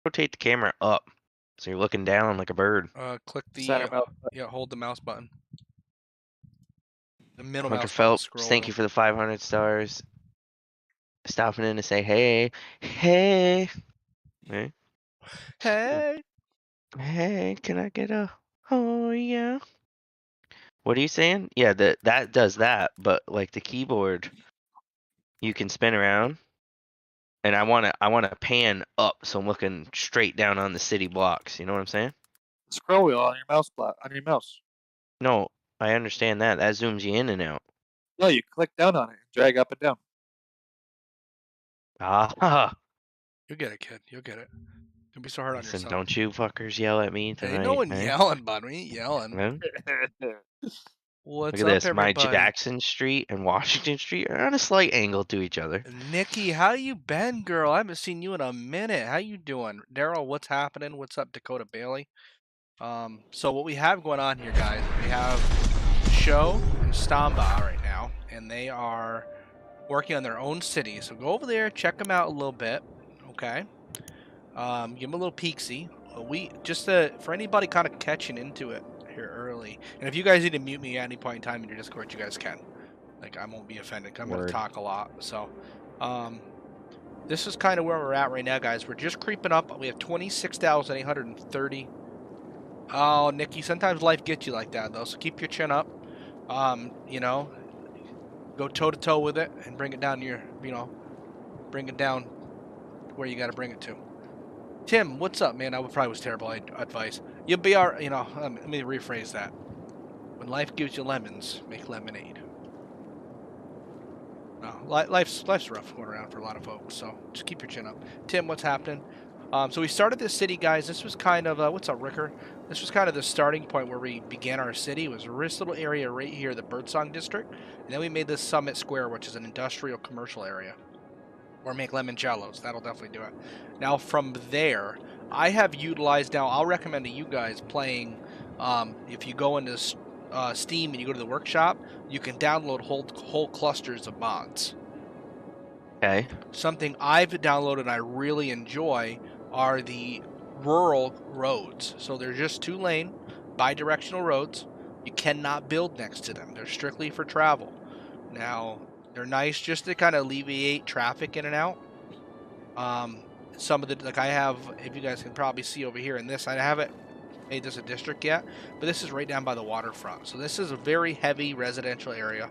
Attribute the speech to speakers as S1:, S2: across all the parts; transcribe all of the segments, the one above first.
S1: rotate the camera up, so you're looking down like a bird.
S2: Click the
S3: Center mouse button.
S2: yeah, hold the mouse button. The middle
S1: Hunter
S2: mouse button.
S1: Phelps,
S2: Scroll.
S1: thank you for the 500 stars. Stopping in to say hey, hey, hey,
S2: Hey.
S1: hey. Can I get a oh yeah? What are you saying? Yeah, that does that, but like the keyboard, you can spin around, and I wanna pan up, so I'm looking straight down on the city blocks. You know what I'm saying?
S3: Scroll wheel on your mouse on your mouse.
S1: No, I understand that. That zooms you in and out.
S3: No, you click down on it and drag up and down.
S1: Ah,
S2: You'll get it, kid. You'll get it. Don't be so hard on
S1: listen,
S2: yourself.
S1: don't you fuckers yell at me tonight.
S2: Ain't no one
S1: eh?
S2: yelling, bud. We ain't yelling.
S1: Eh?
S2: What's
S1: Look at
S2: up,
S1: this. My
S2: everybody?
S1: Jackson Street and Washington Street are on a slight angle to each other.
S2: Nikki, how you been, girl? I haven't seen you in a minute. How you doing? Daryl, what's happening? What's up, Dakota Bailey? So what we have going on here, guys, we have Show and Stamba right now, and they are working on their own city. So go over there, check them out a little bit, okay? Give them a little peek-see. We just for anybody kind of catching into it here early, and if you guys need to mute me at any point in time in your Discord, you guys can. Like, I won't be offended. I'm going to talk a lot. So, this is kind of where we're at right now, guys. We're just creeping up. We have 26,830. Oh, Nikki, sometimes life gets you like that, though. So keep your chin up. You know, go toe-to-toe with it and bring it down to your, bring it down where you got to bring it to. Tim, what's up, man? That probably was terrible advice. You'll be all right, let me rephrase that. When life gives you lemons, make lemonade. No, life's rough going around for a lot of folks, so just keep your chin up. Tim, what's happening? So we started this city, guys. This was kind of, what's up, Ricker? This was kind of the starting point where we began our city. It was this little area right here, the Birdsong District. And then we made this Summit Square, which is an industrial commercial area. Or make limoncellos. That'll definitely do it. Now, from there, I have utilized, now I'll recommend to you guys playing, if you go into Steam and you go to the workshop, you can download whole clusters of mods.
S1: Okay.
S2: Something I've downloaded and I really enjoy are the rural roads. So they're just 2-lane, bi-directional roads. You cannot build next to them. They're strictly for travel. Now, they're nice just to kind of alleviate traffic in and out. Some of the, like I have, if you guys can probably see over here in this, I haven't made this a district yet, but this is right down by the waterfront. So this is a very heavy residential area.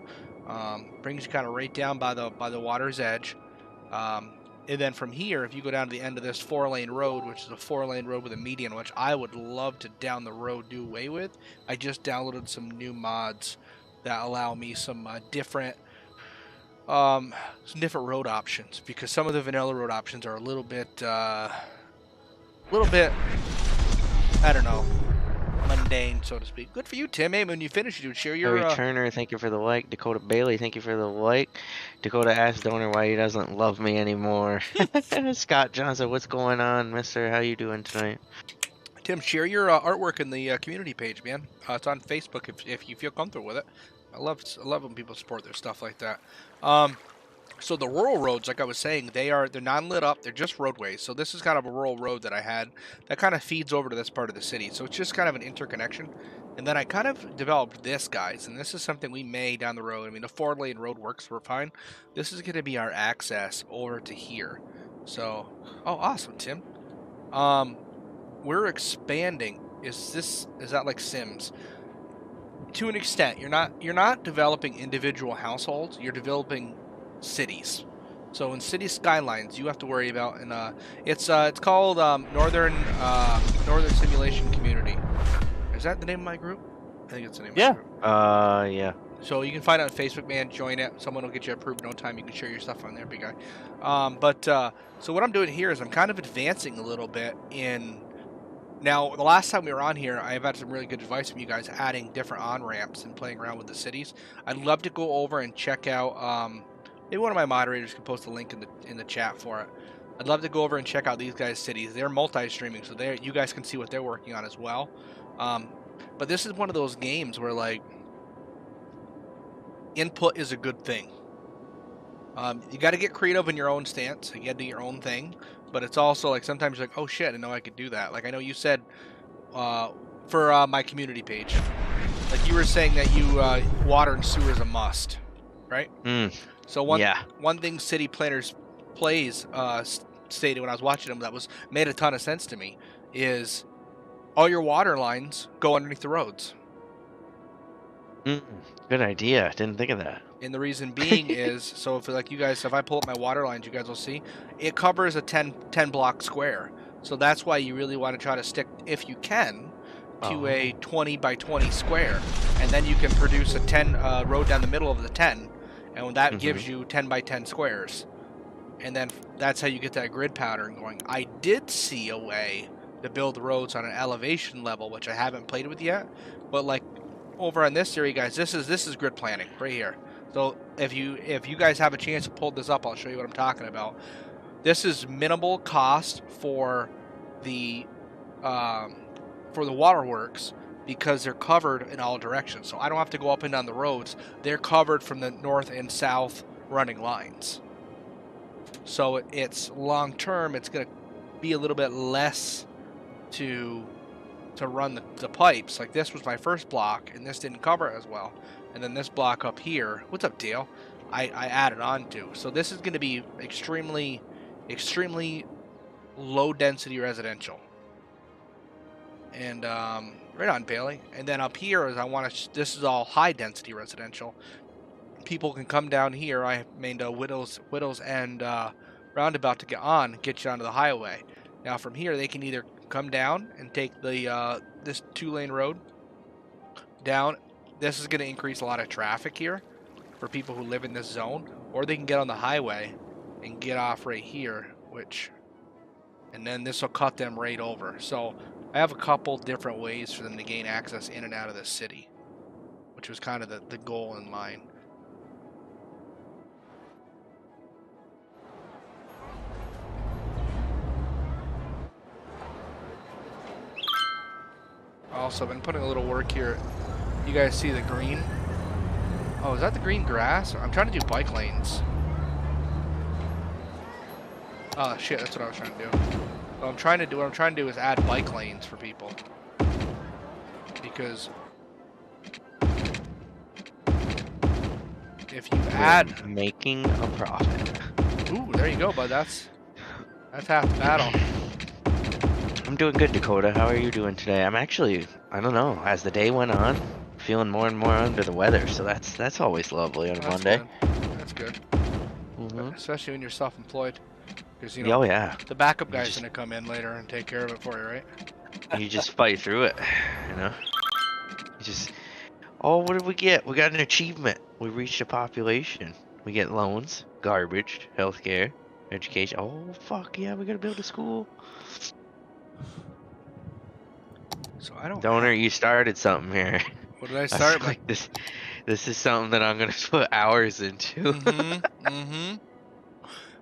S2: Brings you kind of right down by the water's edge. And then from here, if you go down to the end of this 4-lane road, which is a 4-lane road with a median, which I would love to down the road do away with, I just downloaded some new mods that allow me some different road options, because some of the vanilla road options are a little bit, I don't know, mundane, so to speak. Good for you, Tim. Hey, when you finish, dude, share your...
S1: Harry Turner, thank you for the like. Dakota Bailey, thank you for the like. Dakota asked Donor why he doesn't love me anymore. Scott Johnson, what's going on, mister? How you doing tonight?
S2: Tim, share your artwork in the community page, man. It's on Facebook if you feel comfortable with it. I love when people support their stuff like that. So the rural roads, like I was saying, they're non-lit up. They're just roadways. So this is kind of a rural road that I had that kind of feeds over to this part of the city. So it's just kind of an interconnection. And then I kind of developed this, guys, and this is something we may down the road. I mean, the 4-lane road works, we're fine. This is going to be our access over to here. So, oh, awesome, Tim. We're expanding. Is that like Sims? To an extent, you're not developing individual households. You're developing cities. So in City Skylines, you have to worry about, and it's called Northern Simulation Community. Is that the name of my group? I think it's the name of my group.
S1: Yeah.
S2: So you can find it on Facebook, man. Join it. Someone will get you approved in no time. You can share your stuff on there, big guy. So what I'm doing here is I'm kind of advancing a little bit in. Now, the last time we were on here, I've had some really good advice from you guys adding different on-ramps and playing around with the cities. I'd love to go over and check out, maybe one of my moderators can post a link in the chat for it. I'd love to go over and check out these guys' cities. They're multi-streaming, so you guys can see what they're working on as well. But this is one of those games where, like, input is a good thing. You got to get creative in your own stance. You got to do your own thing. but it's also like sometimes you're like, oh shit, I know I could do that. Like I know you said for my community page, like you were saying that you water and sewer is a must, right? So one thing City Planners Plays stated when I was watching them that made a ton of sense to me is all your water lines go underneath the roads.
S1: Good idea. Didn't think of that.
S2: And the reason being is, so if like you guys, if I pull up my water lines, you guys will see, it covers a 10 block square. So that's why you really want to try to stick, if you can, to a 20 by 20 square. And then you can produce a 10 road down the middle of the 10. And that gives you 10 by 10 squares. And then that's how you get that grid pattern going. I did see a way to build roads on an elevation level, which I haven't played with yet. But like over on this area, guys, this is grid planning right here. So if you guys have a chance to pull this up, I'll show you what I'm talking about. This is minimal cost for the waterworks because they're covered in all directions. So I don't have to go up and down the roads. They're covered from the north and south running lines. So it's long term. It's going to be a little bit less to run the pipes. Like this was my first block, and this didn't cover it as well. And then this block up here, what's up, Dale? I added on to. So this is going to be extremely, extremely low density residential. And right on, Bailey. And then up here is this is all high density residential. People can come down here. I made a Widows and roundabout to get you onto the highway. Now from here they can either come down and take the this 2-lane road down. This is going to increase a lot of traffic here for people who live in this zone, or they can get on the highway and get off right here, and then this will cut them right over. So I have a couple different ways for them to gain access in and out of the city, which was kind of the goal in mind. Also, I've been putting a little work here. You guys see the green? Oh, is that the green grass? I'm trying to do bike lanes. Oh shit, that's what I was trying to do. What I'm trying to do is add bike lanes for people. Because if you add
S1: making a profit.
S2: Ooh, there you go, bud. That's half the battle.
S1: I'm doing good, Dakota. How are you doing today? I'm actually, I don't know, as the day went on, feeling more and more under the weather, so that's always lovely on a Monday.
S2: Good. That's good. Especially when you're self-employed. Because, you know,
S1: oh, yeah.
S2: The backup guy's going to come in later and take care of it for you, right?
S1: You just fight through it, you know? You just, oh, what did we get? We got an achievement. We reached a population. We get loans, garbage, healthcare, education. Oh, fuck, yeah, we got to build a school.
S2: So I don't.
S1: Donor, you started something here.
S2: What did I start?
S1: Like this is something that I'm gonna put hours into.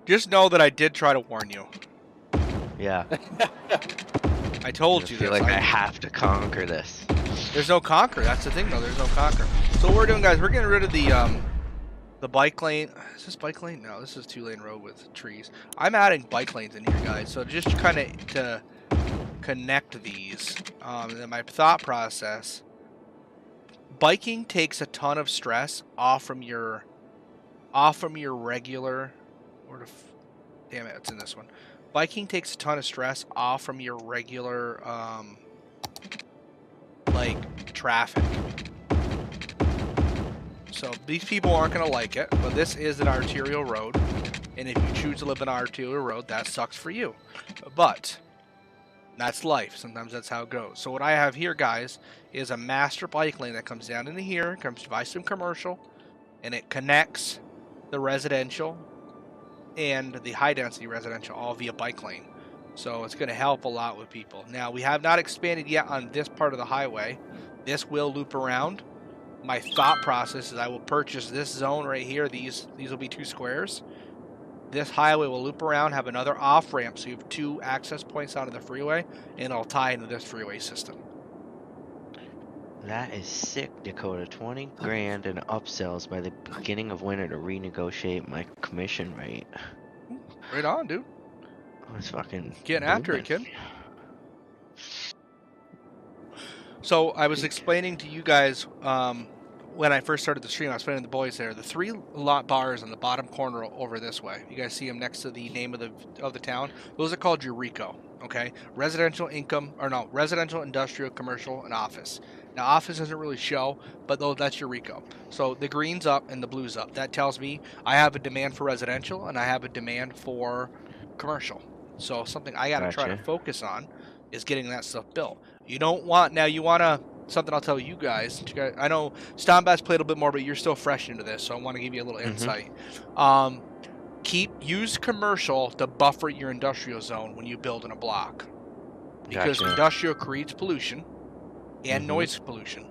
S2: Just know that I did try to warn you.
S1: Yeah.
S2: I told you.
S1: I feel like I have to conquer this.
S2: There's no conquer. That's the thing, though. There's no conquer. So what we're doing, guys, we're getting rid of the bike lane. Is this bike lane? No, this is 2-lane road with trees. I'm adding bike lanes in here, guys. So just kind of to connect these, and then my thought process, biking takes a ton of stress off from your regular, damn it, it's in this one. Biking takes a ton of stress off from your regular like traffic. So these people aren't going to like it, but this is an arterial road, and if you choose to live on an arterial road, that sucks for you, but that's life. Sometimes that's how it goes. So what I have here, guys, is a master bike lane that comes down into here, comes by some commercial, and it connects the residential and the high-density residential all via bike lane. So it's going to help a lot with people. Now, we have not expanded yet on this part of the highway. This will loop around. My thought process is I will purchase this zone right here. These will be 2 squares. This highway will loop around, have another off-ramp, so you have 2 access points onto the freeway, and it'll tie into this freeway system.
S1: That is sick, Dakota. 20 grand in upsells by the beginning of winter to renegotiate my commission rate.
S2: Right on, dude.
S1: It's fucking
S2: Getting after it,
S1: booming.
S2: kid. So I was explaining to you guys when I first started the stream, I was explaining to the boys there, the 3 lot bars on the bottom corner over this way. You guys see them next to the name of the town? Those are called your RICO, okay? Residential income, or no, residential, industrial, commercial, and office. Now, office doesn't really show, but that's your RICO. So the green's up and the blue's up. That tells me I have a demand for residential and I have a demand for commercial. So something I got to try to
S1: Gotcha.
S2: focus on is getting that stuff built. You don't want, now you want to, something I'll tell you guys, I know Stombat's played a little bit more, but you're still fresh into this, so I want to give you a little insight. Use commercial to buffer your industrial zone when you build in a block. Because
S1: Gotcha.
S2: industrial creates pollution and noise pollution.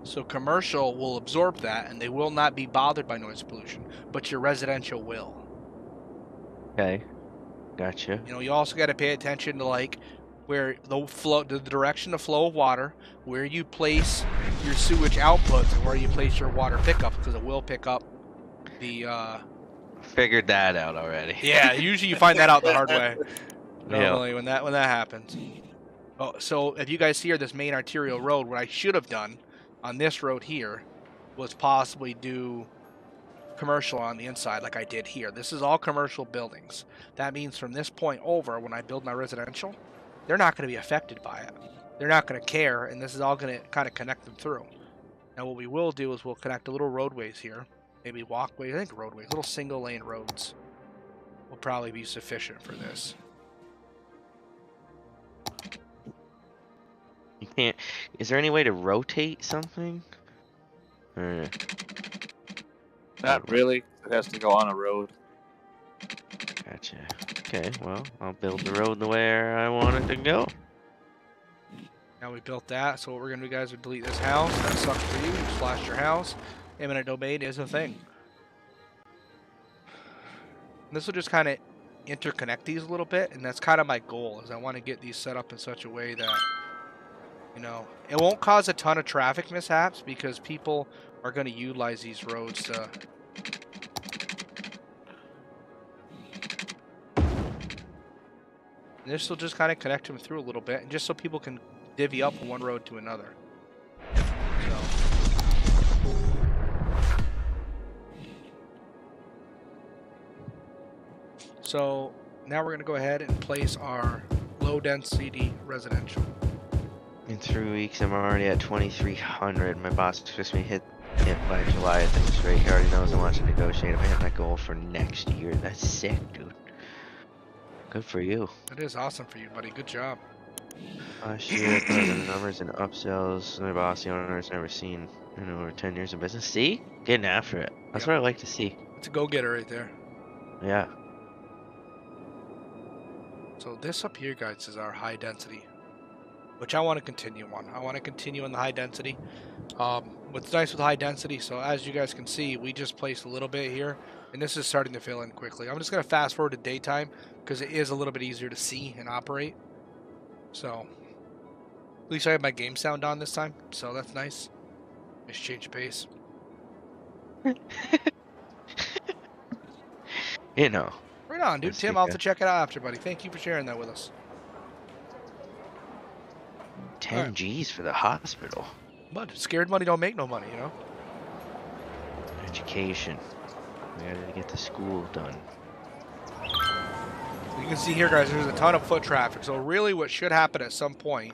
S2: So commercial will absorb that and they will not be bothered by noise pollution, but your residential will.
S1: Okay. Gotcha.
S2: You know, you also got to pay attention to like where the direction of flow of water, where you place your sewage outputs, and where you place your water pickup, because it will pick up the.
S1: Figured that out already.
S2: Yeah, usually you find that out the hard way. Normally, when that happens. Oh, so if you guys see here, this main arterial road, what I should have done on this road here was possibly do commercial on the inside like I did here. This is all commercial buildings. That means from this point over, when I build my residential, they're not going to be affected by it. They're not going to care, and this is all going to kind of connect them through. Now what we will do is we'll connect a little roadways here, maybe walkways, I think roadways, little single lane roads will probably be sufficient for this.
S1: You can't. Is there any way to rotate something? Or...
S3: Not really. It has to go on a road.
S1: Gotcha. Okay, well, I'll build the road the way I want it to go.
S2: Now we built that, so what we're going to do, guys, is delete this house. That sucks for you. You splashed your house. Eminent domain is a thing. And this will just kind of interconnect these a little bit, and that's kind of my goal, is I want to get these set up in such a way that, you know, it won't cause a ton of traffic mishaps because people are going to utilize these roads to... And this will just kind of connect them through a little bit, and just so people can divvy up from one road to another. So now we're going to go ahead and place our low density residential.
S1: In 3 weeks, I'm already at 2,300. My boss expects me to hit it by July at this rate. He already knows I want to negotiate if I hit my goal for next year. That's sick, dude. Good for you.
S2: That is awesome for you, buddy. Good job.
S1: Last year, the numbers and upsells my boss, the owner, has never seen in over 10 years of business. See? Getting after it. That's what I like to see.
S2: It's a go-getter right there.
S1: Yeah.
S2: So this up here, guys, is our high density, which I want to continue on. I want to continue on the high density. What's nice with high density, so as you guys can see, we just placed a little bit here, and this is starting to fill in quickly. I'm just going to fast forward to daytime because it is a little bit easier to see and operate. So, at least I have my game sound on this time, so that's nice. Just change the pace.
S1: You know.
S2: Right on, dude. Tim, I'll have to check it out after, buddy. Thank you for sharing that with us.
S1: 10 G's for the hospital.
S2: But scared money don't make no money, you know?
S1: Education. We gotta get the school done.
S2: You can see here, guys, there's a ton of foot traffic. So really what should happen at some point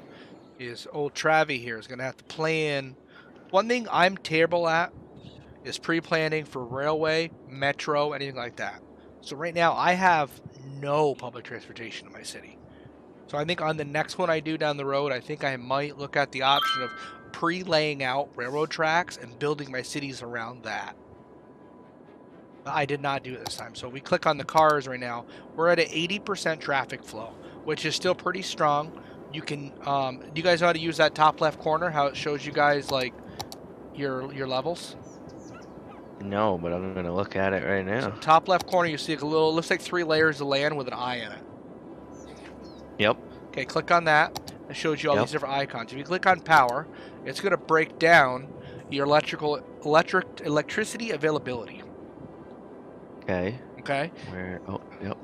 S2: is old Travie here is going to have to plan. One thing I'm terrible at is pre-planning for railway, metro, anything like that. So right now I have no public transportation in my city. So I think on the next one I do down the road, I think I might look at the option of pre-laying out railroad tracks and building my cities around that. I did not do it this time. So we click on the cars right now. We're at an 80% traffic flow, which is still pretty strong. You can, do you guys know how to use that top left corner? How it shows you guys like your levels?
S1: No, but I'm gonna look at it right now.
S2: So top left corner, you see a little, looks like 3 layers of land with an eye in it.
S1: Yep.
S2: Okay, click on that. It shows you all these different icons. If you click on power, it's going to break down your electricity availability.
S1: Okay.
S2: Okay.
S1: Where? Oh, yep.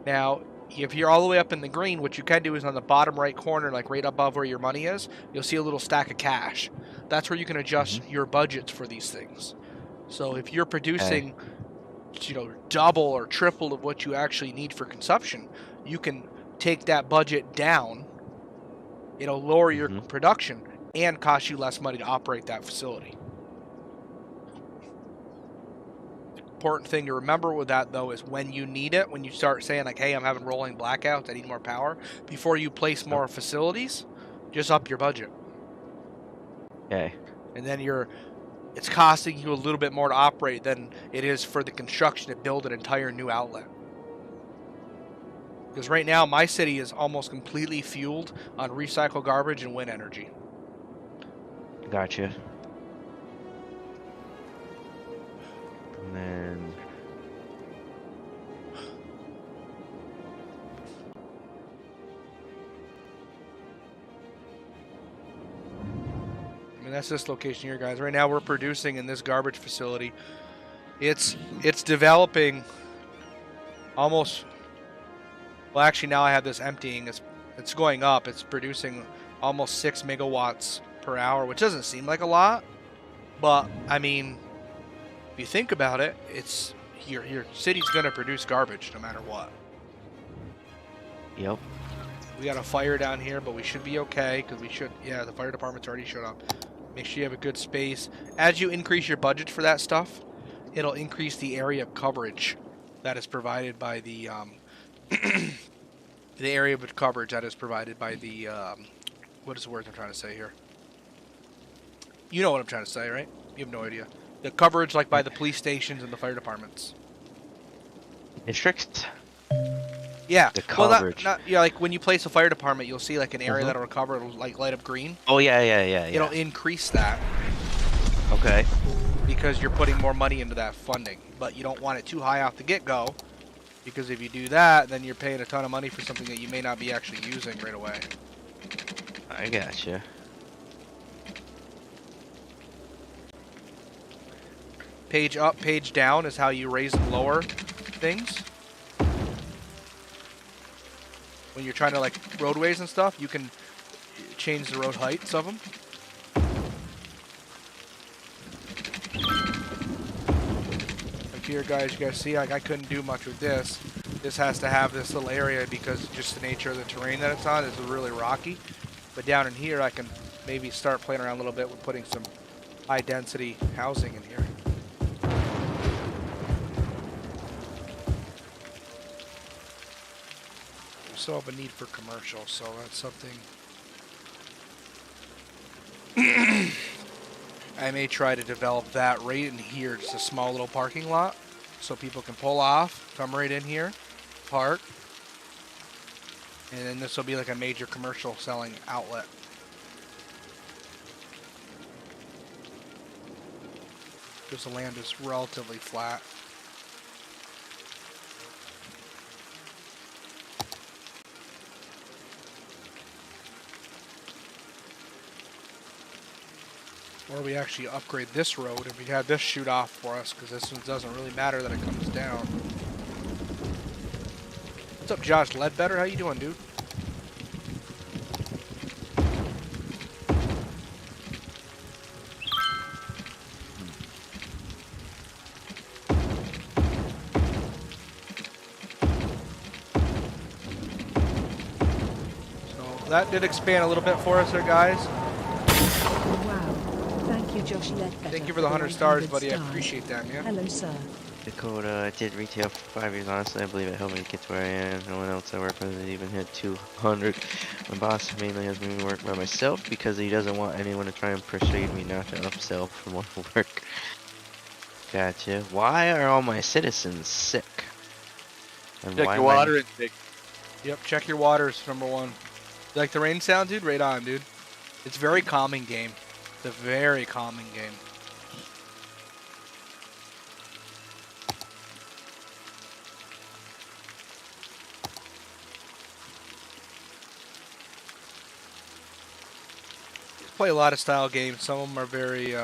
S2: Now, if you're all the way up in the green, what you can do is on the bottom right corner, like right above where your money is, you'll see a little stack of cash. That's where you can adjust your budgets for these things. So if you're producing, double or triple of what you actually need for consumption, you can take that budget down. It'll lower your production and cost you less money to operate that facility. Important thing to remember with that, though, is when you need it, when you start saying, like, hey, I'm having rolling blackouts, I need more power, before you place more facilities, just up your budget.
S1: Okay.
S2: And then it's costing you a little bit more to operate than it is for the construction to build an entire new outlet. Because right now, my city is almost completely fueled on recycled garbage and wind energy.
S1: Gotcha. And then...
S2: I mean, that's this location here, guys. Right now, we're producing in this garbage facility. It's developing almost... Well, actually, now I have this emptying. It's going up. It's producing almost 6 megawatts per hour, which doesn't seem like a lot. But, I mean, if you think about it, it's your city's going to produce garbage no matter what.
S1: Yep.
S2: We got a fire down here, but we should be okay because we should... Yeah, the fire department's already showed up. Make sure you have a good space. As you increase your budget for that stuff, it'll increase the area of coverage that is provided by the... the area of coverage that is provided by the... what is the word I'm trying to say here? You know what I'm trying to say, right? You have no idea. The coverage, like, by the police stations and the fire departments.
S1: Districts?
S2: Yeah.
S1: The coverage.
S2: Well, like, when you place a fire department, you'll see, like, an area that'll cover, it'll, like, light up green.
S1: Oh, yeah.
S2: It'll increase that.
S1: Okay.
S2: Because you're putting more money into that funding. But you don't want it too high off the get-go. Because if you do that, then you're paying a ton of money for something that you may not be actually using right away.
S1: I gotcha.
S2: Page up, page down is how you raise and lower things. When you're trying to, like, roadways and stuff, you can change the road heights of them. Like here, guys, you guys see, like, I couldn't do much with this. This has to have this little area because just the nature of the terrain that it's on is really rocky. But down in here, I can maybe start playing around a little bit with putting some high-density housing in here. We still have a need for commercial, so that's something I may try to develop that right in here, just a small little parking lot, so people can pull off, come right in here, park, and then this will be like a major commercial selling outlet. Because the land is relatively flat. Or we actually upgrade this road and we have this shoot off for us, because this one doesn't really matter that it comes down. What's up, Josh Ledbetter? How you doing, dude? So that did expand a little bit for us there, guys.
S4: Josh Ledbetter.
S2: Thank you for the 100 stars, buddy. I appreciate that, man.
S4: Hello, sir.
S1: Dakota, I did retail for 5 years. Honestly, I believe it helped me get to where I am. No one else I work with has even hit 200. My boss mainly has me work by myself because he doesn't want anyone to try and persuade me not to upsell for more work. Gotcha. Why are all my citizens sick? And
S3: Check your water intake.
S2: Yep, check your waters, number one. You like the rain sound, dude? Right on, dude. It's a very calming game. It's a very calming game. Play a lot of style games. Some of them are very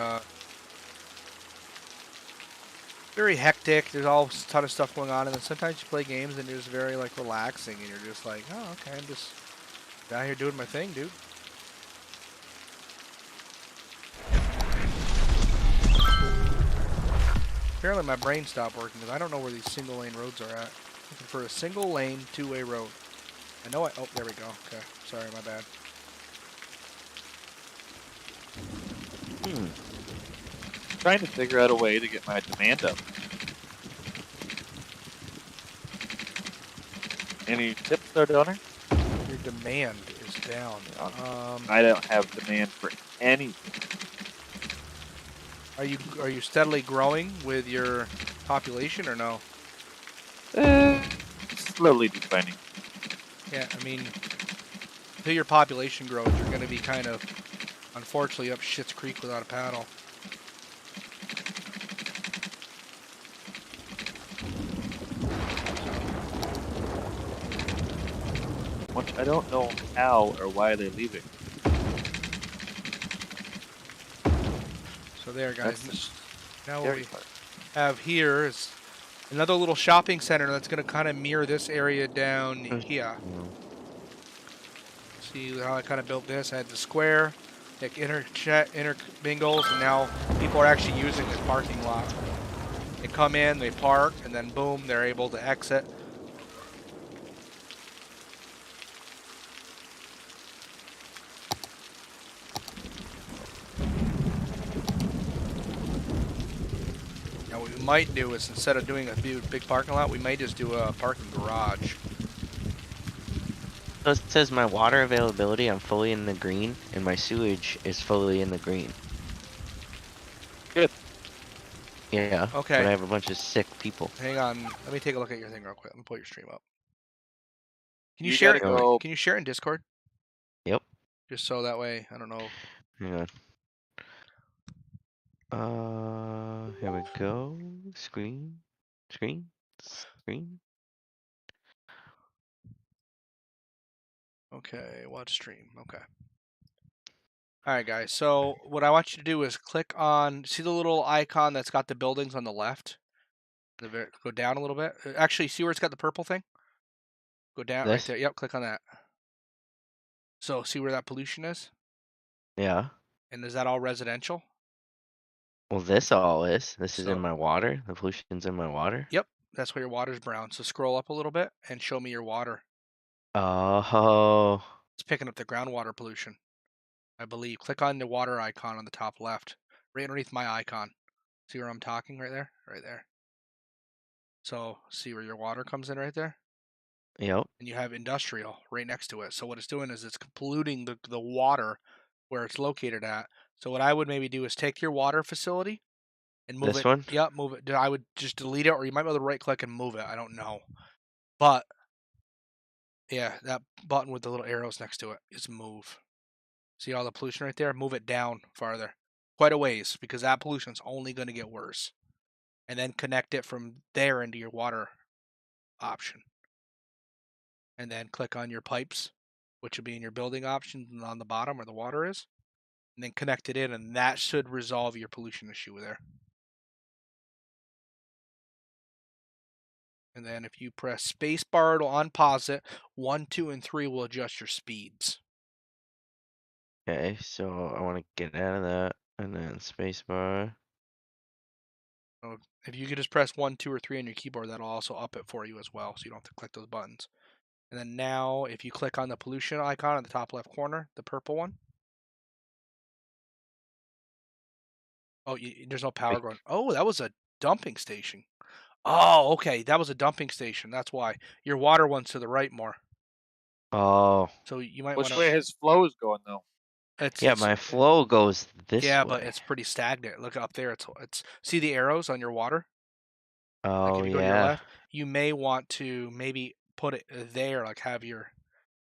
S2: very hectic. There's all a ton of stuff going on, and then sometimes you play games and it's very like relaxing, and you're just like, oh, okay, I'm just out here doing my thing, dude. Apparently my brain stopped working because I don't know where these single lane roads are at. Looking for a single lane, two-way road. I know oh, there we go. Okay, sorry, my bad.
S3: Trying to figure out a way to get my demand up. Any tips there, Donner?
S2: Your demand is down.
S3: I don't have demand for anything.
S2: Are you steadily growing with your population or no?
S3: Slowly declining.
S2: Yeah, I mean, until your population grows, you're going to be kind of, unfortunately, up shit's creek without a paddle.
S3: Which I don't know how or why they're leaving.
S2: So there, guys. Now what we
S3: Part.
S2: have here is another little shopping center that's going to kind of mirror this area down here. See how I kind of built this? I had the square, like intermingles, and now people are actually using this parking lot. They come in, they park, and then boom, they're able to exit. Now what we might do is, instead of doing a big parking lot, we might just do a parking garage.
S1: So it says my water availability, I'm fully in the green, and my sewage is fully in the green.
S3: Good.
S1: Yeah.
S2: Okay.
S1: But I have a bunch of sick people.
S2: Hang on, let me take a look at your thing real quick. Let me pull your stream up. Can you
S3: You
S2: share it?
S3: gotta go.
S2: Can you share it in Discord?
S1: Yep.
S2: Just so that way, I don't know.
S1: Hang on. Here we go. Screen.
S2: Okay, watch stream. Okay. All right, guys. So what I want you to do is click on, see the little icon that's got the buildings on the left? Go down a little bit. Actually, see where it's got the purple thing? Go down right
S1: This?
S2: there. Yep, click on that. So see where that pollution is?
S1: Yeah.
S2: And is that all residential?
S1: Well, this all is. This is
S2: So-
S1: in my water. The pollution's in my water.
S2: Yep, that's where your water's brown. So scroll up a little bit and show me your water.
S1: Oh.
S2: It's picking up the groundwater pollution, I believe. Click on the water icon on the top left, right underneath my icon. See where I'm talking right there? Right there. So see where your water comes in right there?
S1: Yep.
S2: And you have industrial right next to it. So what it's doing is it's polluting the water where it's located at. So what I would maybe do is take your water facility and move
S1: This
S2: it.
S1: one?
S2: Yep, move it. I would just delete it, or you might be able to right click and move it. I don't know. But yeah, that button with the little arrows next to it is move. See all the pollution right there? Move it down farther. Quite a ways, because that pollution's only going to get worse. And then connect it from there into your water option. And then click on your pipes, which will be in your building options on the bottom where the water is. And then connect it in, and that should resolve your pollution issue there. And then if you press spacebar, it'll unpause it. 1, 2, and 3 will adjust your speeds.
S1: Okay, so I want to get out of that, and then spacebar.
S2: So if you could just press 1, 2, or 3 on your keyboard, that'll also up it for you as well, so you don't have to click those buttons. And then now, if you click on the pollution icon in the top left corner, the purple one. Oh, there's no power going. Oh, that was a dumping station. Oh, okay, that was a dumping station. That's why. Your water one's to the right more.
S1: Oh.
S2: So you might
S3: Which
S2: want
S3: way his flow is going though?
S1: Yeah, my flow goes this
S2: yeah,
S1: way.
S2: but it's pretty stagnant. Look up there. It's see the arrows on your water? Like
S1: Oh,
S2: if you go to your
S1: yeah.
S2: left, you may want to maybe put it there, like have your,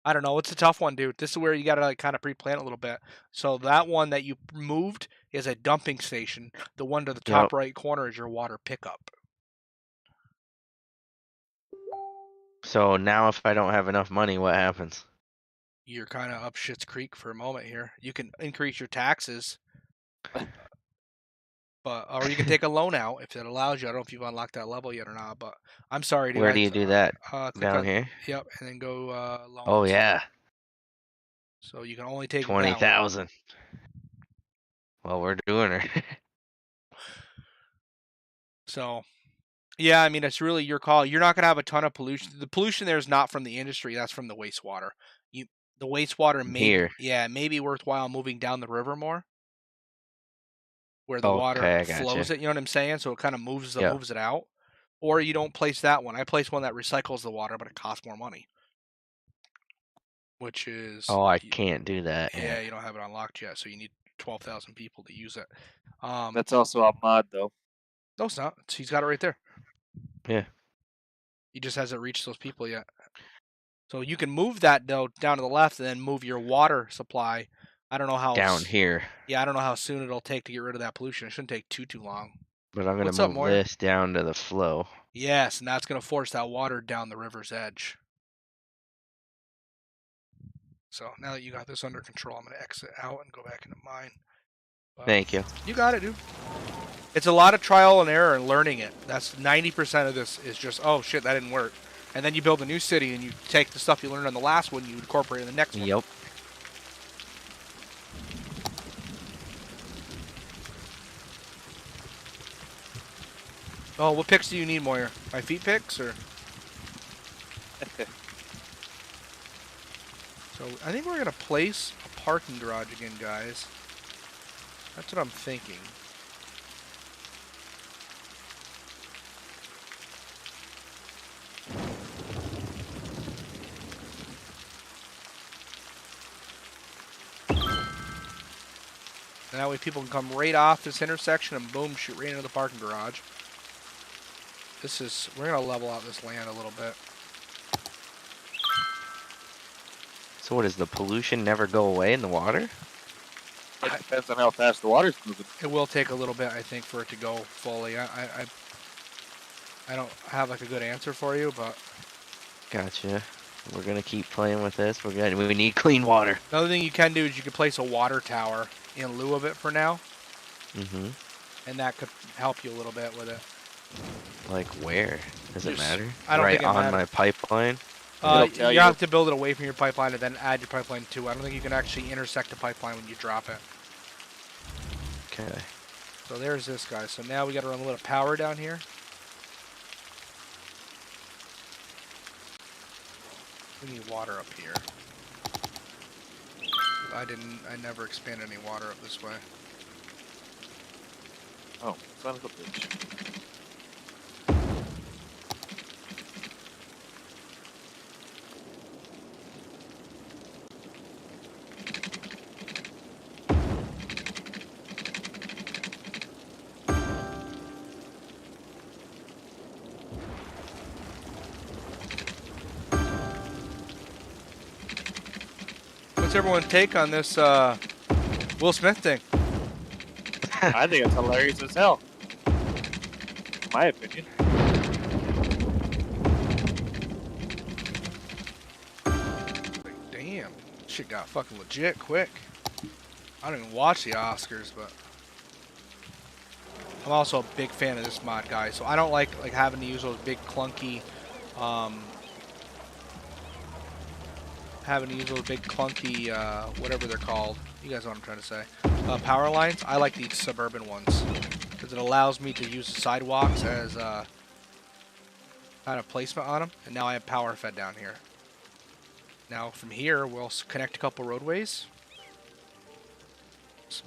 S2: I don't know. It's a tough one, dude. This is where you got to like kind of pre-plan a little bit. So that one that you moved is a dumping station. The one to the top right corner is your water pickup.
S1: So now if I don't have enough money, what happens?
S2: You're kind of up shit's creek for a moment here. You can increase your taxes. But or you can take a loan out if it allows you. I don't know if you've unlocked that level yet or not, but I'm sorry, dude.
S1: Where do you do that?
S2: Click
S1: Down
S2: on
S1: here?
S2: yep, and then go loans.
S1: Oh yeah,
S2: So you can only take
S1: 20,000. Well, we're doing her.
S2: So yeah, I mean it's really your call. You're not gonna have a ton of pollution. The pollution there is not from the industry. That's from the wastewater. The wastewater may be worthwhile moving down the river more, where the water
S1: Okay, I
S2: flows
S1: gotcha.
S2: it. You know what I'm saying? So it kind of moves
S1: Yep.
S2: it out. Or you don't place that one. I place one that recycles the water, but it costs more money. Which is
S1: Oh, I can't do that.
S2: yeah, you don't have it unlocked yet, so you need 12,000 people to use it.
S3: That's also a mod, though.
S2: No, it's not. He's got it right there.
S1: Yeah.
S2: He just hasn't reached those people yet. So you can move that though down to the left, and then move your water supply. I don't know how
S1: Down here.
S2: Yeah, I don't know how soon it'll take to get rid of that pollution. It shouldn't take too long.
S1: But I'm gonna
S2: What's up,
S1: move
S2: Moyer?
S1: this down to the flow.
S2: Yes, and that's gonna force that water down the river's edge. So now that you got this under control, I'm gonna exit out and go back into mine. But
S1: Thank you.
S2: you got it, dude. It's a lot of trial and error and learning it. That's 90% of this is just, oh shit, that didn't work. And then you build a new city and you take the stuff you learned on the last one, you incorporate in the next one.
S1: Yep.
S2: Oh, what picks do you need, Moyer? My feet picks or? So I think we're gonna place a parking garage again, guys. That's what I'm thinking. And that way people can come right off this intersection and boom, shoot right into the parking garage. We're gonna level out this land a little bit.
S1: So what, does the pollution never go away in the water?
S3: It depends on how fast the water's moving.
S2: It will take a little bit, I think, for it to go fully. I don't have like a good answer for you, but
S1: Gotcha. We're gonna keep playing with this. We need clean water.
S2: another thing you can do is you can place a water tower in lieu of it for now, and that could help you a little bit with it.
S1: Like where? Does it matter?
S2: I don't
S1: right
S2: think it
S1: on
S2: matters.
S1: my pipeline.
S2: You have to build it away from your pipeline and then add your pipeline to. I don't think you can actually intersect the pipeline when you drop it.
S1: Okay.
S2: So there's this guy. So now we got to run a little power down here. We need water up here. I never expanded any water up this way.
S3: Oh, son of a bitch.
S2: What's everyone's take on this Will Smith thing?
S3: I think it's hilarious as hell. My opinion.
S2: Like, damn, shit got fucking legit quick. I don't even watch the Oscars, but I'm also a big fan of this mod, guys. So I don't like having to use those big clunky, whatever they're called. You guys know what I'm trying to say. Power lines. I like these suburban ones because it allows me to use the sidewalks as kind of placement on them. And now I have power fed down here. Now from here, we'll connect a couple roadways. So.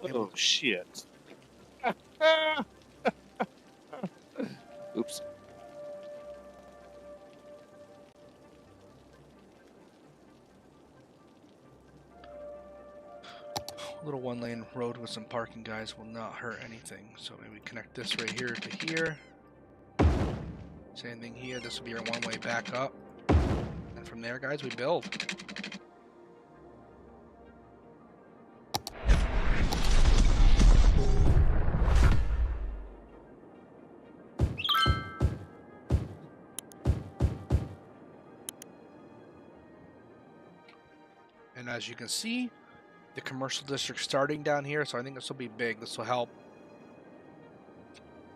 S3: Oh shit. Oops.
S2: A little one-lane road with some parking, guys, will not hurt anything. So maybe connect this right here to here. Same thing here. This will be our one-way back up. And from there, guys, we build. And as you can see, the commercial district starting down here, so I think this will be big. This will help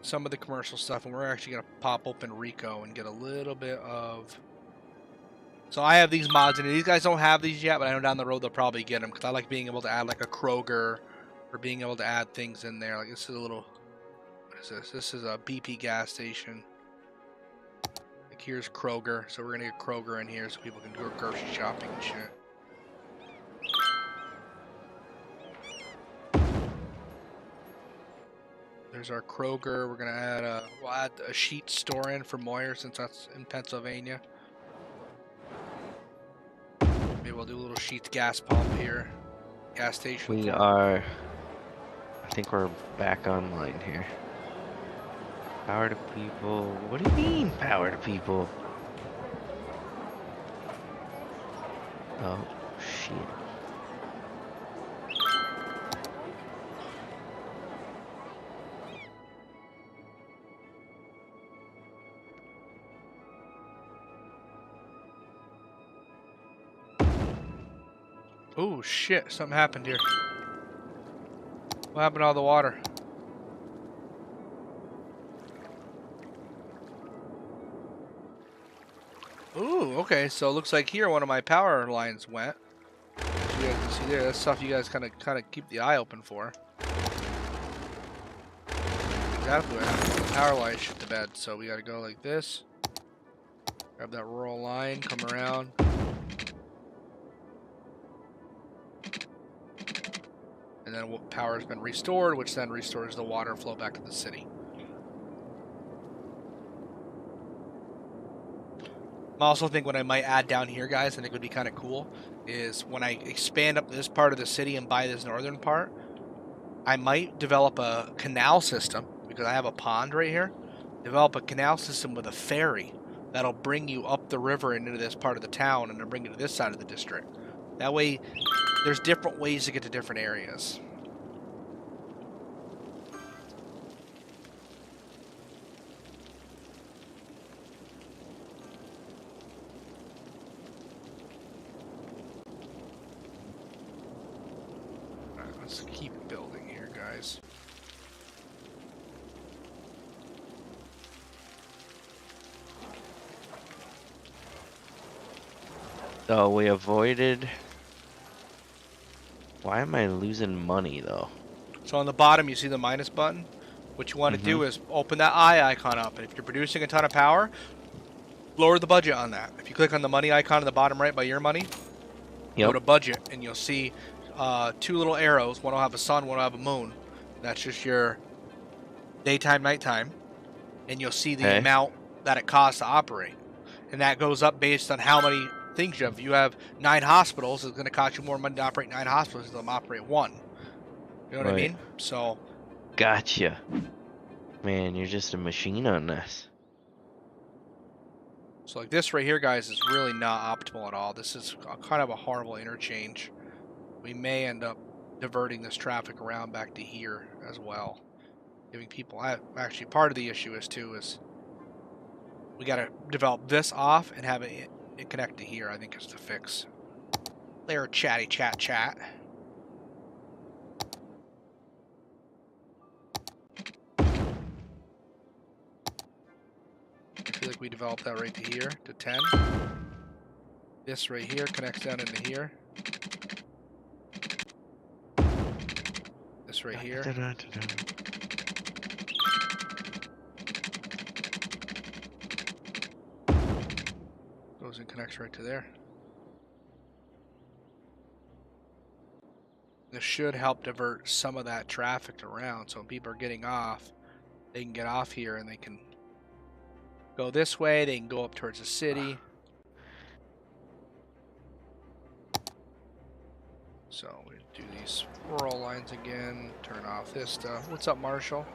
S2: some of the commercial stuff, and we're actually going to pop open Rico and get a little bit of... So I have these mods, and these guys don't have these yet, but I know down the road they'll probably get them, because I like being able to add like a Kroger, or being able to add things in there. Like this is a little... What is this? This is a BP gas station. Like here's Kroger, so we're going to get Kroger in here so people can do grocery shopping and shit. There's our Kroger. We're gonna add we'll add a sheet store in for Moyer since that's in Pennsylvania. Maybe we'll do a little Sheets gas pump here, gas station.
S1: We are. I think we're back online here. Power to people. What do you mean, power to people? Oh shit.
S2: Oh shit, something happened here. What happened to all the water? Ooh, okay, so it looks like here one of my power lines went. As you guys can see there, that's stuff you guys kind of keep the eye open for. Exactly what happened. The power line shit to bed, so we gotta go like this. Grab that rural line, come around. And then power has been restored, which then restores the water flow back to the city. I also think what I might add down here, guys, I think would be kind of cool, is when I expand up this part of the city and buy this northern part, I might develop a canal system, because I have a pond right here, develop a canal system with a ferry that'll bring you up the river and into this part of the town and then bring you to this side of the district. That way, there's different ways to get to different areas. Alright, let's keep building here, guys.
S1: So we avoided. Why am I losing money though?
S2: So on the bottom you see the minus button. What you want to do is open that eye icon up, and if you're producing a ton of power, lower the budget on that. If you click on the money icon in the bottom right by your money, go to budget, and you'll see two little arrows. One will have a sun, one will have a moon. That's just your daytime, nighttime, and you'll see the amount that it costs to operate, and that goes up based on how many things you have. If you have 9 hospitals, it's going to cost you more money to operate 9 hospitals than to operate 1. You know what I mean? So.
S1: Gotcha. Man, you're just a machine on this.
S2: So like this right here, guys, is really not optimal at all. This is kind of a horrible interchange. We may end up diverting this traffic around back to here as well. Giving people, actually part of the issue is we got to develop this off and have it connect to here, I think is the fix. There, chatty chat. I feel like we developed that right to here, to 10. This right here connects down into here. This right here. Goes and connects right to there. This should help divert some of that traffic around, so when people are getting off, they can get off here and they can go this way, they can go up towards the city. So we do these rural lines again, turn off this stuff. What's up, Marshall?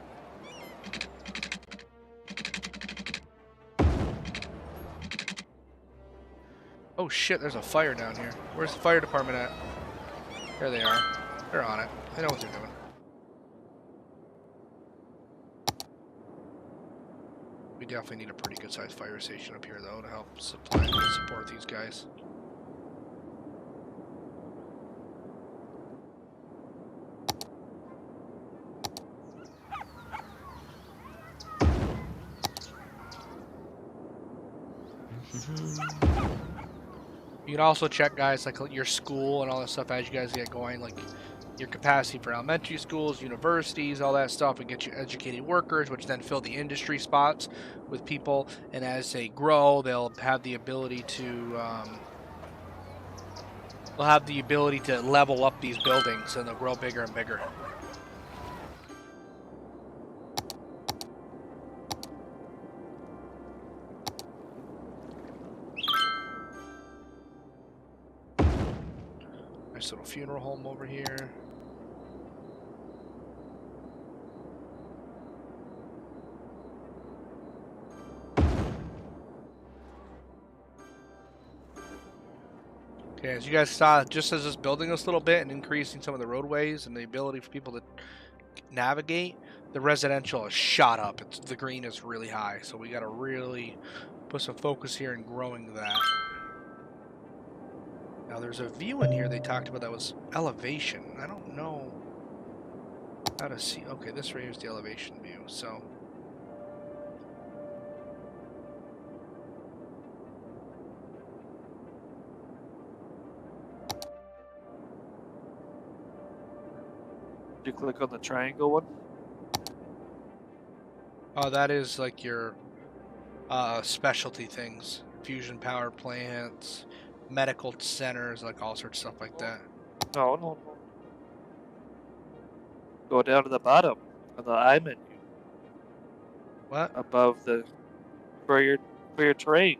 S2: Oh shit, there's a fire down here. Where's the fire department at? There they are. They're on it. They know what they're doing. We definitely need a pretty good sized fire station up here though to help supply and support these guys. You can also check, guys, like your school and all that stuff as you guys get going, like your capacity for elementary schools, universities, all that stuff, and get you educated workers, which then fill the industry spots with people. And as they grow, they'll have the ability to level up these buildings, and they'll grow bigger and bigger. Nice little funeral home over here. Okay, as you guys saw, just as it's building this little bit and increasing some of the roadways and the ability for people to navigate, the residential is shot up. The green is really high, so we got to really put some focus here in growing that. Now there's a view in here they talked about that was elevation. I don't know how to see. Okay, this right here is the elevation view. So
S3: Did you click on the triangle one?
S2: oh, that is like your specialty things. Fusion power plants, medical centers, like all sorts of stuff like that.
S3: No, no, no. Go down to the bottom of the I menu.
S2: What?
S3: Above the for your terrain.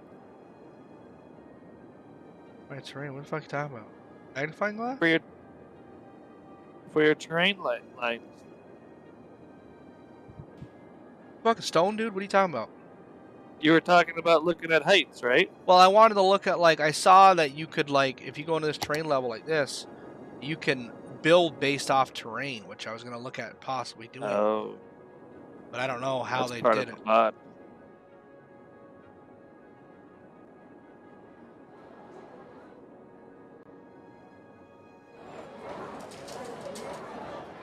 S2: Wait, terrain? What the fuck are you talking about? Magnifying glass?
S3: For your terrain lines.
S2: Fucking stone, dude? What are you talking about?
S3: You were talking about looking at heights, right?
S2: Well, I wanted to look at, like, I saw that you could, like, if you go into this terrain level like this, you can build based off terrain, which I was going to look at possibly doing.
S3: Oh.
S2: But I don't know how
S3: That's
S2: they
S3: part
S2: did
S3: of
S2: it.
S3: the mod.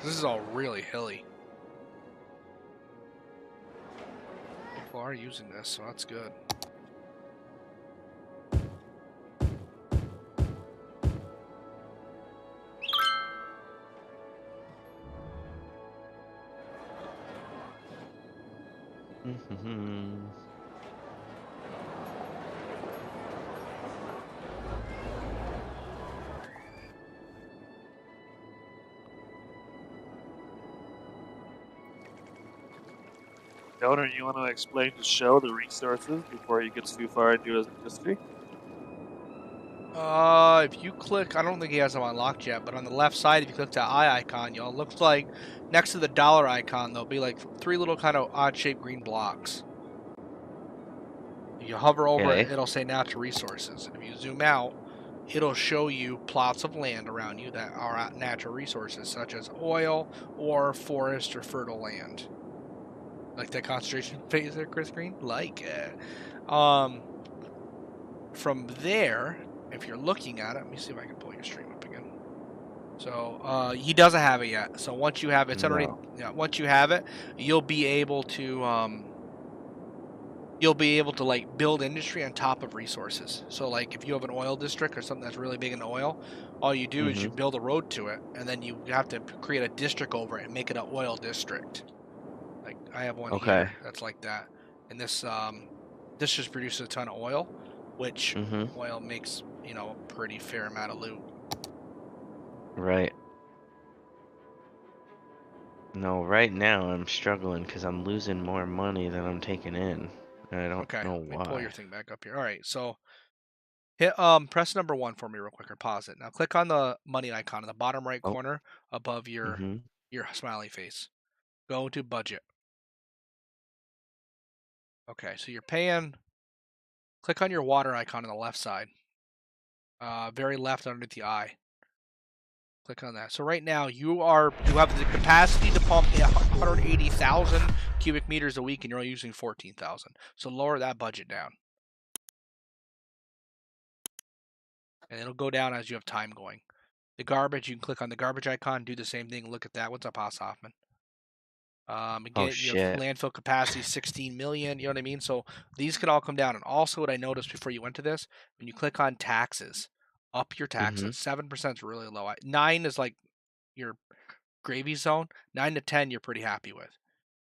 S2: This is all really hilly. People are using this, so that's good.
S3: Donor, you want to explain to show the resources before he gets too far into his history?
S2: If you click, I don't think he has them unlocked yet, but on the left side, if you click the eye icon, y'all, looks like next to the dollar icon, there'll be like 3 little kind of odd-shaped green blocks. If you hover over it, it'll say natural resources. And if you zoom out, it'll show you plots of land around you that are natural resources, such as oil, or forest, or fertile land. Like that concentration phase there, Chris Green? Like it. From there, if you're looking at it, let me see if I can pull your stream up again. So he doesn't have it yet. So once you have it, it's already. Yeah, once you have it, you'll be able to like build industry on top of resources. So like if you have an oil district or something that's really big in oil, all you do is you build a road to it, and then you have to create a district over it and make it an oil district. Like I have one here that's like that, and this just produces a ton of oil, which oil makes, you know, a pretty fair amount of loot.
S1: Right. No, right now I'm struggling because I'm losing more money than I'm taking in. And I don't know why.
S2: Let me pull your thing back up here. All right, so hit press number 1 for me real quick, or pause it. Now click on the money icon in the bottom right corner above your smiley face. Go to budget. Okay, so you're paying. Click on your water icon on the left side. Very left underneath the eye. Click on that. So right now you have the capacity to pump 180,000 cubic meters a week, and you're only using 14,000. So lower that budget down. And it'll go down as you have time going. The garbage, you can click on the garbage icon, do the same thing. Look at that. What's up, Haas Hoffman? Again, your
S1: shit.
S2: landfill capacity 16 million. You know what I mean? So these could all come down. And also, what I noticed before you went to this, when you click on taxes, up your taxes. 7% is really low. 9 is like your gravy zone. 9 to 10, you're pretty happy with.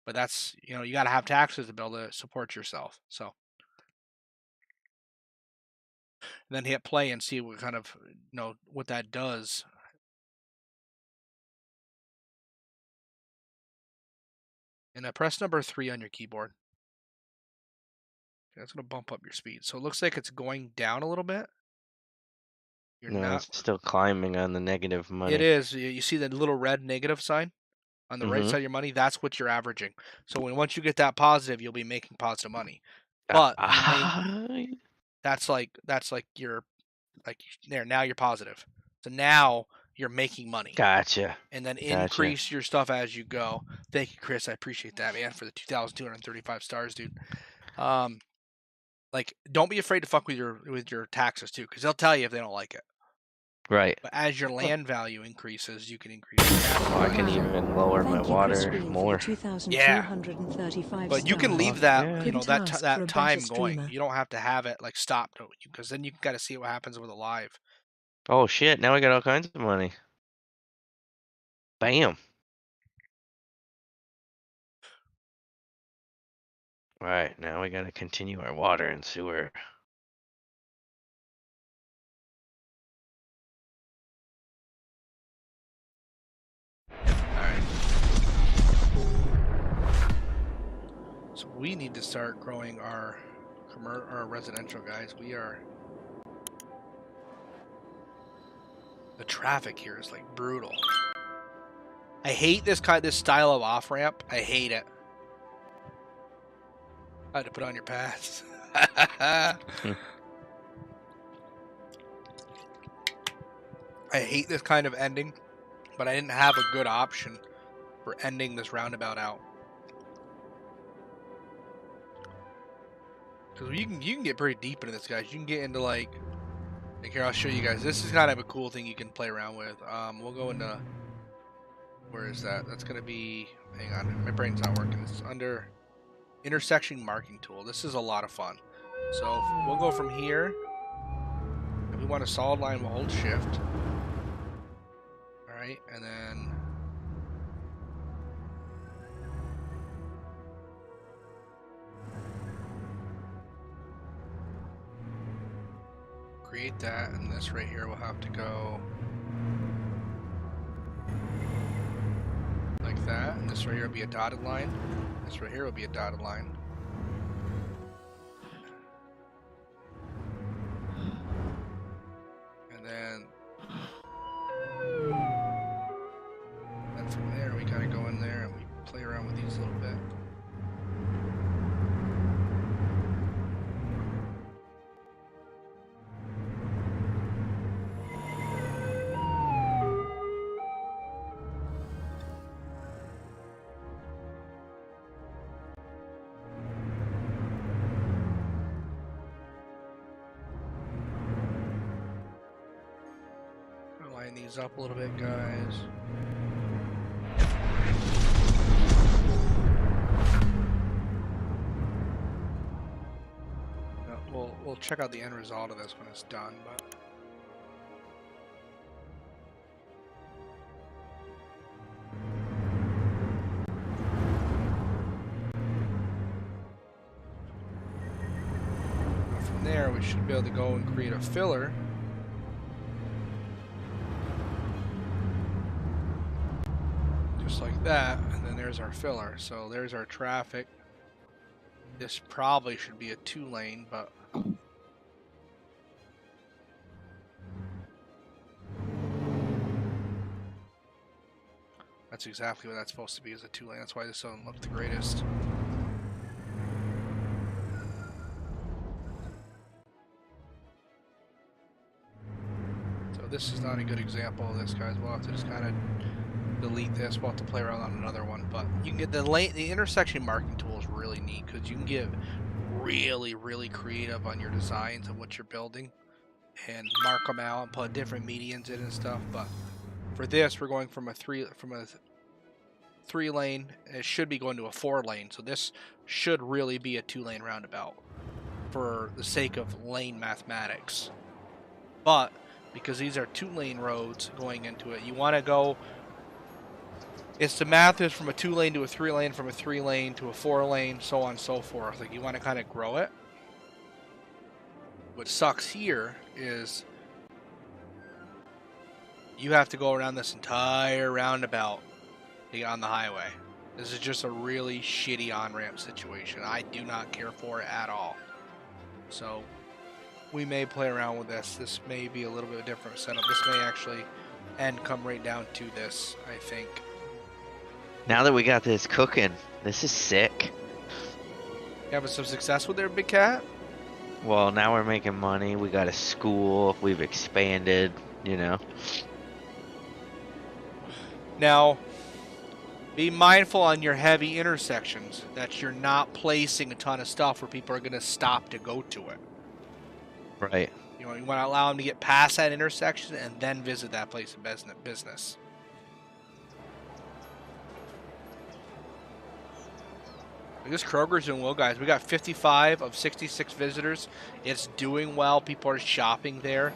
S2: But that's, you know, you got to have taxes to be able to support yourself. So, and then hit play and see what kind of, you know, what that does. And press number 3 on your keyboard. That's going to bump up your speed. So it looks like it's going down a little bit. You're
S1: No,
S2: not.
S1: it's still climbing on the negative money.
S2: It is. You see the little red negative sign on the right side of your money? That's what you're averaging. So once you get that positive, you'll be making positive money. But you may. That's like your there. Now you're positive. So now you're making money.
S1: Gotcha.
S2: And then increase your stuff as you go. Thank you, Chris. I appreciate that, man, for the 2,235 stars, dude. Like, don't be afraid to fuck with your taxes too, because they'll tell you if they don't like it.
S1: Right.
S2: But as your land value increases, you can increase your tax.
S1: I can even lower my water more.
S2: Yeah. But you can leave that, you know, that time going. You don't have to have it like stopped, because then you got to see what happens with it live.
S1: Oh shit! Now we got all kinds of money. Bam. All right, now we got to continue our water and sewer.
S2: Alright. So we need to start growing our residential, guys. The traffic here is like brutal. I hate this style of off ramp. I hate it. I had to put on your pass. I hate this kind of ending, but I didn't have a good option for ending this roundabout out. Because you can get pretty deep into this, guys. You can get into like here, I'll show you guys. This is kind of a cool thing you can play around with. We'll go into, where is that? That's gonna be, hang on, my brain's not working. It's under intersection marking tool. This is a lot of fun. So we'll go from here. If we want a solid line, we'll hold shift. All right, and then create that, and this right here will have to go like that, and this right here will be a dotted line. This right here will be a dotted line. And then from there we kind of go in there and we play around with these a little bit. Line these up a little bit, guys. We'll check out the end result of this when it's done, but from there we should be able to go and create a filler. Just like that, and then there's our filler. So there's our traffic. This probably should be a 2-lane, but that's exactly what that's supposed to be, is a 2-lane. That's why this doesn't look the greatest. So this is not a good example of this, guys. We'll have to just kind of delete this. We'll have to play around on another one, but you can get the intersection marking tool is really neat because you can get really creative on your designs of what you're building and mark them out and put different medians in and stuff. But for this, we're going from a 3-lane. It should be going to a 4-lane. So this should really be a 2-lane roundabout for the sake of lane mathematics. But because these are 2-lane roads going into it, you want to go. It's the math is from a 2-lane to a 3-lane, from a 3-lane to a 4-lane, so on and so forth. Like you want to kind of grow it. What sucks here is you have to go around this entire roundabout to get on the highway. This is just a really shitty on-ramp situation. I do not care for it at all. So we may play around with this. This may be a little bit of a different setup. This may actually come right down to this, I think.
S1: Now that we got this cooking, this is sick.
S2: You having some success with their big cat?
S1: Well, now we're making money. We got a school. We've expanded, you know.
S2: Now, be mindful on your heavy intersections that you're not placing a ton of stuff where people are going to stop to go to it.
S1: Right.
S2: You want to allow them to get past that intersection and then visit that place of business. This Kroger's doing well, guys. We got 55 of 66 visitors. It's doing well. People are shopping there.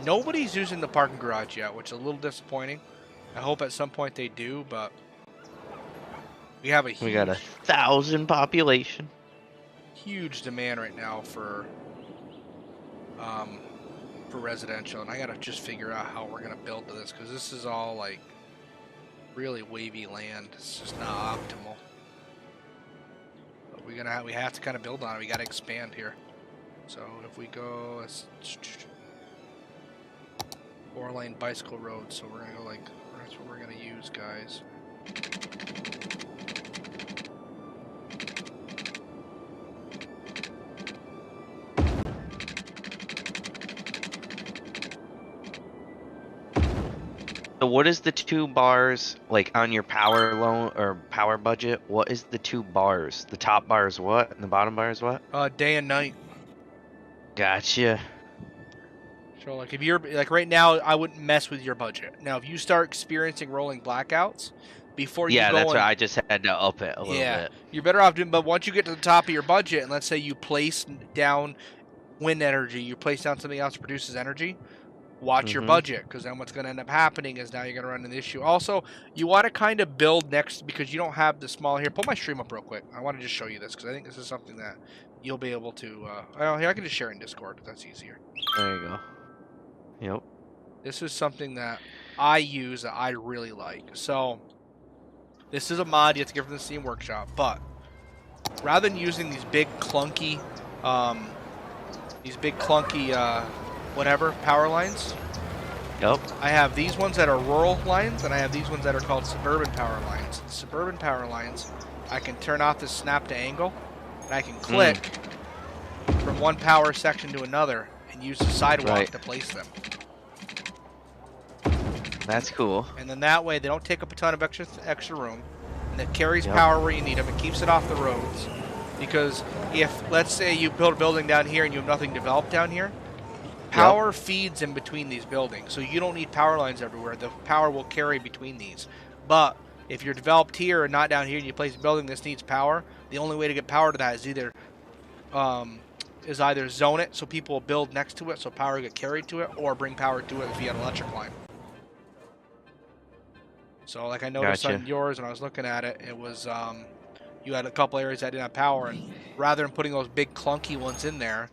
S2: Nobody's using the parking garage yet, which is a little disappointing. I hope at some point they do, but we got a
S1: 1,000 population.
S2: Huge demand right now for residential, and I gotta just figure out how we're gonna build to this because this is all like really wavy land. It's just not optimal. But we have to kind of build on it. We gotta expand here. So if we go 4-lane bicycle road, so we're gonna go like that's what we're gonna use, guys.
S1: So what is the 2 bars, like on your power loan or power budget? What is the 2 bars? The top bar is what? And the bottom bar is what?
S2: Day and night.
S1: Gotcha.
S2: So like if you're like right now, I wouldn't mess with your budget. Now if you start experiencing rolling blackouts before you go,
S1: that's why I just had to up it a little bit.
S2: You're better off doing. But once you get to the top of your budget, and let's say you place down wind energy, you place down something else that produces energy. Watch your budget, because then what's going to end up happening is now you're going to run into the issue. Also, you want to kind of build next, because you don't have the small here. Pull my stream up real quick. I want to just show you this, because I think this is something that you'll be able to... here, I can just share in Discord, if that's easier.
S1: There you go. Yep.
S2: This is something that I use that I really like. So, this is a mod you have to get from the Steam Workshop, but rather than using these big clunky... whatever, power lines.
S1: Yep.
S2: I have these ones that are rural lines, and I have these ones that are called suburban power lines. The suburban power lines, I can turn off the snap to angle, and I can click from one power section to another and use the sidewalk to place them.
S1: That's cool.
S2: And then that way they don't take up a ton of extra room, and it carries power where you need them. It keeps it off the roads. Because if, let's say you build a building down here and you have nothing developed down here, power feeds in between these buildings, so you don't need power lines everywhere. The power will carry between these. But if you're developed here and not down here and you place a building that needs power, the only way to get power to that is either zone it so people will build next to it so power will get carried to it, or bring power to it via an electric line. So like I noticed on yours when I was looking at it, it was you had a couple areas that didn't have power, and rather than putting those big clunky ones in there,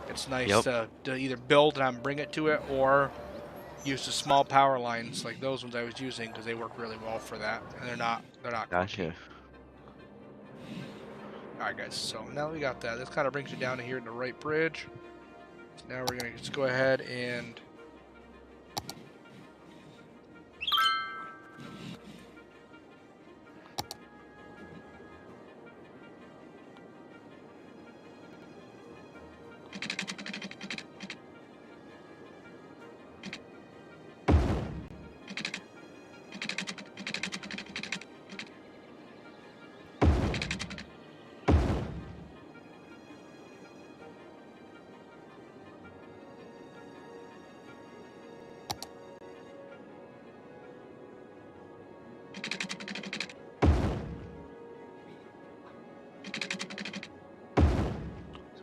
S2: it's nice to either build and bring it to it, or use the small power lines like those ones I was using, because they work really well for that, and they're not.
S1: Gotcha.
S2: All right, guys. So now we got that. This kind of brings you down to here in the right bridge. So now we're gonna just go ahead and.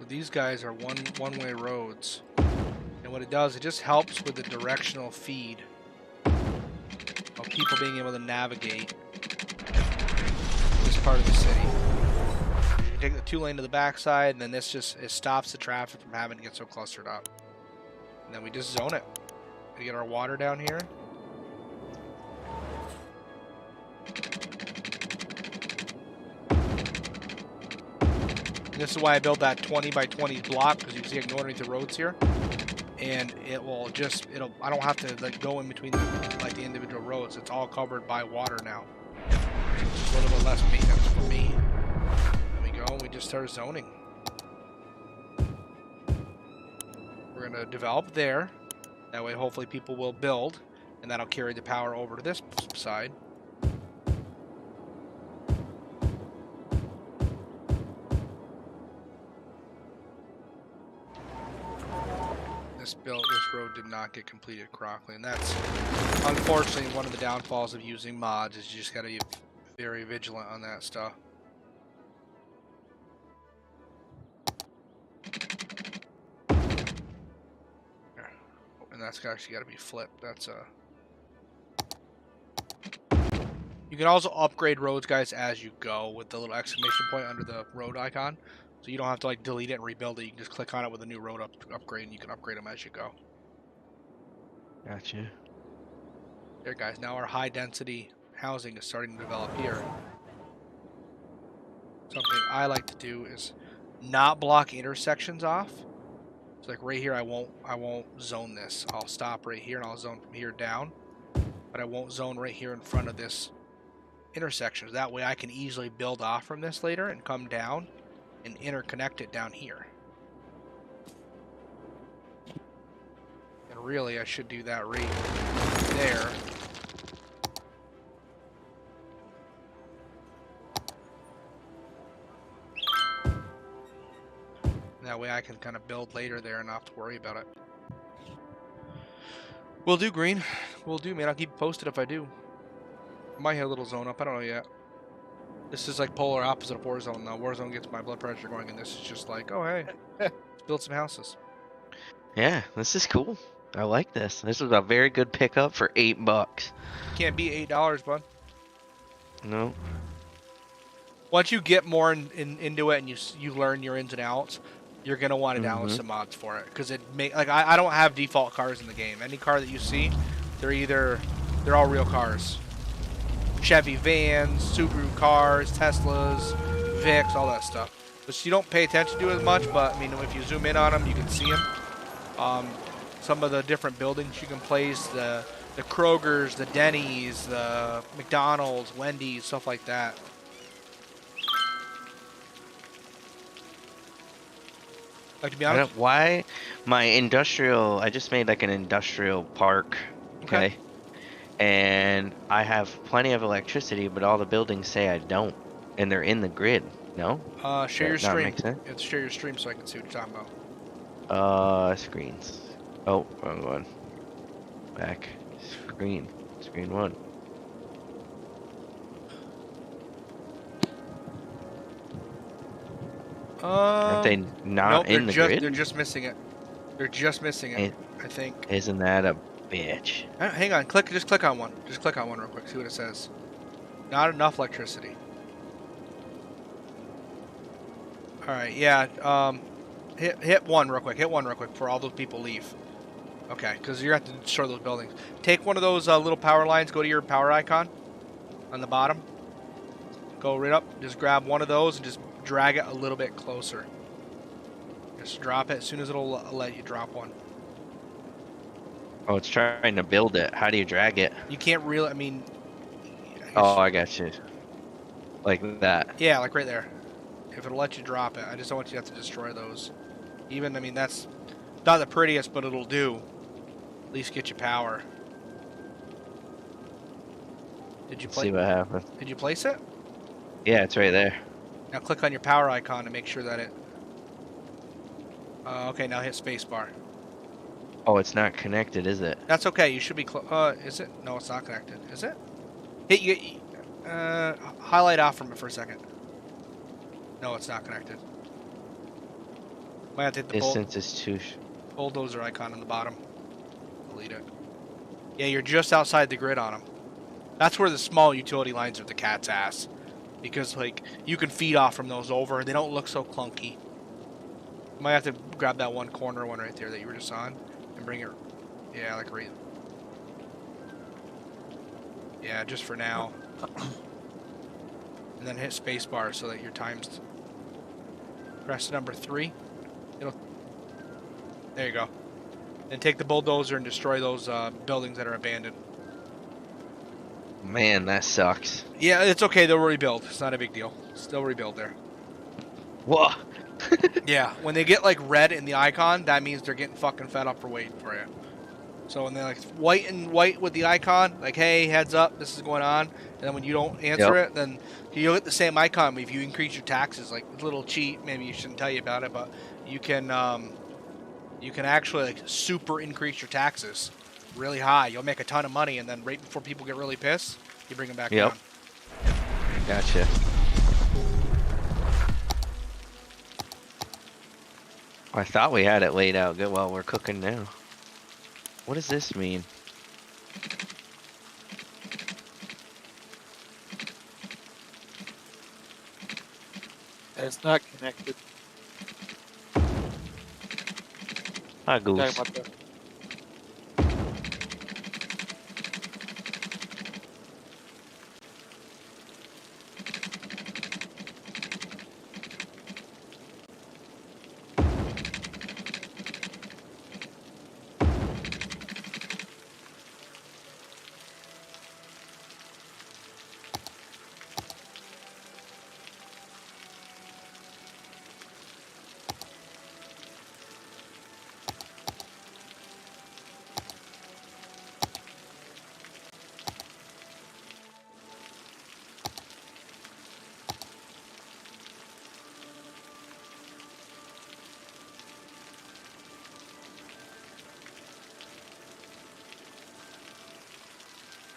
S2: So these guys are one-way roads. And what it does, it just helps with the directional feed of people being able to navigate this part of the city. You take the 2-lane to the backside, and then this just it stops the traffic from having to get so clustered up. And then we just zone it. We get our water down here. And this is why I built that 20 by 20 block, because you can see I can go underneath the roads here. And it will just, I don't have to like go in between like the individual roads. It's all covered by water now. So it's just a little bit less maintenance for me. There we go, we just started zoning. We're gonna develop there. That way hopefully people will build, and that'll carry the power over to this side. This road did not get completed correctly, and that's unfortunately one of the downfalls of using mods. Is you just gotta be very vigilant on that stuff. And that's actually got to be flipped. That's You can also upgrade roads, guys, as you go with the little exclamation point under the road icon. So you don't have to like delete it and rebuild it. You can just click on it with a new road upgrade, and you can upgrade them as you go.
S1: Gotcha.
S2: There, guys. Now our high density housing is starting to develop here. Something I like to do is not block intersections off. So like right here, I won't zone this. I'll stop right here and I'll zone from here down, but I won't zone right here in front of this intersection. That way I can easily build off from this later and come down and interconnect it down here. And really, I should do that right there. That way I can kind of build later there and not have to worry about it. Will do, Green. Will do, man. I'll keep you posted if I do. I might hit a little zone up. I don't know yet. This is like polar opposite of Warzone now. Warzone gets my blood pressure going, and this is just like, oh, hey, let's build some houses.
S1: Yeah, this is cool. I like this. This was a very good pickup for $8.
S2: Can't beat $8, bud.
S1: No.
S2: Once you get more into it and you learn your ins and outs, you're gonna want to download some mods for it, because I don't have default cars in the game. Any car that you see, they're all real cars. Chevy vans, Subaru cars, Teslas, Vics, all that stuff. Which you don't pay attention to as much, but I mean, if you zoom in on them, you can see them. Some of the different buildings you can place, the Krogers, the Denny's, the McDonald's, Wendy's, stuff like that. Like, to be honest,
S1: Why my industrial? I just made like an industrial park. Okay. And I have plenty of electricity, but all the buildings say I don't, and they're in the grid. No.
S2: Share your stream.
S1: Make sense?
S2: Let's share your stream so I can see what you're talking about.
S1: Screens. Oh, wrong one. Back. Screen. Screen 1. Aren't they not
S2: nope,
S1: in the grid?
S2: They're just missing it. They're just missing it, I think.
S1: Isn't that a bitch?
S2: Hang on, just click on one. Just click on one real quick, see what it says. Not enough electricity. Alright, yeah, hit one real quick. Hit one real quick before all those people leave. Okay, because you're going to have to destroy those buildings. Take one of those little power lines, go to your power icon on the bottom. Go right up, just grab one of those and just drag it a little bit closer. Just drop it as soon as it'll let you drop one.
S1: Oh, it's trying to build it. How do you drag it?
S2: You can't really, I mean...
S1: Oh, I got you. Like that.
S2: Yeah, like right there. If it'll let you drop it. I just don't want you to have to destroy those. Even, I mean, that's not the prettiest, but it'll do. At least get you power. Did you
S1: See what happens.
S2: Did you place it?
S1: Yeah, it's right there.
S2: Now click on your power icon to make sure that it... okay, now hit spacebar.
S1: Oh, it's not connected, is it?
S2: That's okay. You should be... is it? No, it's not connected. Is it? Highlight off from it for a second. No, it's not connected. Might have to hit the
S1: Distance is too.
S2: bulldozer icon on the bottom. Delete it. Yeah, you're just outside the grid on them. That's where the small utility lines are the cat's ass. Because, like, you can feed off from those over. They don't look so clunky. You might have to grab that one corner one right there that you were just on and bring it. Yeah, like right. Yeah, just for now. And then hit spacebar so that your time's. Press number 3. There you go. And take the bulldozer and destroy those buildings that are abandoned.
S1: Man, that sucks.
S2: Yeah, it's okay. They'll rebuild. It's not a big deal. Still rebuild there.
S1: Whoa.
S2: Yeah, when they get like red in the icon, that means they're getting fucking fed up for waiting for you. So when they're like white with the icon, like, hey, heads up, this is going on. And then when you don't answer it, then you'll get the same icon. If you increase your taxes, like a little cheat, maybe you shouldn't tell you about it, but you can actually like super increase your taxes really high. You'll make a ton of money, and then right before people get really pissed, you bring them back down.
S1: Gotcha. I thought we had it laid out good while we're cooking now. What does this mean?
S3: It's not connected.
S1: Hi, Goose.
S3: Talking about the-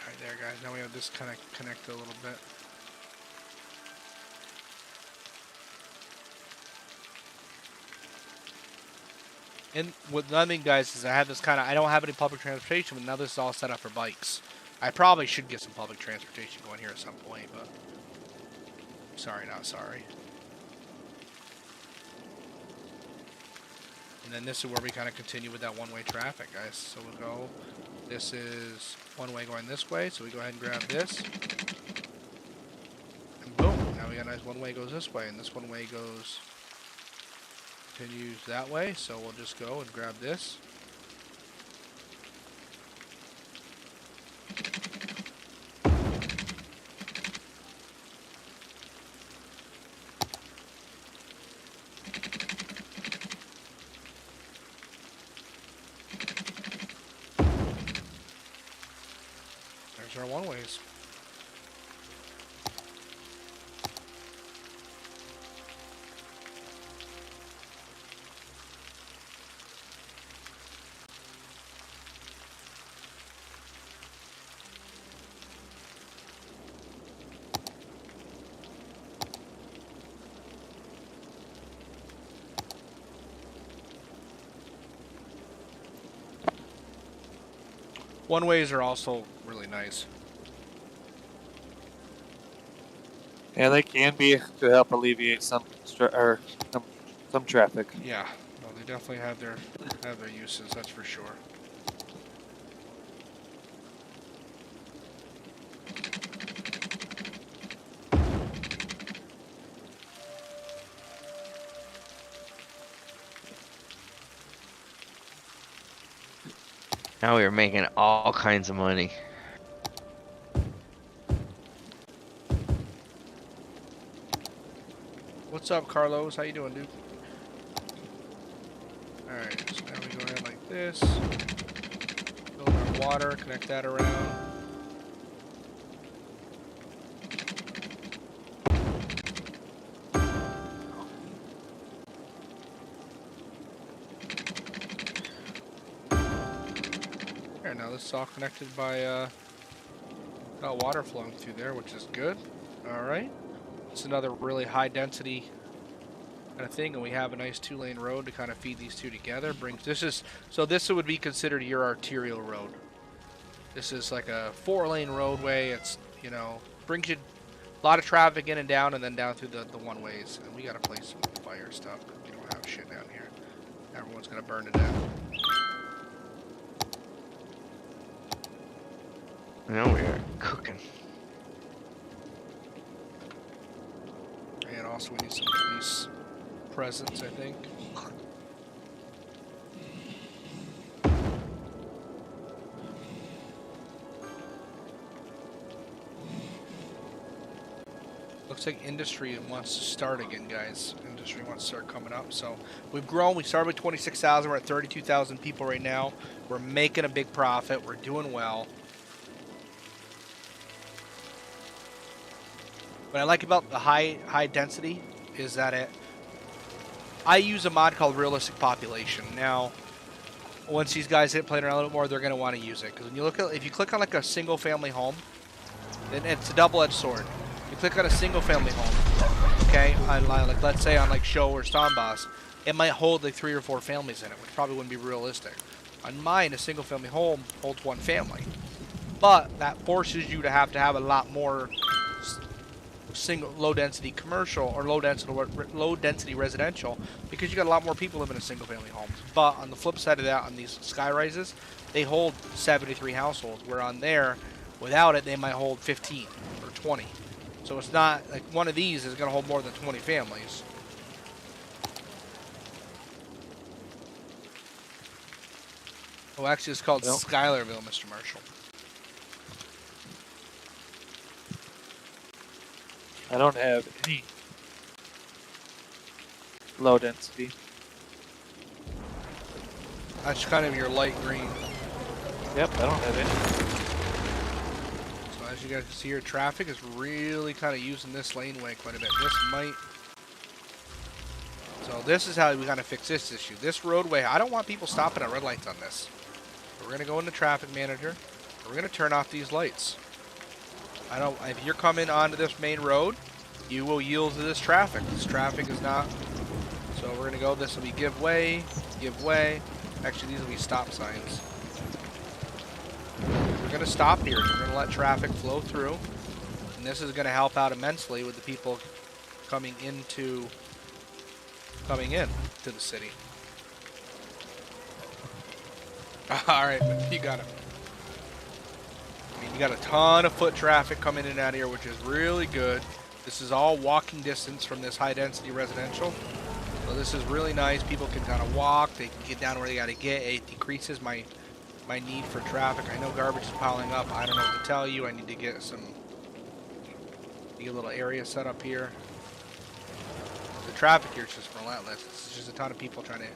S2: Alright, there, guys. Now we have this kind of connected a little bit. And what the other thing, guys, is I have this I don't have any public transportation, but now this is all set up for bikes. I probably should get some public transportation going here at some point, but sorry, not sorry. And then this is where we kind of continue with that one-way traffic, guys. So we'll go, this is one way going this way, so we go ahead and grab this. And boom, now we got a nice one way goes this way, and this one way goes, continues that way, so we'll just go and grab this. There's our one-ways. One-ways are also really nice.
S3: Yeah, they can be to help alleviate some traffic.
S2: Yeah, well, they definitely have their uses, that's for sure.
S1: Now we are making all kinds of money.
S2: What's up, Carlos? How you doing, dude? Alright, so now we go ahead like this. Build our water, connect that around. There, now this is all connected by got water flowing through there, which is good. Alright. It's another really high density kind of thing, and we have a nice 2-lane road to kind of feed these two together. This would be considered your arterial road. This is like a 4-lane roadway. It's, you know, brings you a lot of traffic in and down, and then down through the one ways. And we gotta place some fire stuff. We don't have shit down here. Everyone's gonna burn to death.
S1: Now we are cooking.
S2: And also we need some police presence, I think. Looks like industry wants to start again, guys. Industry wants to start coming up. So we've grown. We started with 26,000. We're at 32,000 people right now. We're making a big profit. We're doing well. What I like about the high density is that I use a mod called Realistic Population. Now, once these guys get playing around a little more, they're going to want to use it. Because when you look at, if you click on like a single family home, then it's a double-edged sword. You click on a single family home, okay, on like let's say on like Show or Stombos, it might hold like 3 or 4 families in it, which probably wouldn't be realistic. On mine, a single family home holds 1 family, but that forces you to have a lot more single low density commercial or low density residential, because you got a lot more people living in single family homes. But on the flip side of that, on these sky rises, they hold 73 households, where on there, without it, they might hold 15 or 20. So it's not like one of these is going to hold more than 20 families. Oh, actually, it's called Schylerville, Mr. Marshall.
S3: I don't have any low density.
S2: That's kind of your light green.
S3: Yep, I don't have any.
S2: So as you guys can see here, traffic is really kind of using this laneway quite a bit. So this is how we kind of fix this issue. This roadway, I don't want people stopping at red lights on this. We're going to go into Traffic Manager. We're going to turn off these lights. If you're coming onto this main road, you will yield to this traffic. This traffic is not. So we're going to go, this will be give way. Actually, these will be stop signs. We're going to stop here. We're going to let traffic flow through. And this is going to help out immensely with the people coming in to the city. Alright, you got it. I mean, you got a ton of foot traffic coming in and out of here, which is really good. This is all walking distance from this high density residential. So this is really nice. People can kind of walk. They can get down where they got to get. It decreases my need for traffic. I know garbage is piling up. I don't know what to tell you. I need to get a little area set up here. The traffic here is just relentless. It's just a ton of people trying to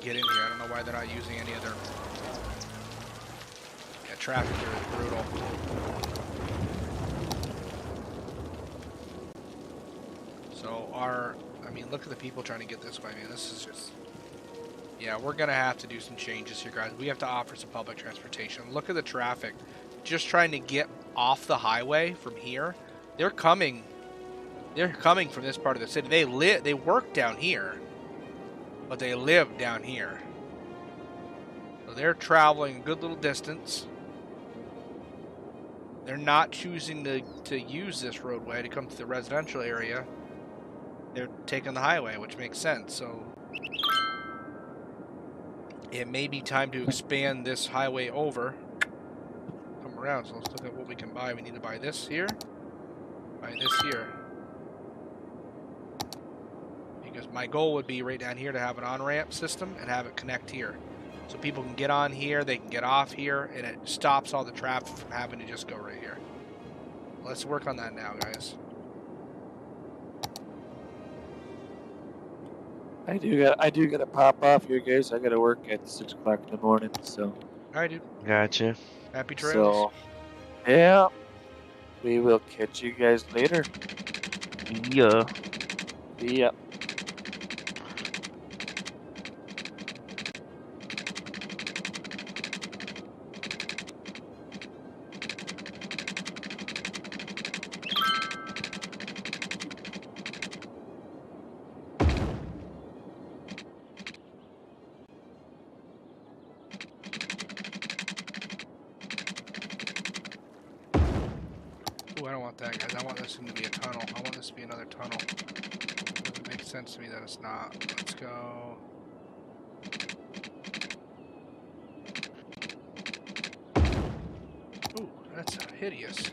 S2: get in here. I don't know why they're not using any other. Yeah, traffic here is brutal. So I mean, look at the people trying to get this way, man. This is just, yeah, we're going to have to do some changes here, guys. We have to offer some public transportation. Look at the traffic. Just trying to get off the highway from here. They're coming from this part of the city. They work down here, but they live down here. So they're traveling a good little distance. They're not choosing to use this roadway to come to the residential area. They're taking the highway, which makes sense. So it may be time to expand this highway over. Come around. So let's look at what we can buy. We need to buy this here. Buy this here. Because my goal would be right down here to have an on-ramp system and have it connect here. So people can get on here, they can get off here, and it stops all the traffic from having to just go right here. Let's work on that now, guys.
S3: I do gotta pop off here, guys. I gotta work at 6 o'clock in the morning, so.
S2: Alright, dude.
S1: Gotcha.
S2: Happy trails.
S3: So, yeah. We will catch you guys later.
S1: Yeah.
S3: Yeah.
S2: want that, guys. I want this thing to be a tunnel. I want this to be another tunnel. Doesn't make sense to me that it's not. Let's go. Ooh, that's hideous.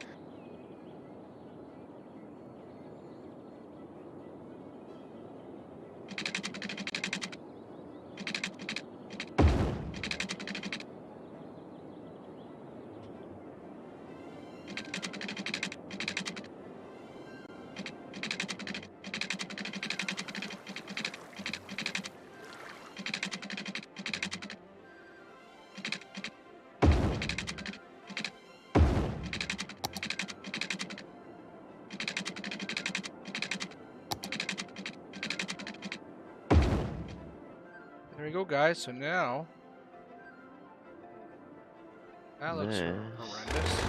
S2: There we go, guys. So now that looks horrendous.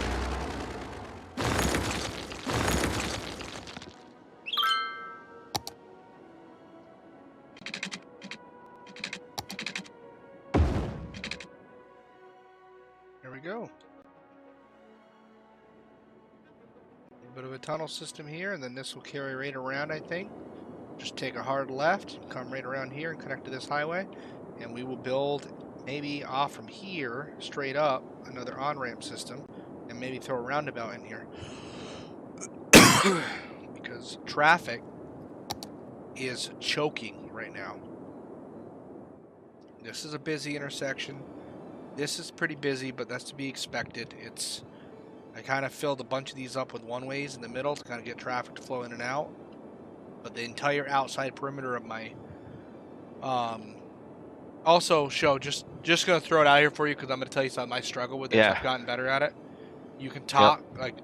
S2: There we go. A bit of a tunnel system here, and then this will carry right around, I think. Just take a hard left, come right around here and connect to this highway, and we will build maybe off from here straight up another on-ramp system, and maybe throw a roundabout in here because traffic is choking right now. This is a busy intersection. This is pretty busy, but that's to be expected. I kind of filled a bunch of these up with one-ways in the middle to kind of get traffic to flow in and out. But the entire outside perimeter of my also show just gonna throw it out here for you because I'm gonna tell you something I struggle with.
S1: Yeah.
S2: I've gotten better at it. You can talk like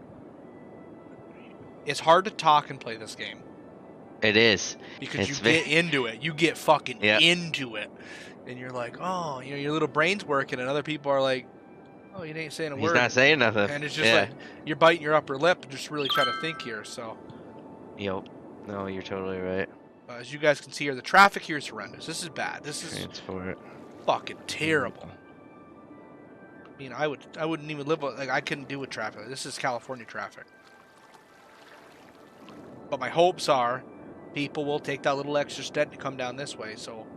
S2: it's hard to talk and play this game.
S1: It is
S2: because you get into it. You get fucking into it, and you're like, oh, you know, your little brain's working, and other people are like, oh, you ain't saying a word.
S1: He's not saying nothing.
S2: And it's just like you're biting your upper lip and just really trying to think here. So.
S1: Yep. No, you're totally right.
S2: As you guys can see here, the traffic here is horrendous. This is bad. This is fucking terrible. I mean, I wouldn't even live like I couldn't do with traffic. This is California traffic. But my hopes are people will take that little extra step to come down this way. So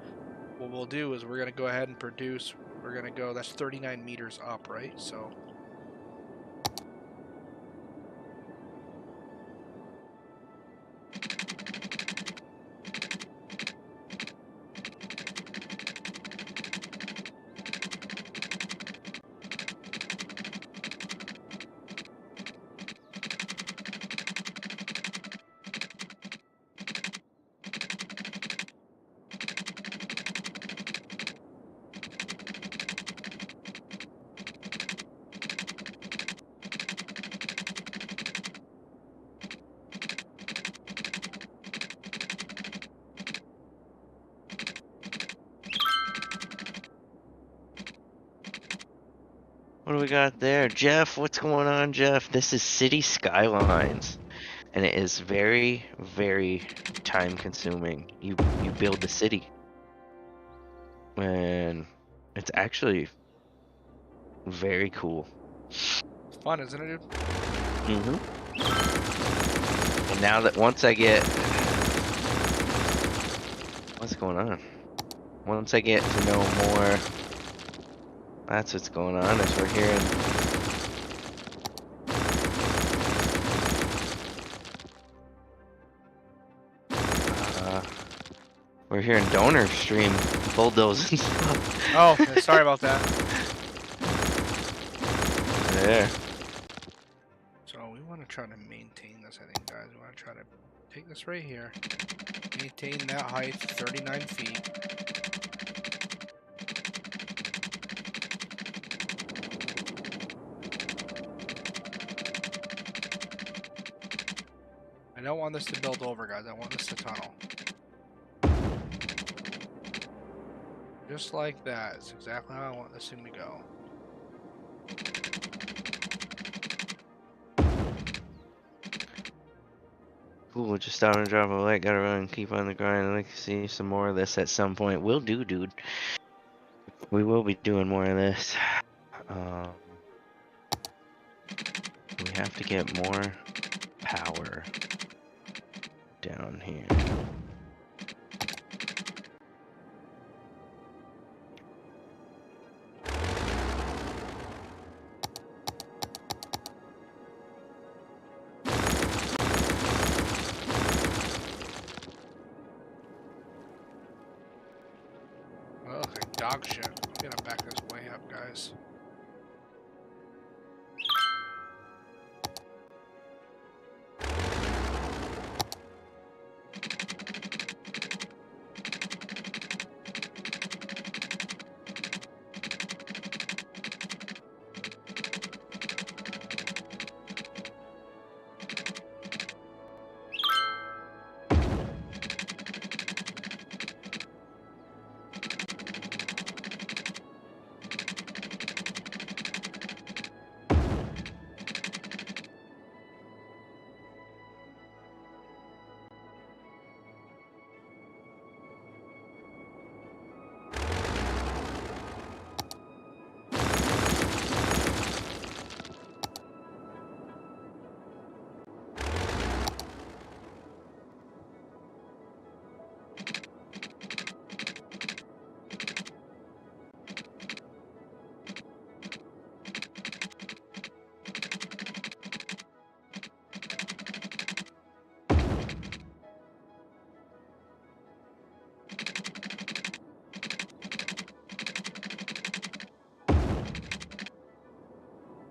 S2: what we'll do is we're gonna go ahead and produce. We're gonna go. That's 39 meters up, right? So.
S1: What do we got there? Jeff, what's going on, Jeff? This is City Skylines, and it is very, very time consuming. You build the city, and it's actually very cool.
S2: It's fun, isn't it, dude?
S1: Mm-hmm. And now that once I get... What's going on? Once I get to know more... That's what's going on, as we're hearing... we're hearing donor stream bulldoze and stuff.
S2: Oh, sorry about that.
S1: There.
S2: So we want to try to maintain this, I think, guys. We want to try to take this right here. Maintain that height, 39 feet. I don't want this to build over, guys. I want this to tunnel. Just like that. It's exactly how I want this thing to go.
S1: Cool, just stop and drop a like, gotta run and keep on the grind. I'd like to see some more of this at some point. Will do, dude. We will be doing more of this. We have to get more power down here.
S2: Oh, like dog shit. I'm gonna back this way up, guys.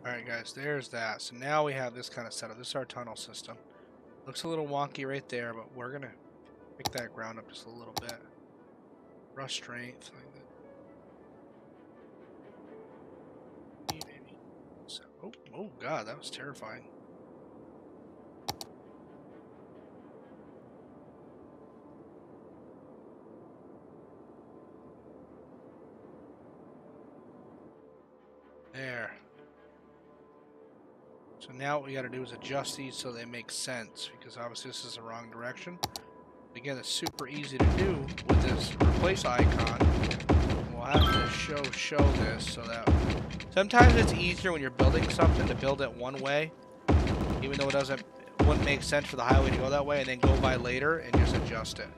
S2: Alright guys, there's that. So now we have this kind of setup. This is our tunnel system. Looks a little wonky right there, but we're gonna pick that ground up just a little bit. Brush strength. Like that. So, oh god, that was terrifying. There. So now what we got to do is adjust these so they make sense, because obviously this is the wrong direction. Again, it's super easy to do with this replace icon. We'll have to show this so that sometimes it's easier when you're building something to build it one way, even though it wouldn't make sense for the highway to go that way, and then go by later and just adjust it.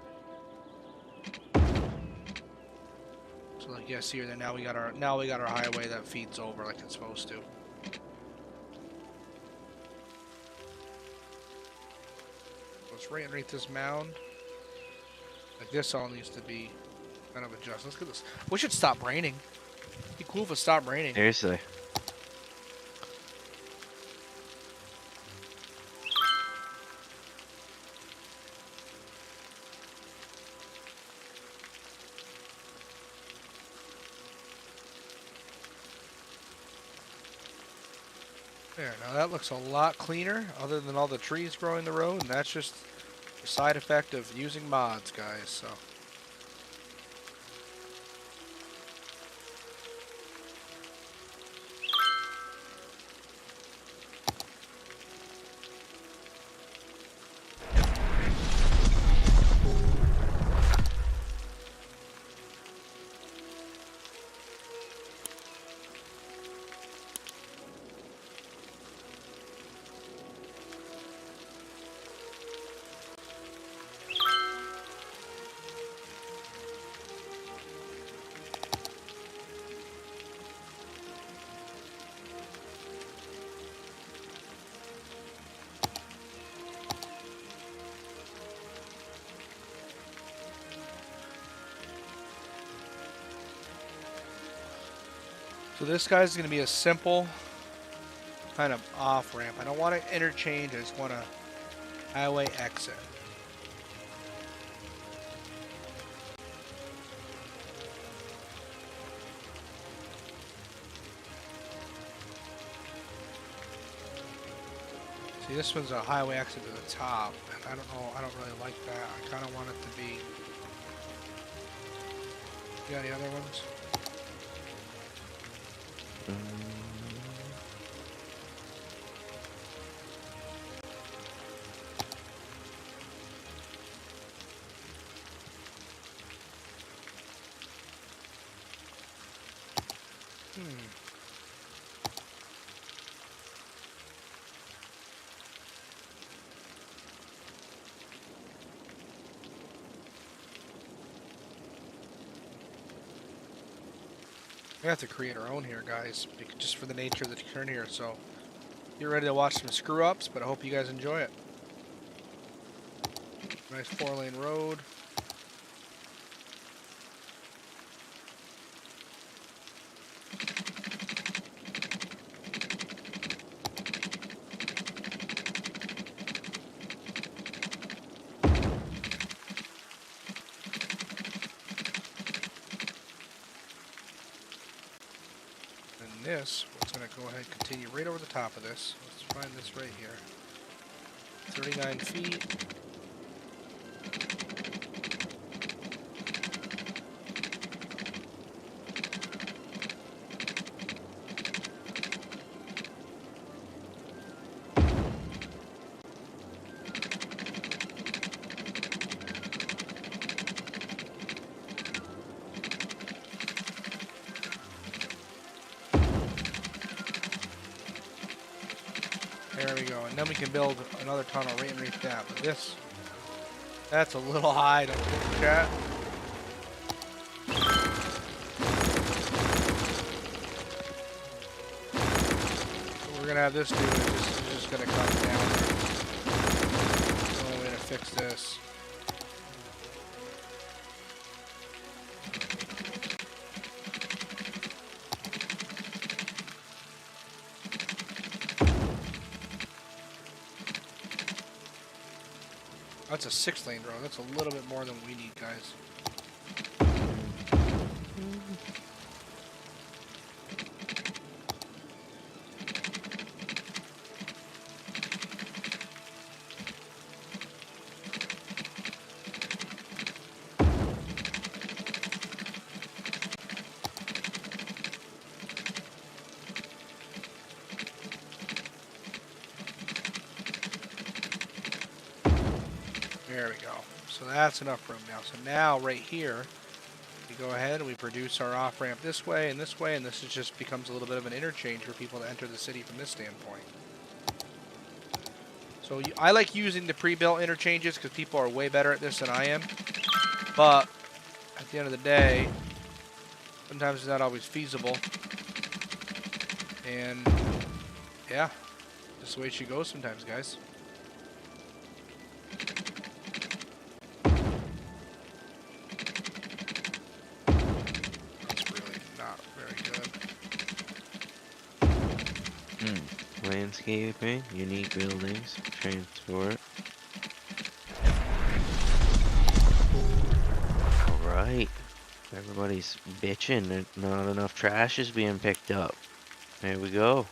S2: So like you guys see here, now we got our highway that feeds over like it's supposed to. It's right underneath this mound. Like this all needs to be kind of adjusted. Let's get this. We should stop raining. It'd be cool if it stopped raining.
S1: Seriously.
S2: There, now that looks a lot cleaner, other than all the trees growing the road, and that's just a side effect of using mods, guys, so. So this guy's going to be a simple kind of off ramp. I don't want to interchange, I just want to highway exit. See, this one's a highway exit to the top, and I don't know, I don't really like that. I kind of want it to be. You got any other ones? We have to create our own here, guys, just for the nature of the turn here. So you're ready to watch some screw ups, but I hope you guys enjoy it. Nice 4-lane road. And this, we're going to go ahead and continue right over the top of this. Let's find this right here. 39 feet. There we go, and then we can build another tunnel right underneath that. But that's a little high, don't you think, chat? What we're gonna have this do is just gonna come down. There's the only way to fix this. That's a 6-lane road. That's a little bit more than we need, guys. There we go. So that's enough room now. So now right here, we go ahead and we produce our off-ramp this way, and this is just becomes a little bit of an interchange for people to enter the city from this standpoint. So I like using the pre-built interchanges because people are way better at this than I am. But at the end of the day, sometimes it's not always feasible. And yeah, just the way she goes sometimes, guys.
S1: Landscaping, unique buildings, transport. Alright. Everybody's bitching that not enough trash is being picked up. There we go.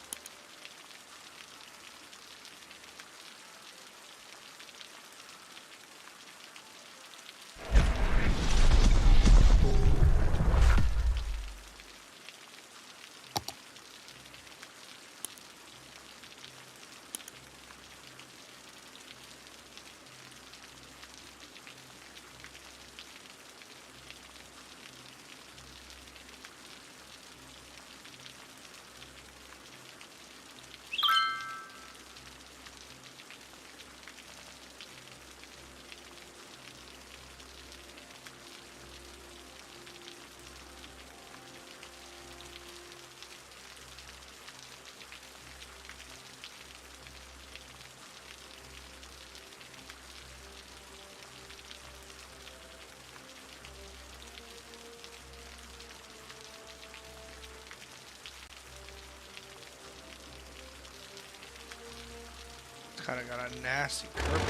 S1: Kind of got a nasty curve.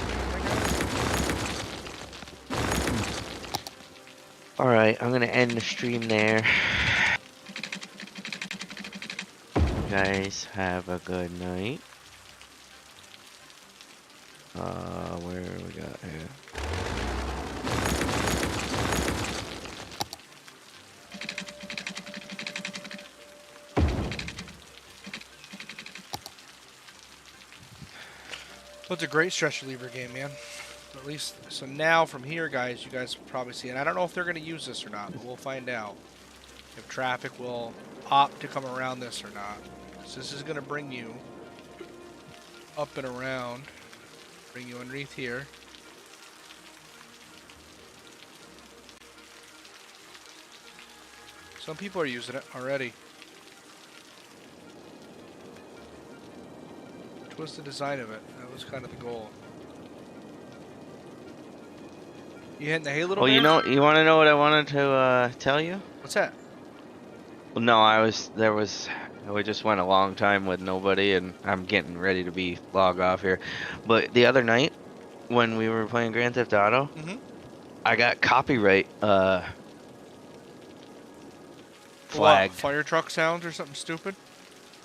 S1: Alright, I'm gonna end the stream there. You guys have a good night. Where we got here?
S2: Well, it's a great stress reliever game, man. At least, so now from here, guys, you guys will probably see, and I don't know if they're going to use this or not, but we'll find out if traffic will opt to come around this or not. So this is going to bring you up and around, bring you underneath here. Some people are using it already. Which was the design of it? That was kind of the goal. You hitting the hay, little
S1: Well,
S2: bear?
S1: you want to know what I wanted to tell you?
S2: What's that?
S1: Well, no, we just went a long time with nobody, and I'm getting ready to be log off here. But the other night, when we were playing Grand Theft Auto,
S2: Mm-hmm.
S1: I got copyright
S2: What?
S1: flagged.
S2: Fire truck sounds or something stupid?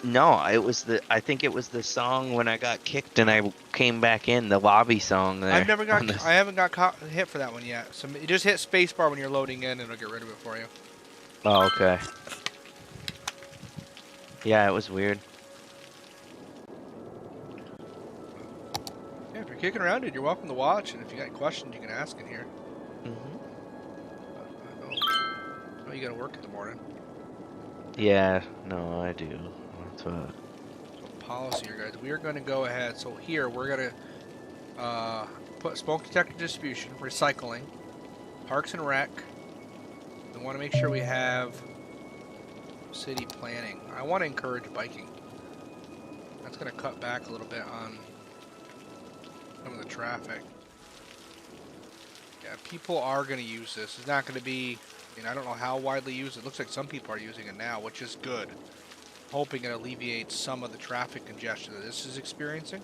S1: No, I think it was the song when I got kicked and I came back in, the lobby song there.
S2: I haven't got hit for that one yet. So you just hit spacebar when you're loading in, and it'll get rid of it for you.
S1: Oh, okay. Yeah, it was weird.
S2: Yeah, if you're kicking around, dude, you're welcome to watch, and if you got questions, you can ask in here.
S1: Mm-hmm.
S2: Oh, you gotta work in the morning.
S1: Yeah, no, I do. That's what.
S2: Policy here, guys. We are going to go ahead. So here we're going to put smoke detector distribution, recycling, parks and rec. We want to make sure we have city planning. I want to encourage biking. That's going to cut back a little bit on some of the traffic. Yeah, people are going to use this. It's not going to be, I don't know how widely used. It looks like some people are using it now, which is good. Hoping it alleviates some of the traffic congestion that this is experiencing.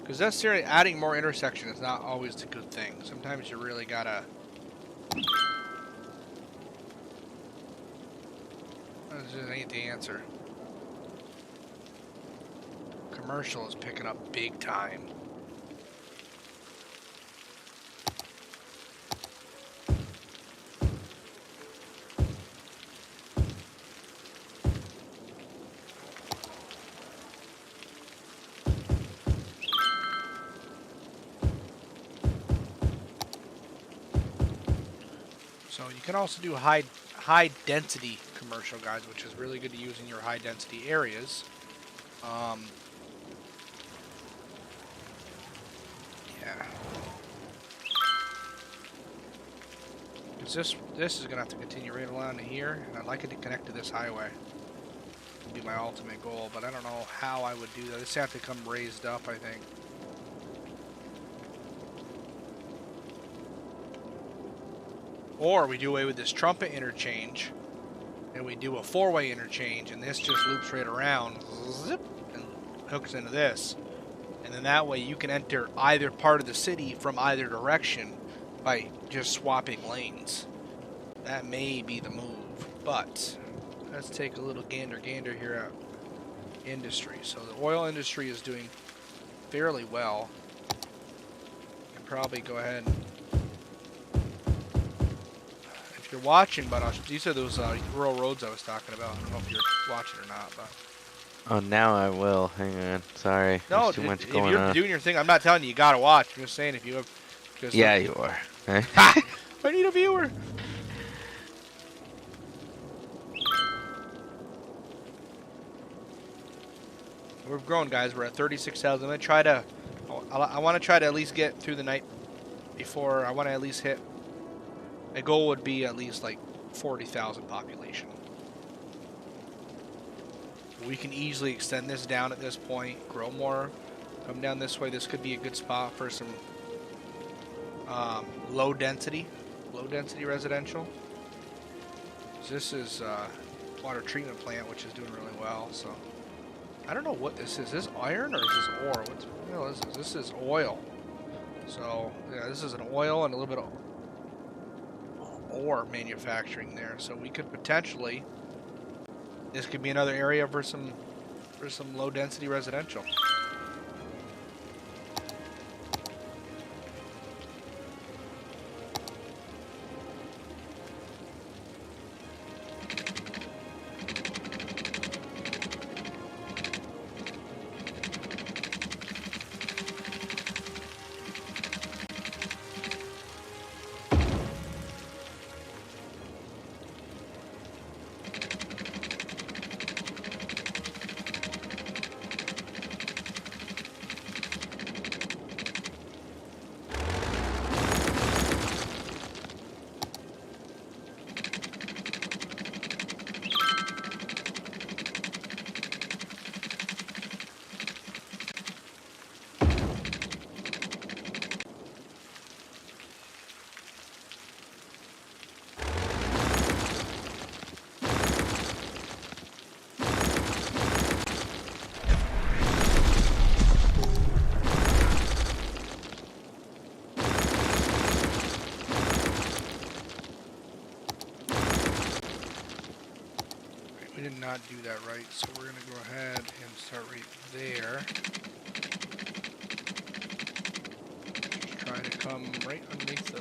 S2: Because necessarily adding more intersection is not always the good thing. Sometimes you really gotta... That just ain't the answer. Commercial is picking up big time. So you can also do high density commercial, guys, which is really good to use in your high density areas. Yeah. Because this is gonna have to continue right along to here, and I'd like it to connect to this highway. Would be my ultimate goal, but I don't know how I would do that. This has to come raised up, I think. Or we do away with this trumpet interchange, and we do a four-way interchange, and this just loops right around, zip, and hooks into this. And then that way you can enter either part of the city from either direction by just swapping lanes. That may be the move, but let's take a little gander here at industry. So the oil industry is doing fairly well. You can probably go ahead and... If you're watching, but these are those rural roads I was talking about. I don't know if you're watching or not, but...
S1: Oh, now I will. Hang on. Sorry.
S2: No,
S1: There's too much going
S2: if you're
S1: on.
S2: doing your thing, I'm not telling you gotta watch. I'm just saying if you have...
S1: Yeah, you are.
S2: I need a viewer. We've grown, guys. We're at 36,000. I'm gonna try to... I want to try to at least get through the night before... I want to at least hit... My goal would be at least like 40,000 population. We can easily extend this down at this point, grow more, come down this way. This could be a good spot for some low density residential. So this is water treatment plant, which is doing really well. So I don't know what this is. Is this iron or is this ore? What the hell is this? This is oil. So yeah, this is an oil and a little bit of ore manufacturing there. So we could potentially... This could be another area for some low density residential. We did not do that right, so we're gonna go ahead and start right there. Try to come right underneath the...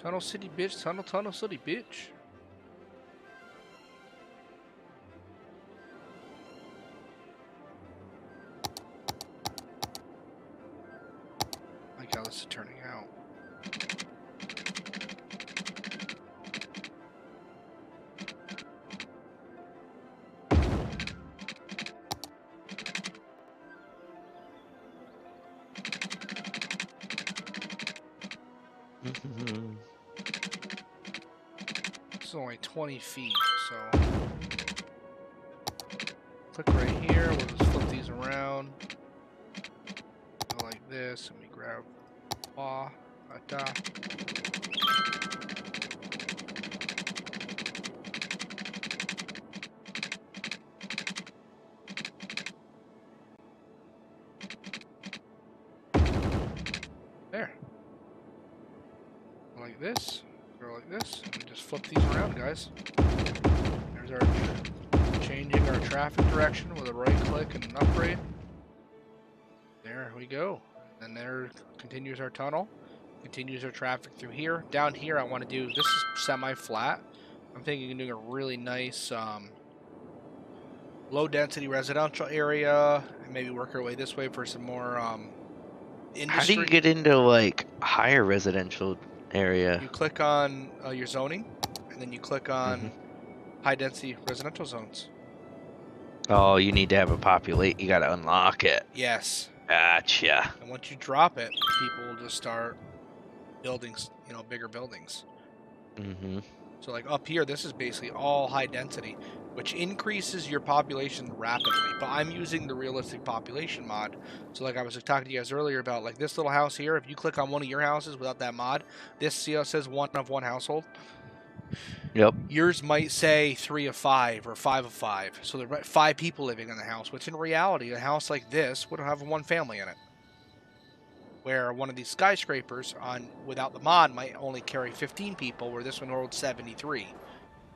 S2: Tunnel City, bitch. Tunnel City, bitch. I like how this is turning out. It's only 20 feet, so click right here. We'll just flip these around. Go like this, and we grab there. Like this. Go like this. And we just flip these around, guys. There's our changing our traffic direction with a right click and an upgrade. There we go. And there continues our tunnel. Continues our traffic through here. Down here I want to do, this is semi-flat. I'm thinking of doing a really nice low density residential area and maybe work our way this way for some more industry.
S1: How do you get into like higher residential area?
S2: You click on your zoning, and then you click on high density residential zones.
S1: Oh, you need to have a populate. You got to unlock it.
S2: Yes.
S1: Gotcha.
S2: And once you drop it, people will just start building, you know, bigger buildings. So like up here, this is basically all high density, which increases your population rapidly. But I'm using the realistic population mod. So like I was talking to you guys earlier about like this little house here. If you click on one of your houses without that mod, this see how it says 1 of 1 household?
S1: Yep.
S2: Yours might say 3 of 5 or 5 of 5. So there are 5 people living in the house, which in reality, a house like this would have 1 family in it. Where one of these skyscrapers on without the mod might only carry 15 people, where this one holds 73.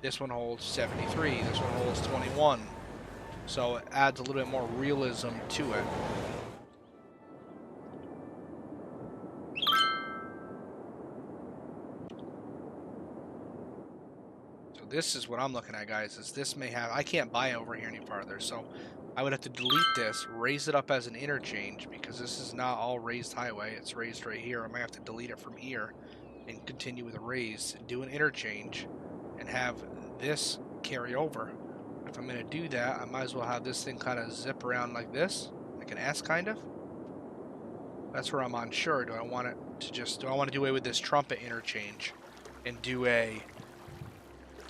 S2: This one holds 73. This one holds 21. So it adds a little bit more realism to it. So this is what I'm looking at, guys, is this may have, I can't buy over here any farther, so I would have to delete this, raise it up as an interchange, because this is not all raised highway. It's raised right here. I might have to delete it from here and continue with a raise, do an interchange, and have this carry over. If I'm going to do that, I might as well have this thing kind of zip around like this, like an S kind of. That's where I'm unsure. Do I want it to just, do I want to do away with this trumpet interchange and do a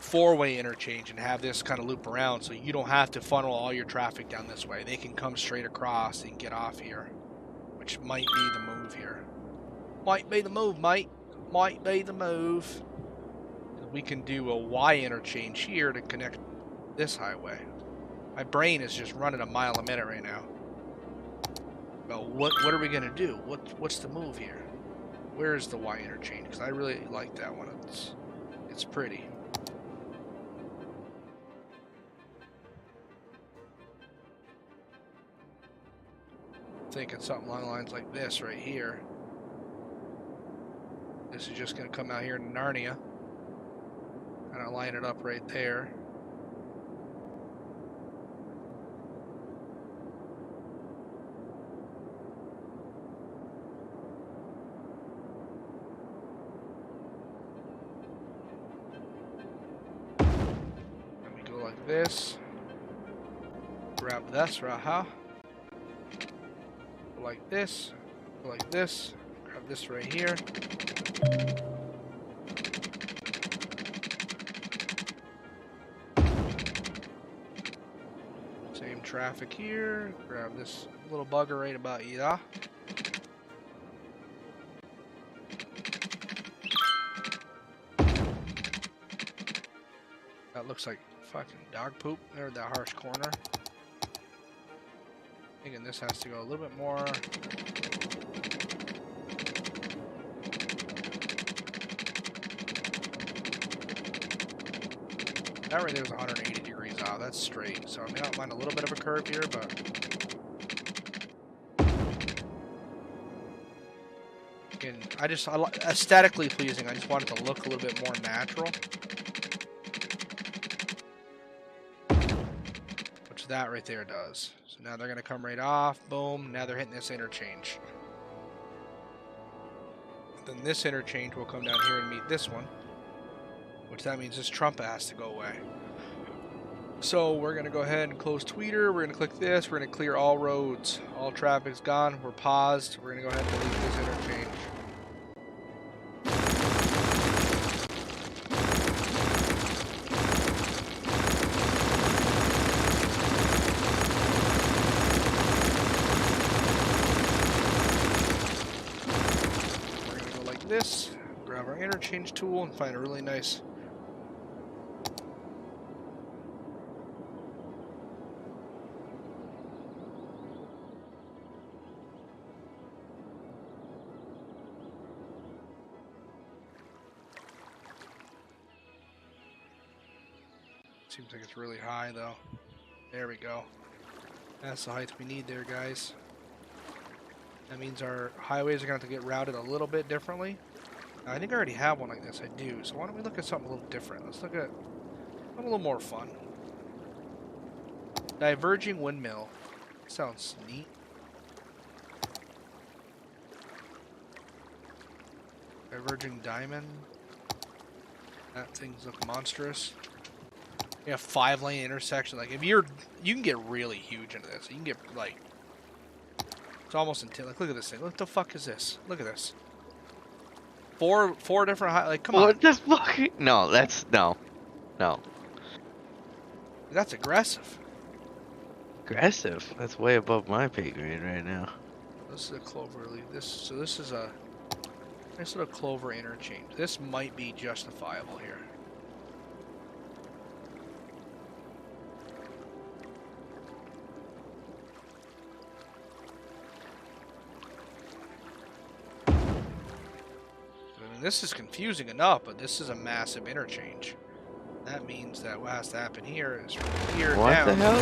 S2: 4-way interchange and have this kind of loop around so you don't have to funnel all your traffic down this way. They can come straight across and get off here, which might be the move here. Might be the move, mate. Might be the move. We can do a Y interchange here to connect this highway. My brain is just running a mile a minute right now. Well, what are we gonna do? What's the move here? Where's the Y interchange? Because I really like that one. It's pretty. Thinking something along the lines like this right here. This is just going to come out here in Narnia. Kind of line it up right there. And we go like this. Grab this right here. Like this, grab this right here. Same traffic here, grab this little bugger right about here. That looks like fucking dog poop there at that harsh corner. Thinking this has to go a little bit more. That right there is 180 degrees out. That's straight. So I may not mind a little bit of a curve here, but again, aesthetically pleasing. I just want it to look a little bit more natural. Which that right there does. So now they're gonna come right off. Boom. Now they're hitting this interchange. Then this interchange will come down here and meet this one. Which that means this trumpet has to go away. So we're going to go ahead and close Tweeter. We're going to click this. We're going to clear all roads. All traffic's gone. We're paused. We're going to go ahead and delete this interchange. We're going to go like this. Grab our interchange tool and find a really nice seems like it's really high though. There we go. That's the height we need there, guys. That means our highways are going to have to get routed a little bit differently. Now, I think I already have one like this. I do. So why don't we look at something a little different? Let's look at a little more fun. Diverging windmill. Sounds neat. Diverging diamond. That things look monstrous. Yeah, 5-lane intersection. Like if you can get really huge into this. You can get like it's almost intense. Like look at this thing. What the fuck is this? Look at this. Four different high. Like come on.
S1: What the fuck? No, that's no.
S2: That's aggressive.
S1: Aggressive. That's way above my pay grade right now.
S2: This is a Clover leaf. This is a nice little Clover interchange. This might be justifiable here. This is confusing enough, but this is a massive interchange. That means that what has to happen here is from here
S1: what
S2: down.
S1: What the hell?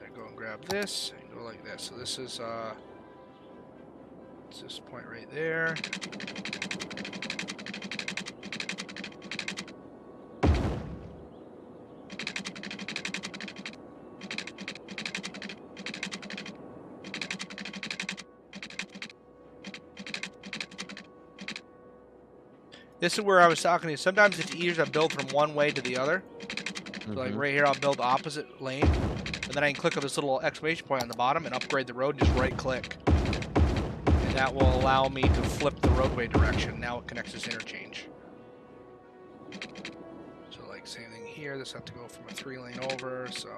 S2: I go and grab this and go like this. So this is it's this point right there. This is where I was talking to you. Sometimes it's easier to build from one way to the other. So like right here, I'll build the opposite lane. And then I can click on this little exclamation point on the bottom and upgrade the road, just right click. And that will allow me to flip the roadway direction. Now it connects this interchange. So like same thing here, this has to go from a 3-lane over, so.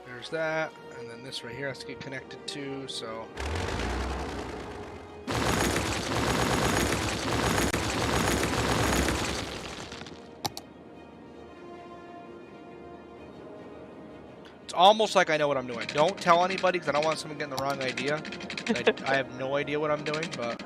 S2: There's that. And then this right here has to get connected too, so. It's almost like I know what I'm doing. Don't tell anybody because I don't want someone getting the wrong idea. I have no idea what I'm doing, but.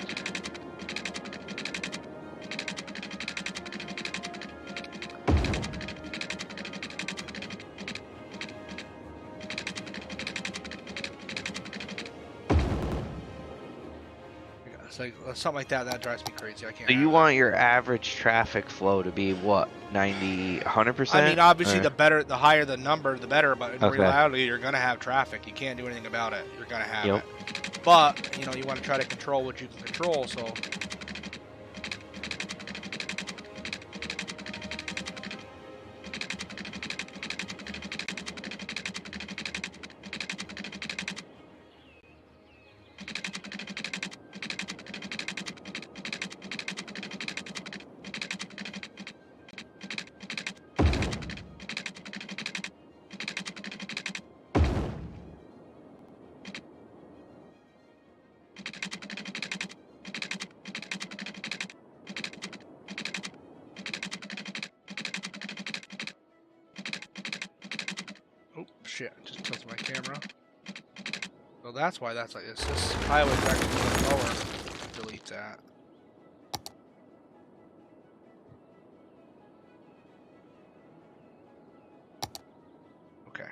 S2: Like something like that drives me crazy. I can't.
S1: So you want your average traffic flow to be what, 90, 100%?
S2: I mean, obviously, the higher the number, the better. But in
S1: Okay.
S2: reality, you're gonna have traffic. You can't do anything about it. You're gonna have
S1: Yep.
S2: it. But you know, you want to try to control what you can control. So. shit, just tilted my camera. So that's why that's like this. This highway's actually lower. Delete that. Okay.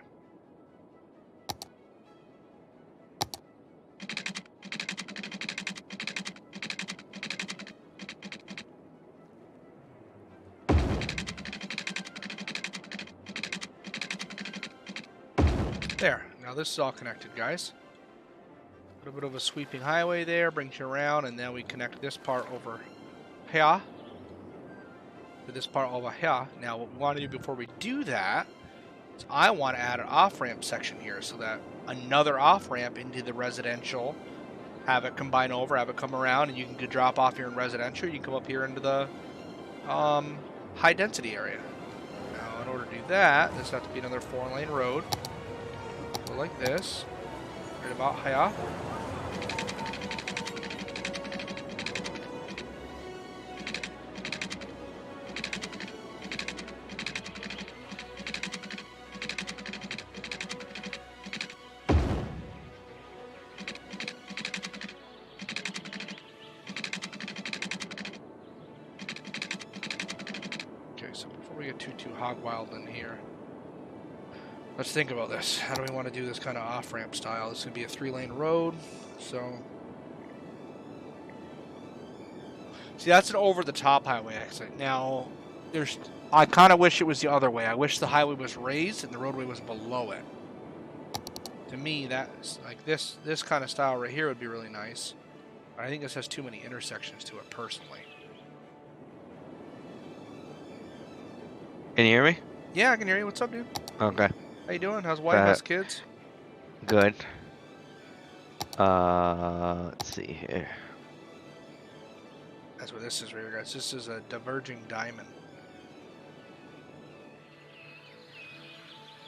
S2: There. Now this is all connected, guys. A little bit of a sweeping highway there, brings you around, and then we connect this part over here to this part over here. Now what we want to do before we do that is I want to add an off-ramp section here so that another off-ramp into the residential, have it combine over, have it come around, and you can drop off here in residential. You can come up here into the high density area. Now in order to do that, this has to be another 4-lane road. Go like this, right about here. Okay, so before we get too hog wild in here, let's think about this. How do we want to do this kind of off-ramp style? This is going to be a 3-lane road, so... See, that's an over-the-top highway exit. Now, I kind of wish it was the other way. I wish the highway was raised and the roadway was below it. To me, that's like this kind of style right here would be really nice. But I think this has too many intersections to it, personally.
S1: Can you hear me?
S2: Yeah, I can hear you. What's up, dude?
S1: Okay.
S2: How you doing? How's wife? How's kids?
S1: Good. Let's see here.
S2: That's what this is right here, guys. This is a Diverging Diamond.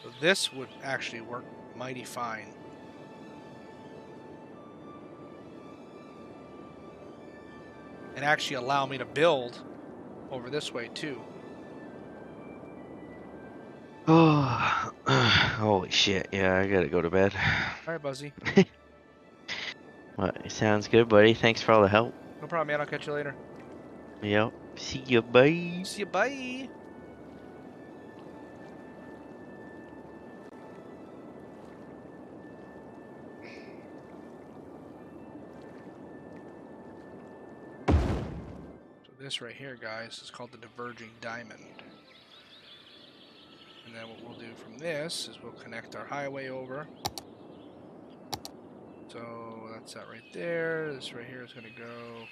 S2: So this would actually work mighty fine. And actually allow me to build over this way too.
S1: Oh, holy shit. Yeah, I gotta go to bed.
S2: Alright, Buzzy.
S1: Well, sounds good, buddy. Thanks for all the help.
S2: No problem, man. I'll catch you later.
S1: Yep. See you, bye.
S2: See you, bye. So this right here, guys, is called the Diverging Diamond. And then what we'll do from this is we'll connect our highway over. So that's that right there. This right here is going to go.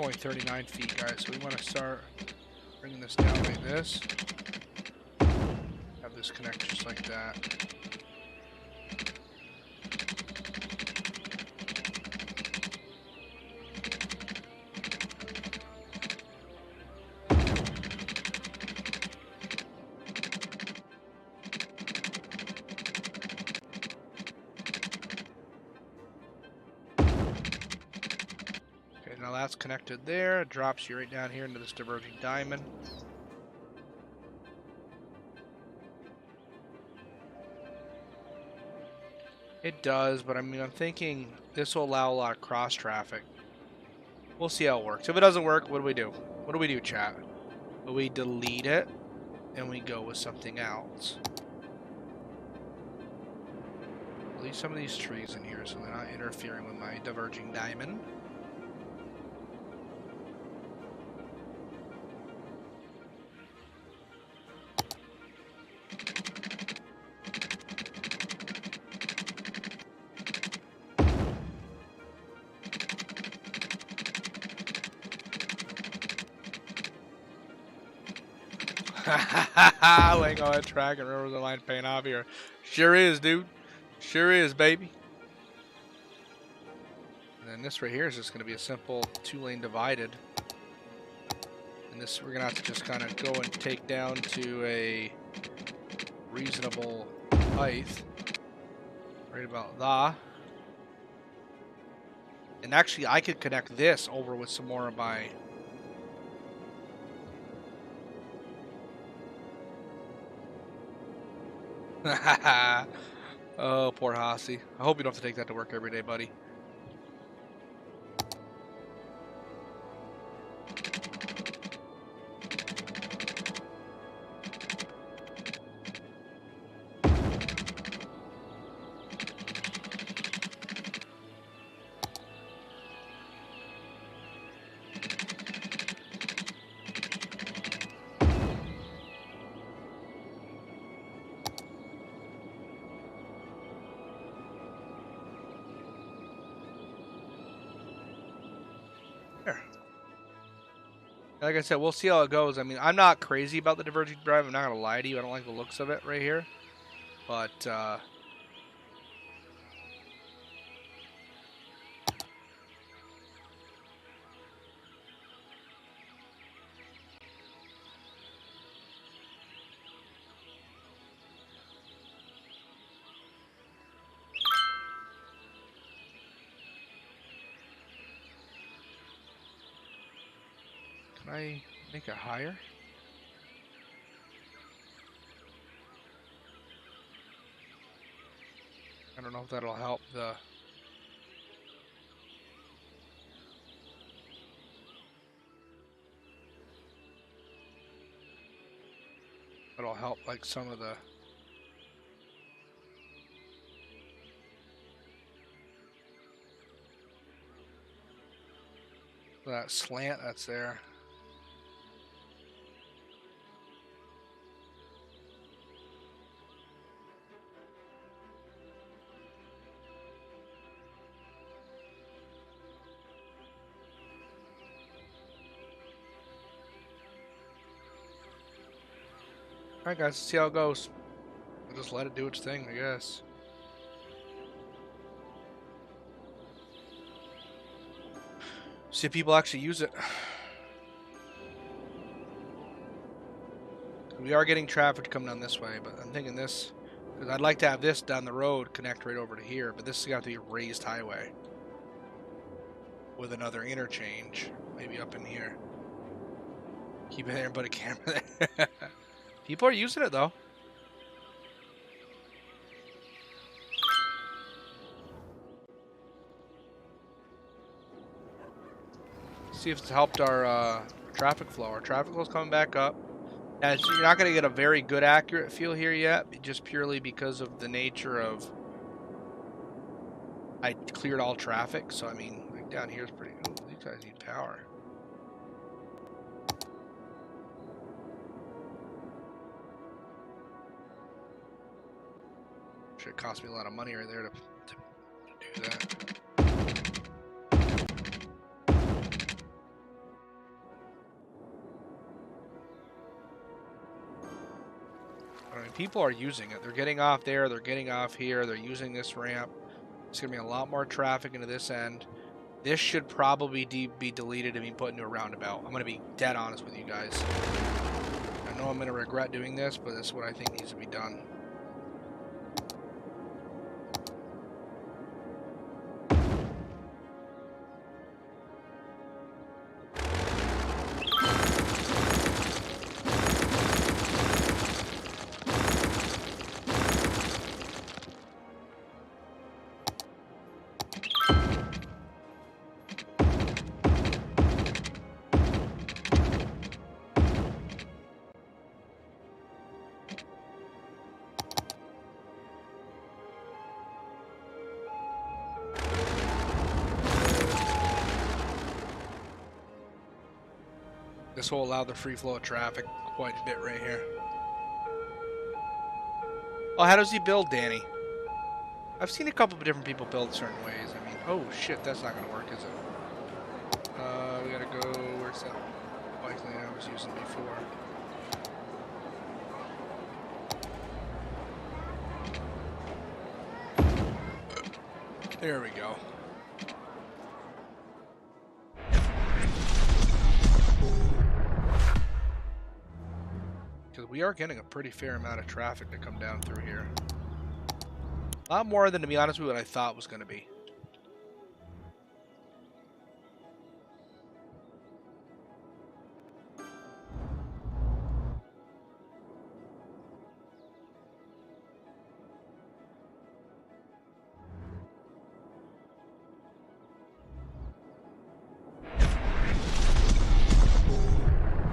S2: Only 39 feet, guys, so we want to start bringing this down like this. Have this connect just like that. Now that's connected there, it drops you right down here into this Diverging Diamond. It does, but I mean, I'm thinking this will allow a lot of cross traffic. We'll see how it works. If it doesn't work, what do we do? What do we do, chat? Will we delete it and we go with something else? Leave some of these trees in here so they're not interfering with my Diverging Diamond. Laying on a track and River the line paying off here. Sure is, dude. Sure is, baby. And then this right here is just going to be a simple 2-lane divided. And this we're going to have to just kind of go and take down to a reasonable height. Right about that. And actually, I could connect this over with some more of my... Oh, poor Hossie. I hope you don't have to take that to work every day, buddy. Like I said, we'll see how it goes. I mean, I'm not crazy about the Diverging Drive. I'm not going to lie to you. I don't like the looks of it right here. But, can I make it higher? I don't know if that'll help the... That'll help like some of the... that slant that's there. Alright guys, let's see how it goes. We'll just let it do its thing, I guess. See if people actually use it. We are getting traffic coming down this way, but I'm thinking this, because I'd like to have this down the road connect right over to here, but this has got to be a raised highway with another interchange, maybe up in here. Keep it there and put a camera there. People are using it though. See if it's helped our traffic flow. Our traffic flow is coming back up. And so you're not going to get a very good accurate feel here yet, just purely because of the nature of I cleared all traffic. So I mean, like down here is pretty. Ooh, these guys need power. Should cost me a lot of money right there to do that. I mean, people are using it. They're getting off there. They're getting off here. They're using this ramp. It's going to be a lot more traffic into this end. This should probably be deleted and be put into a roundabout. I'm going to be dead honest with you guys. I know I'm going to regret doing this, but this is what I think needs to be done. This will allow the free flow of traffic quite a bit right here. Oh, how does he build, Danny? I've seen a couple of different people build certain ways. I mean, oh shit, that's not going to work, is it? We gotta go, where's that bike lane I was using before? There we go. Because we are getting a pretty fair amount of traffic to come down through here. A lot more than, to be honest with you, what I thought was going to be.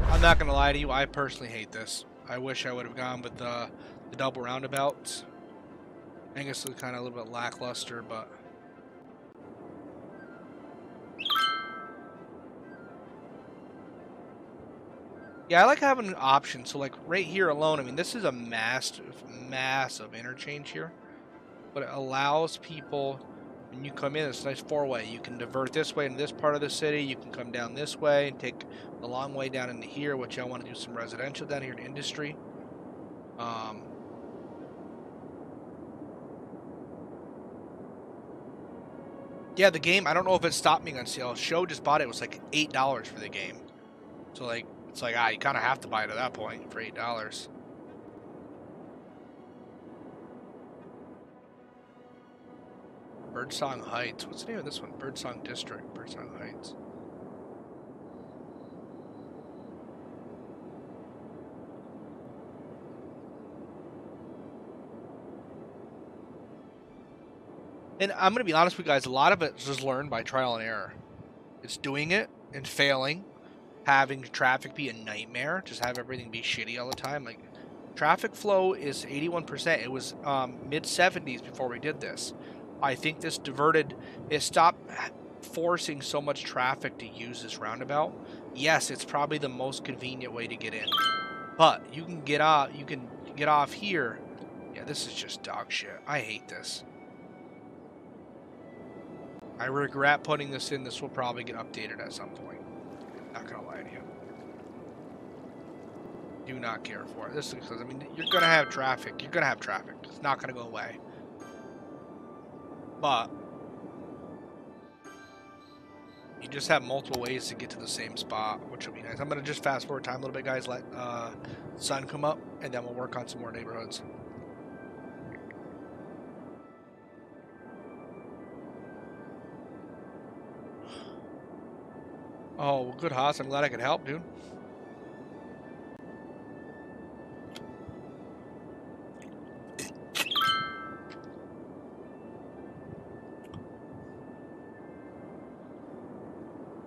S2: I'm not gonna lie to you, I personally hate this. I wish I would have gone with the double roundabouts. I think it's kind of a little bit lackluster, but yeah, I like having an option. So like right here alone, I mean, this is a massive interchange here, but it allows people, when you come in, it's a nice four-way. You can divert this way into this part of the city. You can come down this way and take the long way down into here, which I want to do some residential down here in industry. Yeah, the game, I don't know if it stopped being on sale. Show just bought it. It was like $8 for the game. So like, it's like, you kind of have to buy it at that point for $8. Birdsong Heights. What's the name of this one? Birdsong District. Birdsong Heights. And I'm going to be honest with you guys, a lot of it is just learned by trial and error. It's doing it and failing, having traffic be a nightmare, just have everything be shitty all the time. Like, traffic flow is 81%. It was mid-70s before we did this. I think this it stopped forcing so much traffic to use this roundabout. Yes, it's probably the most convenient way to get in. But you can get off here. Yeah, this is just dog shit. I hate this. I regret putting this in. This will probably get updated at some point. Not gonna lie to you. Do not care for it. This is because, I mean, you're gonna have traffic. You're gonna have traffic. It's not gonna go away. But you just have multiple ways to get to the same spot, which will be nice. I'm gonna just fast forward time a little bit, guys. Let the sun come up, and then we'll work on some more neighborhoods. Oh, well, good, Haas. I'm glad I could help, dude.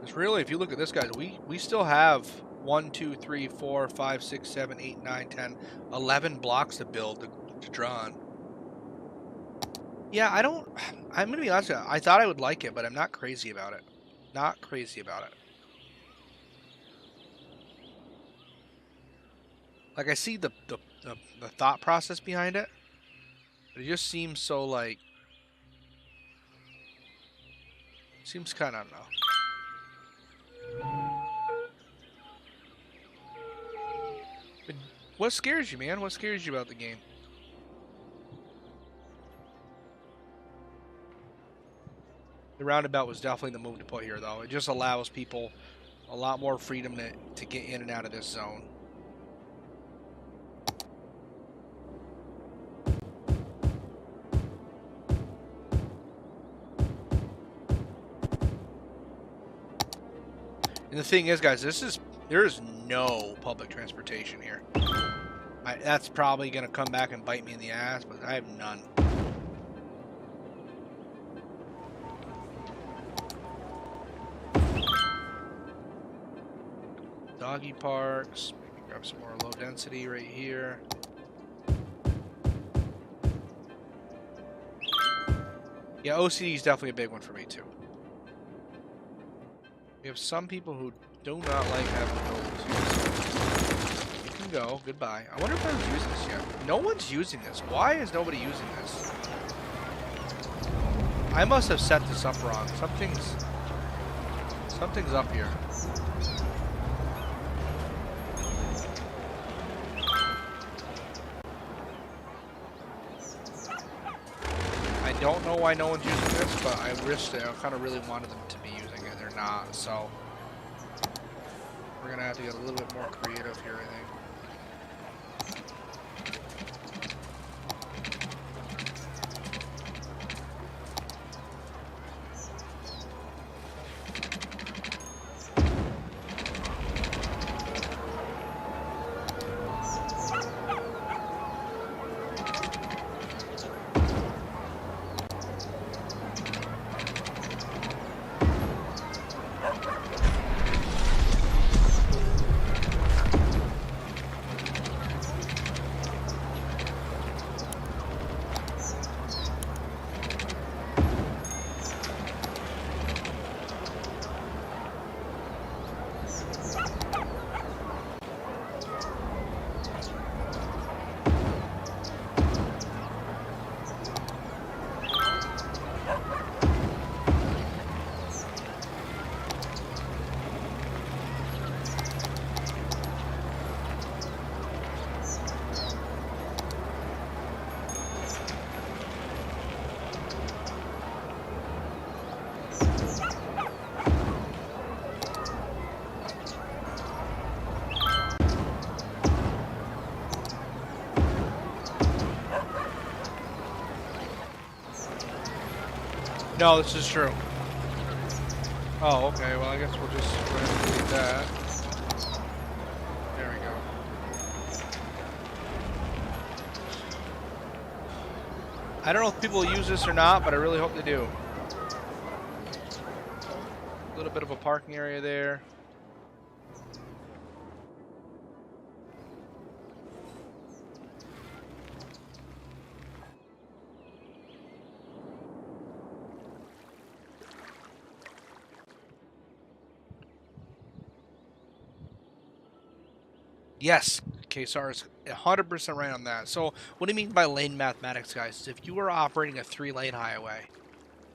S2: It's really, if you look at this, guys, we still have 1, 2, 3, 4, 5, 6, 7, 8, 9, 10, 11 blocks to build to draw on. Yeah, I'm going to be honest with you. I thought I would like it, but I'm not crazy about it. Not crazy about it. Like, I see the thought process behind it, but it just seems so, like, seems kind of, I don't know. But what scares you, man? What scares you about the game? The roundabout was definitely the move to put here, though. It just allows people a lot more freedom to get in and out of this zone. And the thing is, guys, there is no public transportation here. That's probably going to come back and bite me in the ass, but I have none. Doggy parks. Maybe grab some more low density right here. Yeah, OCD is definitely a big one for me, too. We have some people who do not like having buildings. You can go. Goodbye. I wonder if anyone's using this yet. No one's using this. Why is nobody using this? I must have set this up wrong. Something's up here. I don't know why no one's using this, but I risked it. I kind of really wanted them to be using it. They're not, so we're gonna have to get a little bit more creative here, I think. No, this is true. Oh, okay. Well, I guess we'll just go ahead and delete that. There we go. I don't know if people use this or not, but I really hope they do. A little bit of a parking area there. Yes, KSR is 100% right on that. So what do you mean by lane mathematics, guys? If you were operating a 3-lane highway,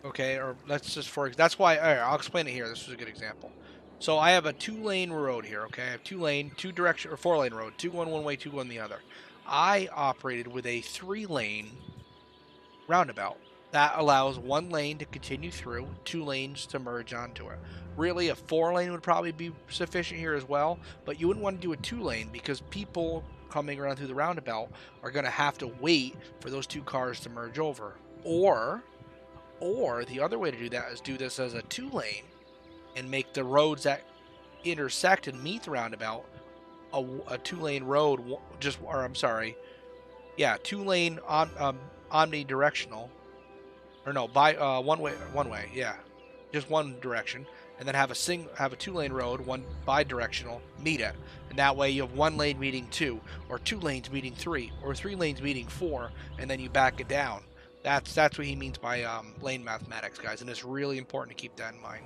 S2: okay, or let's just that's why, all right, I'll explain it here. This is a good example. So I have a 2-lane road here, okay? I have 2-lane, 2-direction, or 4-lane road, 2 going one way, 2 going the other. I operated with a 3-lane roundabout. That allows 1 lane to continue through, 2 lanes to merge onto it. Really, a 4-lane would probably be sufficient here as well, but you wouldn't want to do a 2-lane because people coming around through the roundabout are going to have to wait for those 2 cars to merge over. Or the other way to do that is do this as a 2-lane and make the roads that intersect and meet the roundabout a 2-lane road, 2-lane omnidirectional. Or no, one way, yeah, just one direction, and then have a 2-lane road, one bi-directional, meet it, and that way you have 1 lane meeting 2, or 2 lanes meeting 3, or 3 lanes meeting 4, and then you back it down. That's what he means by lane mathematics, guys, and it's really important to keep that in mind.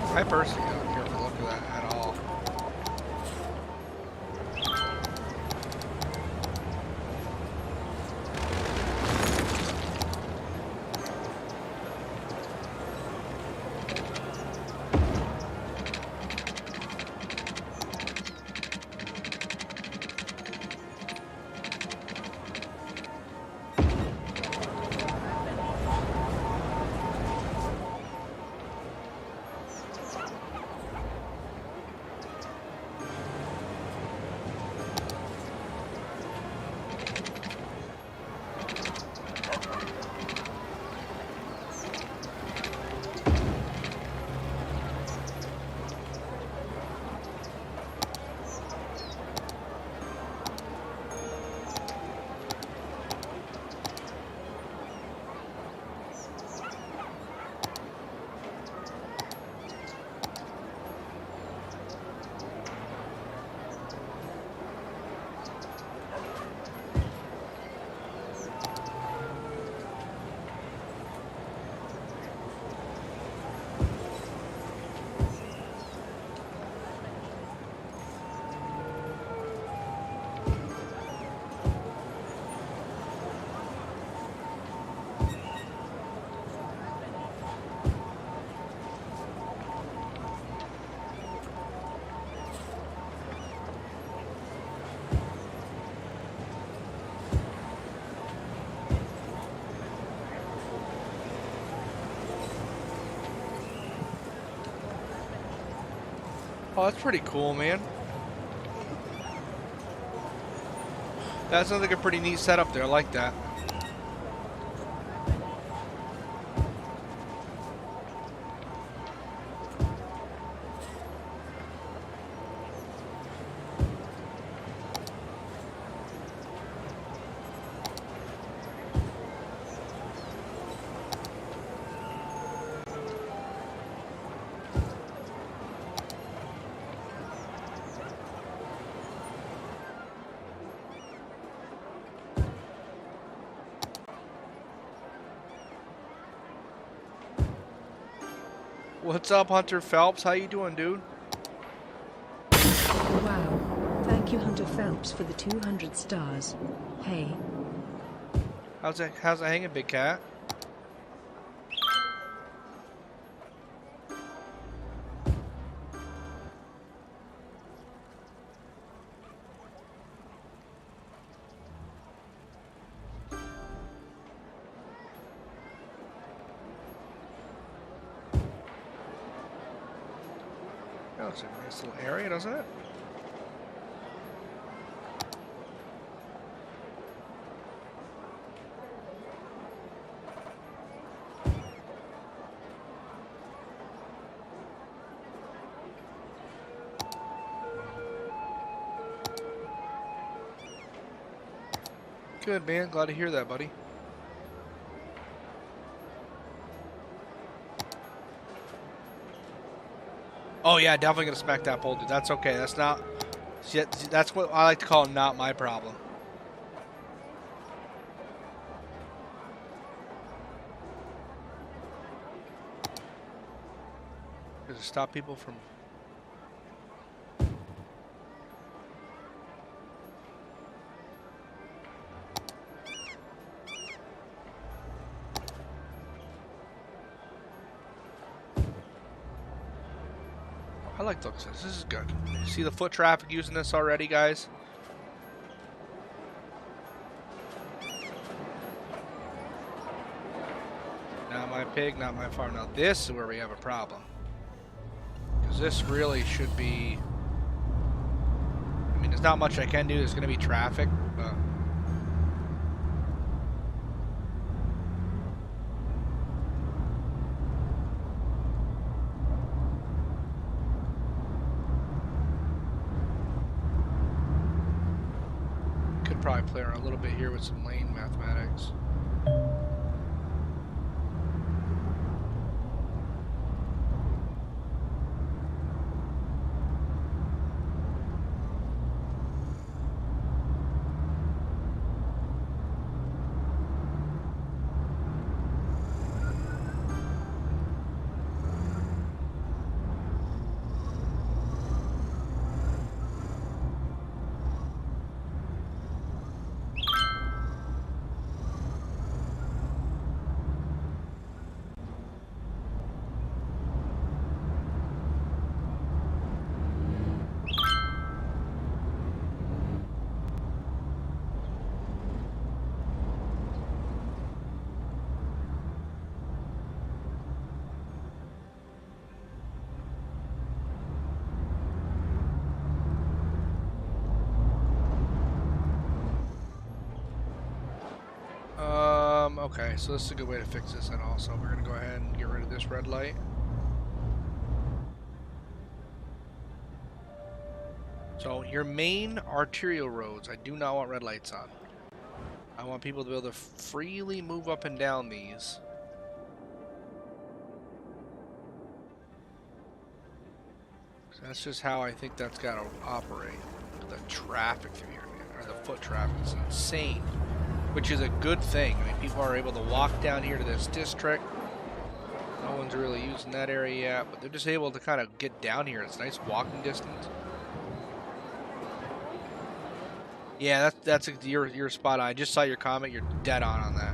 S2: I personally don't care for the look of that at all. Oh, that's pretty cool, man. That sounds like a pretty neat setup there. I like that. What's up, Hunter Phelps? How you doing, dude?
S4: Wow. Thank you, Hunter Phelps, for the 200 stars. Hey.
S2: How's it hanging, big cat? Oh, it's a nice little area, doesn't it? Good, man. Glad to hear that, buddy. Oh, yeah, definitely going to smack that pole, dude. That's okay. That's not... That's what I like to call not my problem. Does it stop people from... I like the looks of this. This is good. See the foot traffic using this already, guys? Not my pig, not my farm. Now this is where we have a problem. Because this really should be... I mean, there's not much I can do. There's going to be traffic, but... Could probably play around a little bit here with some lane mathematics. Okay, so this is a good way to fix this, and also we're going to go ahead and get rid of this red light. So your main arterial roads, I do not want red lights on. I want people to be able to freely move up and down these. So that's just how I think that's got to operate. The traffic through here, man, or the foot traffic is insane. Which is a good thing. I mean, people are able to walk down here to this district. No one's really using that area yet, but they're just able to kind of get down here. It's nice walking distance. Yeah, you're spot on. I just saw your comment. You're dead on that.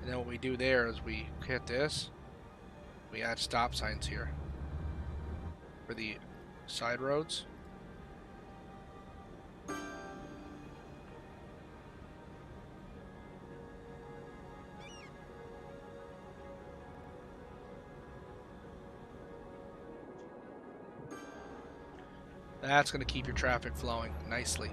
S2: And then what we do there is we hit this. We add stop signs here for the side roads. That's going to keep your traffic flowing nicely.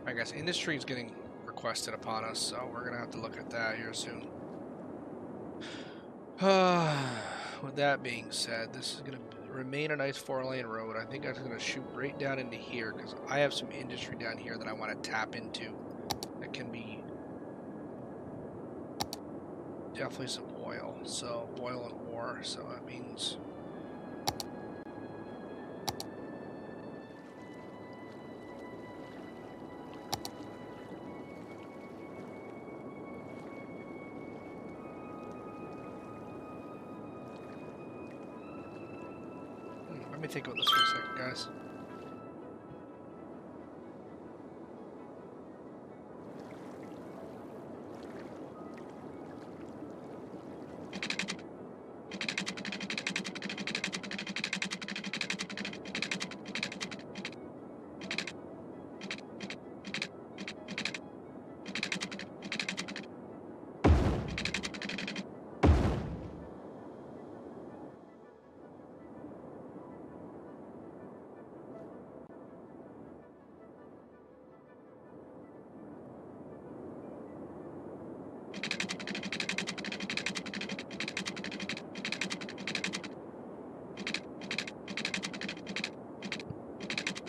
S2: I guess industry is getting requested upon us, so we're going to have to look at that here soon. With that being said, this is going to remain a nice 4-lane road. I think I'm going to shoot right down into here because I have some industry down here that I want to tap into. That can be definitely some oil. So oil and ore. So that means let me think about this for a second, guys.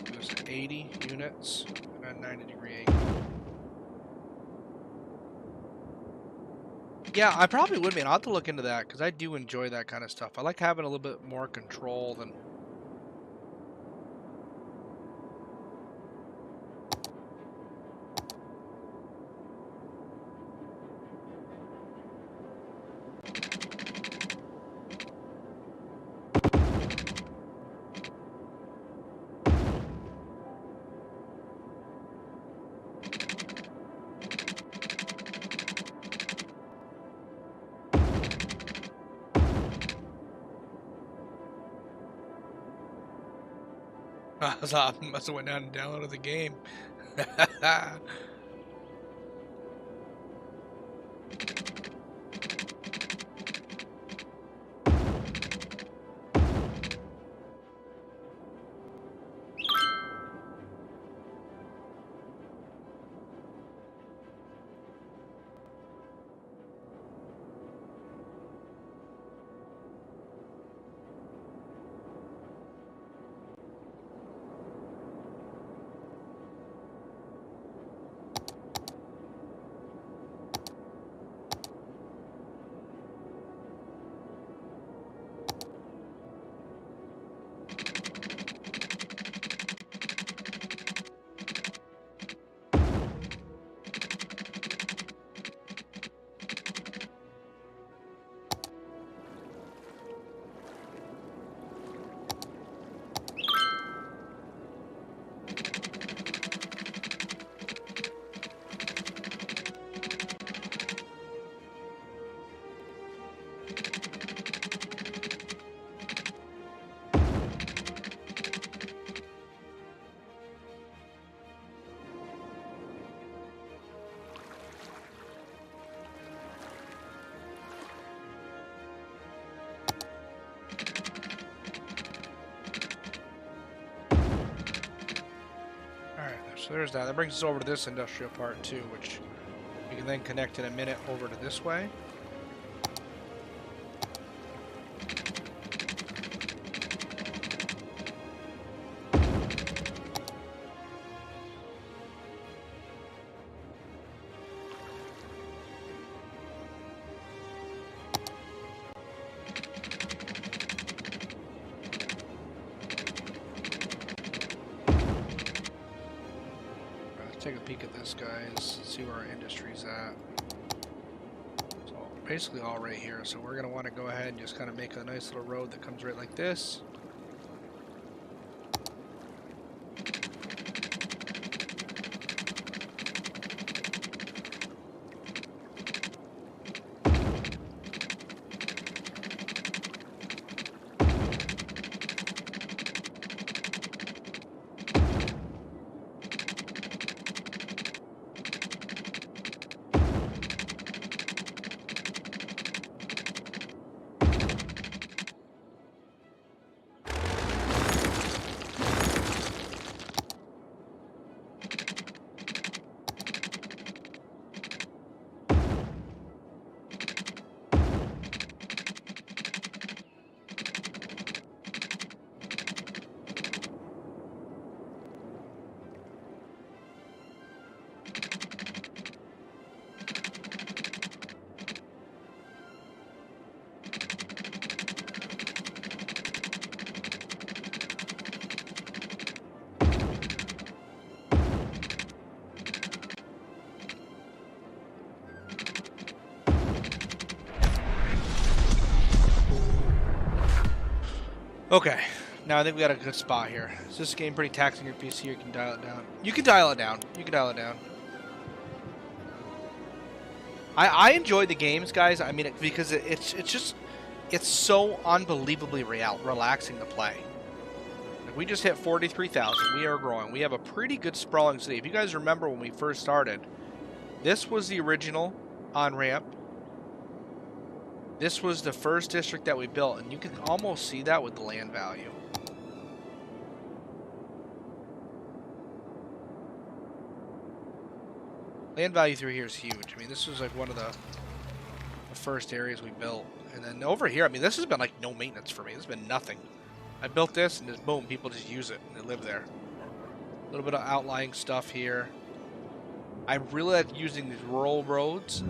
S2: There's 80 units at 90-degree angle. Yeah, I probably would, man. I'll have to look into that because I do enjoy that kind of stuff. I like having a little bit more control than. I must have went down and downloaded the game. So there's that. That brings us over to this industrial part too, which we can then connect in a minute over to this way. Take a peek at this, guys. See where our industry's at. So basically all right here. So we're gonna want to go ahead and just kind of make a nice little road that comes right like this. Okay, now I think we got a good spot here. Is this game pretty taxing your PC? You can dial it down. You can dial it down. You can dial it down. I enjoy the games, guys. I mean, because it's so unbelievably relaxing to play. Like, we just hit 43,000. We are growing. We have a pretty good sprawling city. If you guys remember when we first started, this was the original on-ramp. This was the first district that we built, and you can almost see that with the land value. Land value through here is huge. I mean, this was like one of the first areas we built. And then over here, I mean, this has been like no maintenance for me. This has been nothing. I built this, and just boom, people just use it, and they live there. A little bit of outlying stuff here. I really like using these rural roads.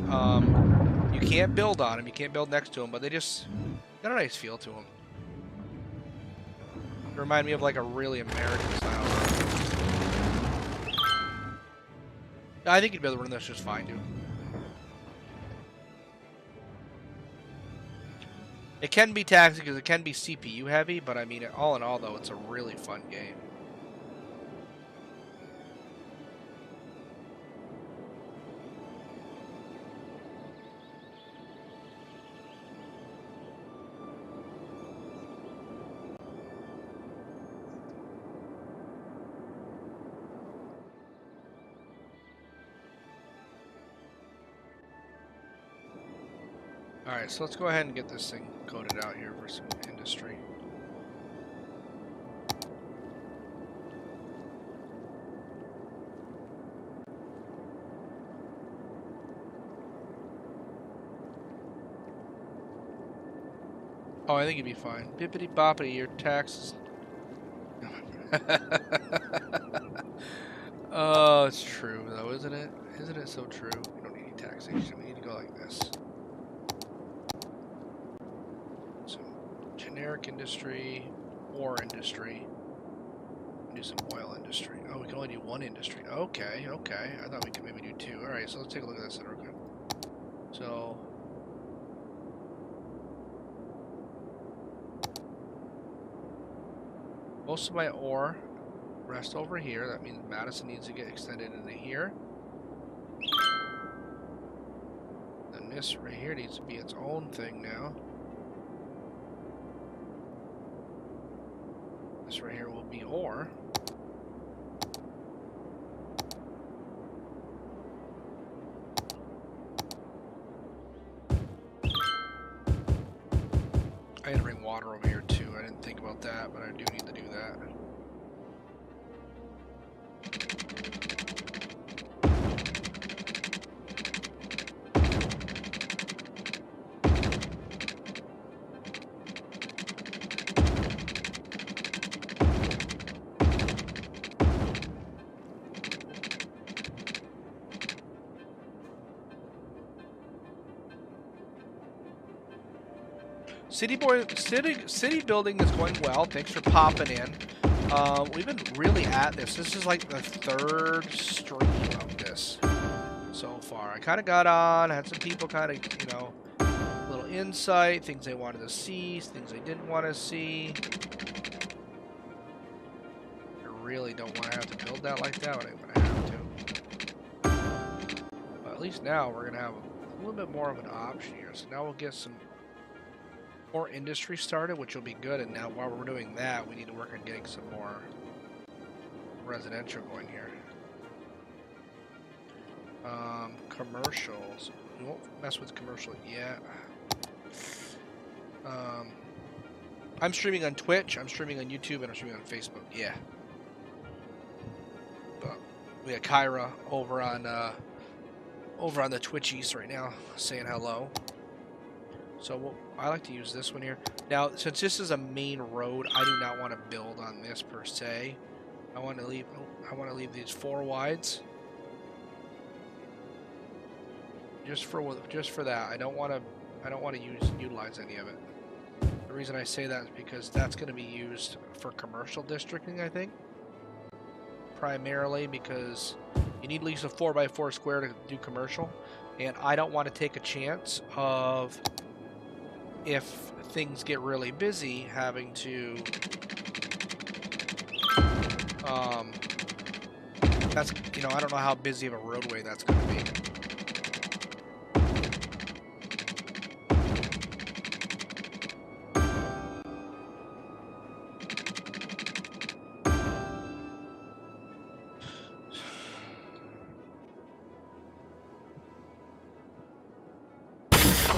S2: You can't build on them, you can't build next to them, but they just got a nice feel to them. They remind me of like a really American style road. I think you'd be able to run this just fine, dude. It can be taxing because it can be CPU heavy, but I mean, all in all, though, it's a really fun game. Alright, so let's go ahead and get this thing coded out here for some industry. Oh, I think you'd be fine. Bippity boppity, your taxes. Oh, it's true though, isn't it? Isn't it so true? We don't need any taxation. We need to go like this. So, generic industry, ore industry. Do some oil industry. Oh, we can only do one industry. Okay, okay. I thought we could maybe do two. Alright, so let's take a look at this real quick. So, most of my ore rest over here. That means Madison needs to get extended into here. Then this right here needs to be its own thing now. This right here will be ore. I need to bring water over here too. I didn't think about that, but I do need to do that. City building is going well. Thanks for popping in. We've been really at this. This is like the third stream of this so far. I kind of got on, had some people kind of, you know, a little insight, things they wanted to see, things they didn't want to see. I really don't want to have to build that like that, but I'm going to have to. But at least now we're going to have a little bit more of an option here. So now we'll get some more industry started, which will be good. And now while we're doing that, we need to work on getting some more residential going here. Commercials. We won't mess with commercial yet. I'm streaming on Twitch, I'm streaming on YouTube, and I'm streaming on Facebook. Yeah. But we got Kyra over on the Twitchies right now saying hello. So I like to use this one here. Now, since this is a main road, I do not want to build on this per se. I want to leave these 4 wides. Just for that. I don't want to utilize any of it. The reason I say that is because that's going to be used for commercial districting, I think. Primarily because you need at least a 4x4 square to do commercial, and I don't want to take a chance of if things get really busy, having to that's, you know, I don't know how busy of a roadway that's going to be.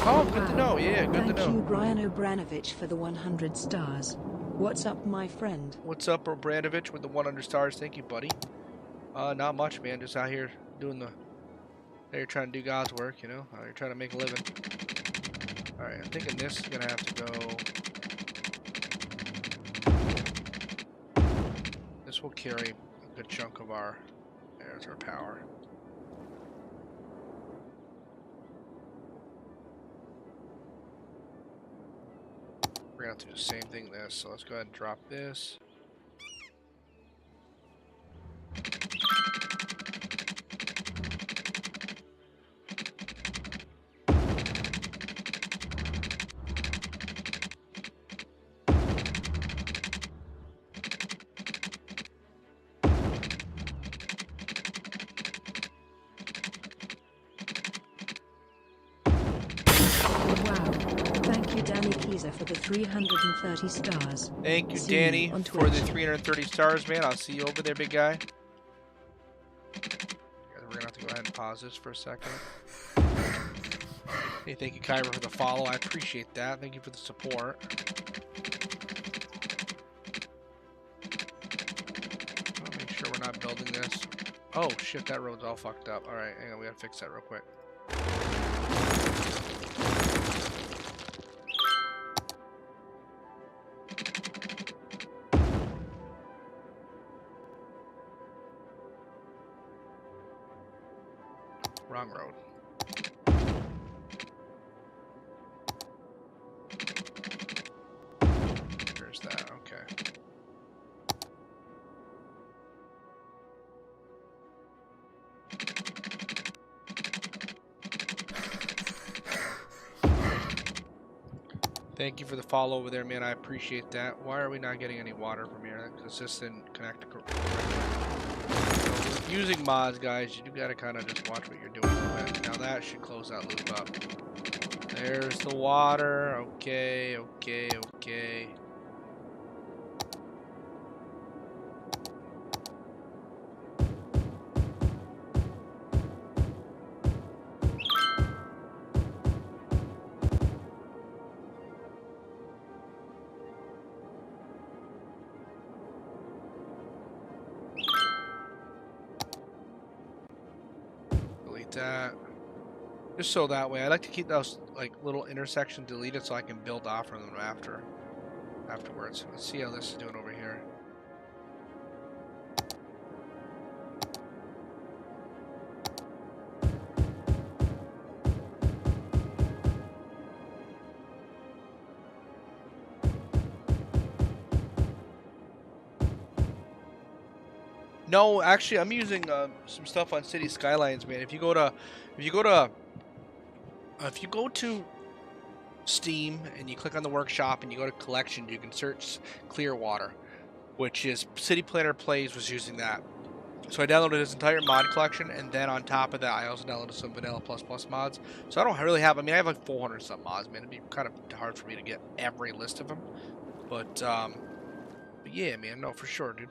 S2: Oh, good to know. Yeah, good to
S4: Thank
S2: know.
S4: you, Brian Obranovich, for the 100 stars. What's up, my friend?
S2: What's up, Obranovich, with the 100 stars? Thank you, buddy. Not much, man. Just out here doing the... Out here trying to do God's work, you know? Out here trying to make a living. Alright, I'm thinking this is going to have to go... This will carry a good chunk of our... There's our power. We're going to have to do the same thing this, so let's go ahead and drop this.
S4: For the 330 stars.
S2: Thank you,
S4: See
S2: Danny,
S4: you on
S2: for the
S4: Twitch.
S2: 330 stars, man. I'll see you over there, big guy. We're gonna have to go ahead and pause this for a second. Hey, thank you, Kyber, for the follow. I appreciate that. Thank you for the support. I'll make sure we're not building this. Oh, shit, that road's all fucked up. Alright, hang on, we gotta fix that real quick. Wrong road. There's that, okay. Thank you for the follow over there, man. I appreciate that. Why are we not getting any water from here? Because this didn't connect correctly. Using mods, guys, you do gotta kind of just watch what you're doing a little bit. Now that should close that loop up. There's the water. Okay, okay, okay. That just so that way I like to keep those like little intersections deleted so I can build off from them afterwards. Let's see how this is doing over here. No, actually, I'm using some stuff on City Skylines, man. If you go to Steam and you click on the workshop and you go to collections, you can search Clearwater, which is City Planner Plays was using that. So I downloaded his entire mod collection, and then on top of that, I also downloaded some Vanilla Plus mods. So I don't really have. I mean, I have like 400 some mods, man. It'd be kind of hard for me to get every list of them, but yeah, man. No, for sure, dude.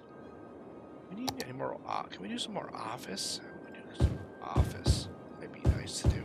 S2: We need any more. Can we do some more office? We do some office. That'd be nice to do.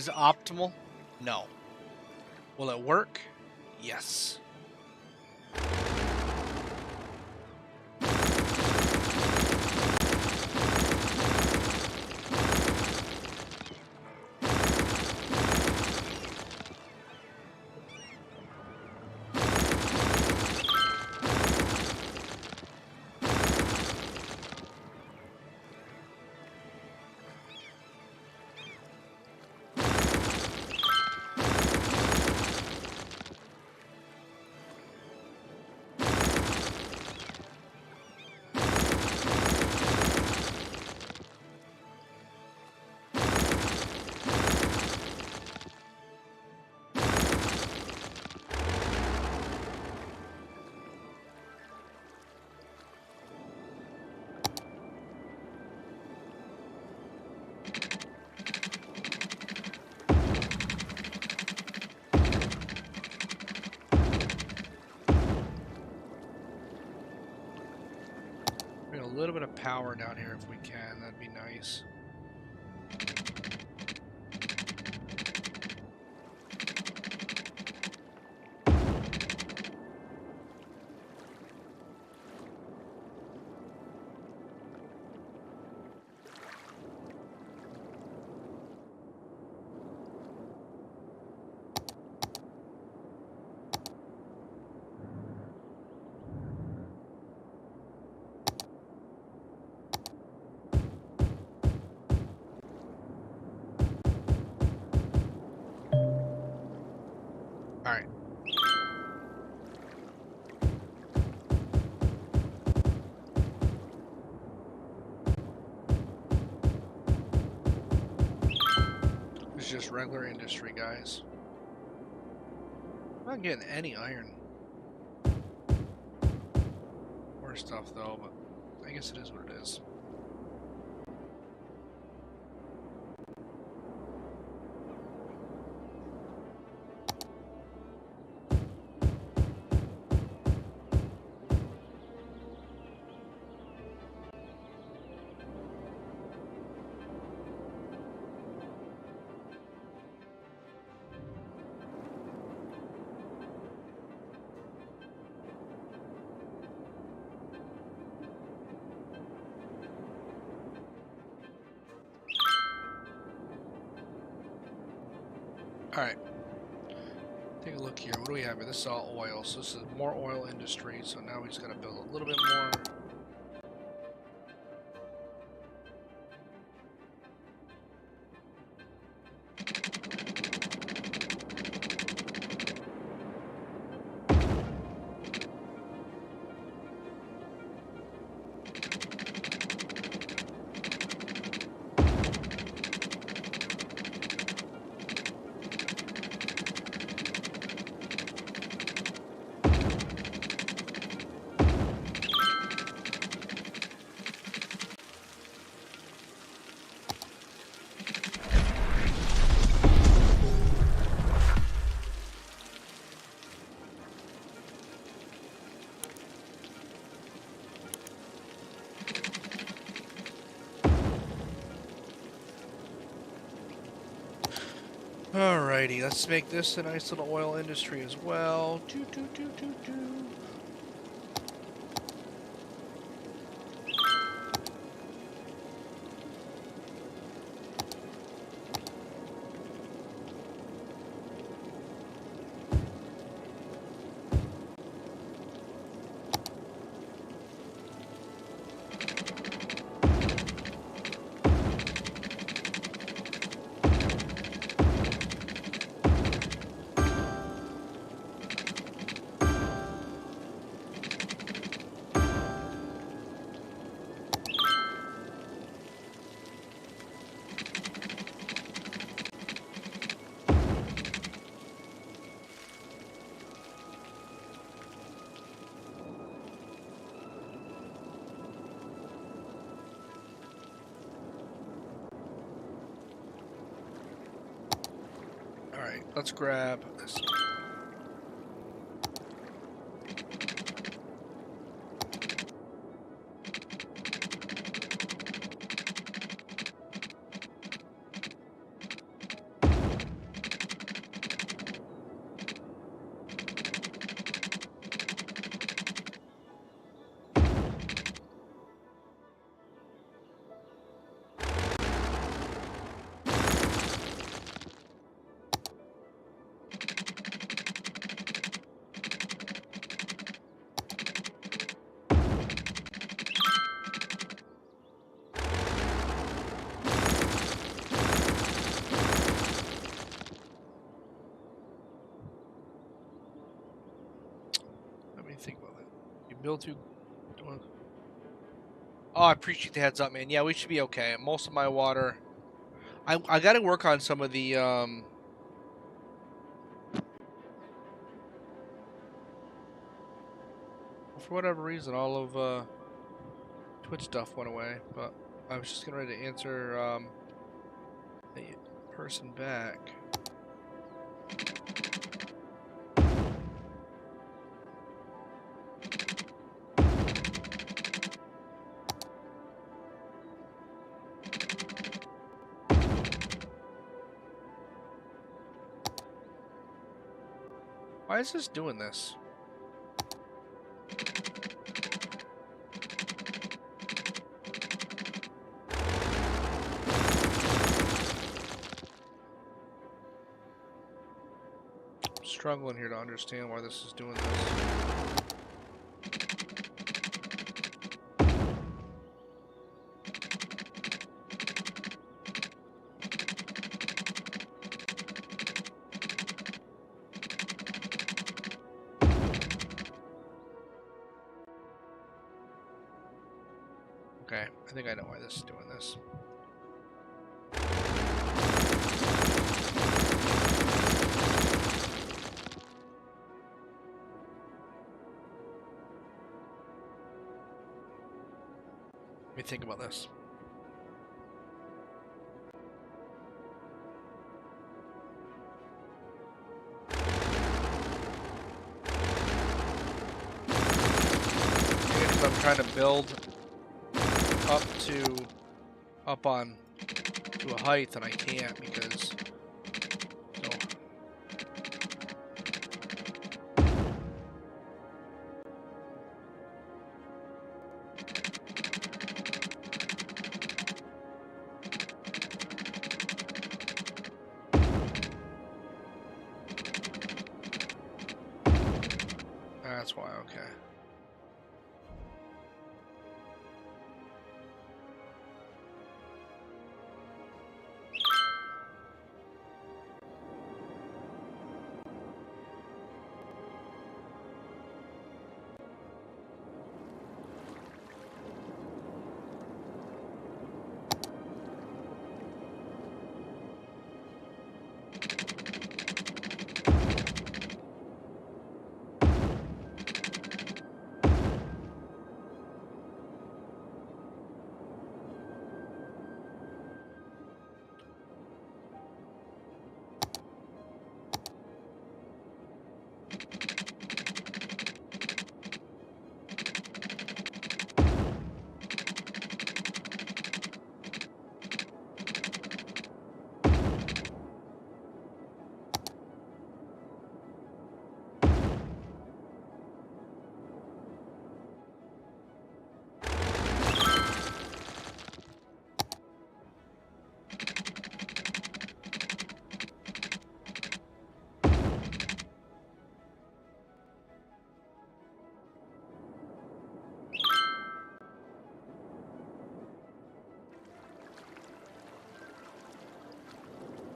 S2: Is it optimal? No. Will it work? Yes. Bring a little bit of power down here if we can. That'd be nice. All right. It's just regular industry, guys. I'm not getting any iron or stuff though, but I guess it is what it is. Alright. Take a look here. What do we have here? This is all oil. So this is more oil industry. So now we just got to build a little bit more. Alrighty, let's make this a nice little oil industry as well. Doo, doo, doo, doo, doo. Alright, let's grab this. me think about that. You build two. Oh, I appreciate the heads up, man. Yeah, we should be okay. Most of my water. I got to work on some of the For whatever reason, all of Twitch stuff went away. But I was just getting ready to answer the person back. Why is this doing this? I'm struggling here to understand why this is doing this. Okay, I think I know why this is doing this. Let me think about this. Because I'm trying to build up on to a height and I can't because no. That's why, okay.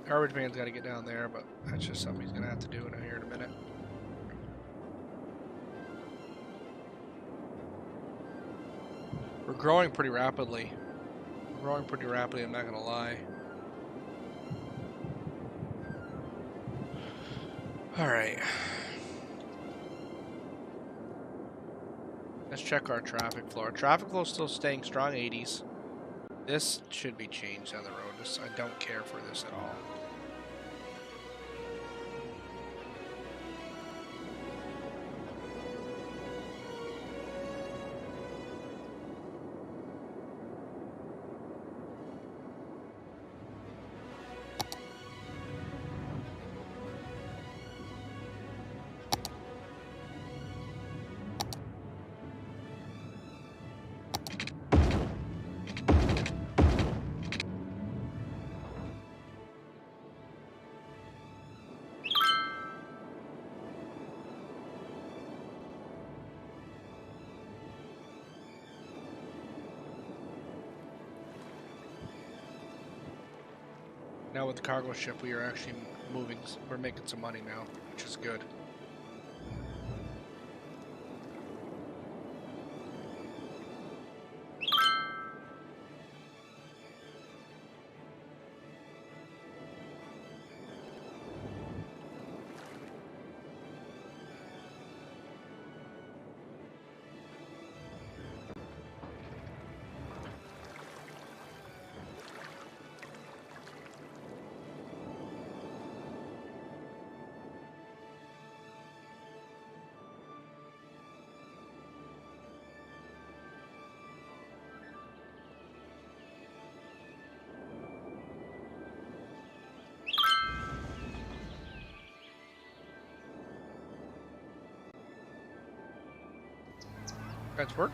S2: Garbage man's got to get down there, but that's just something he's going to have to do in here in a minute. We're growing pretty rapidly. We're growing pretty rapidly, I'm not going to lie. Alright. Let's check our traffic flow. Our traffic flow is still staying strong 80s. This should be changed on the road. I don't care for this at all. Now with the cargo ship, we are actually moving. We're making some money now, which is good. Guys, we're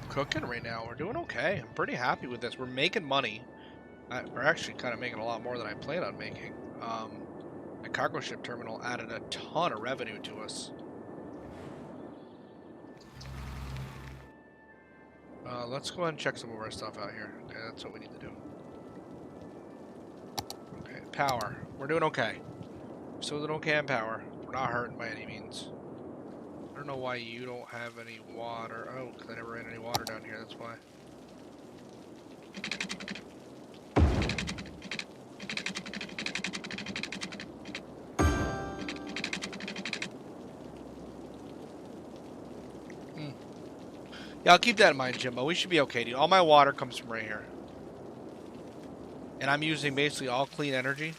S2: cooking right now. We're doing okay. I'm pretty happy with this. We're making money. We're actually kind of making a lot more than I planned on making. The cargo ship terminal added a ton of revenue to us. Let's go ahead and check some of our stuff out here. Okay, that's what we need to do. Okay, power. We're doing okay. Still doing okay on power. We're not hurting by any means. I don't know why you don't have any water. Oh, because I never ran any water down here, that's why. Yeah, I'll keep that in mind, Jimbo. We should be okay, dude. All my water comes from right here. And I'm using basically all clean energy.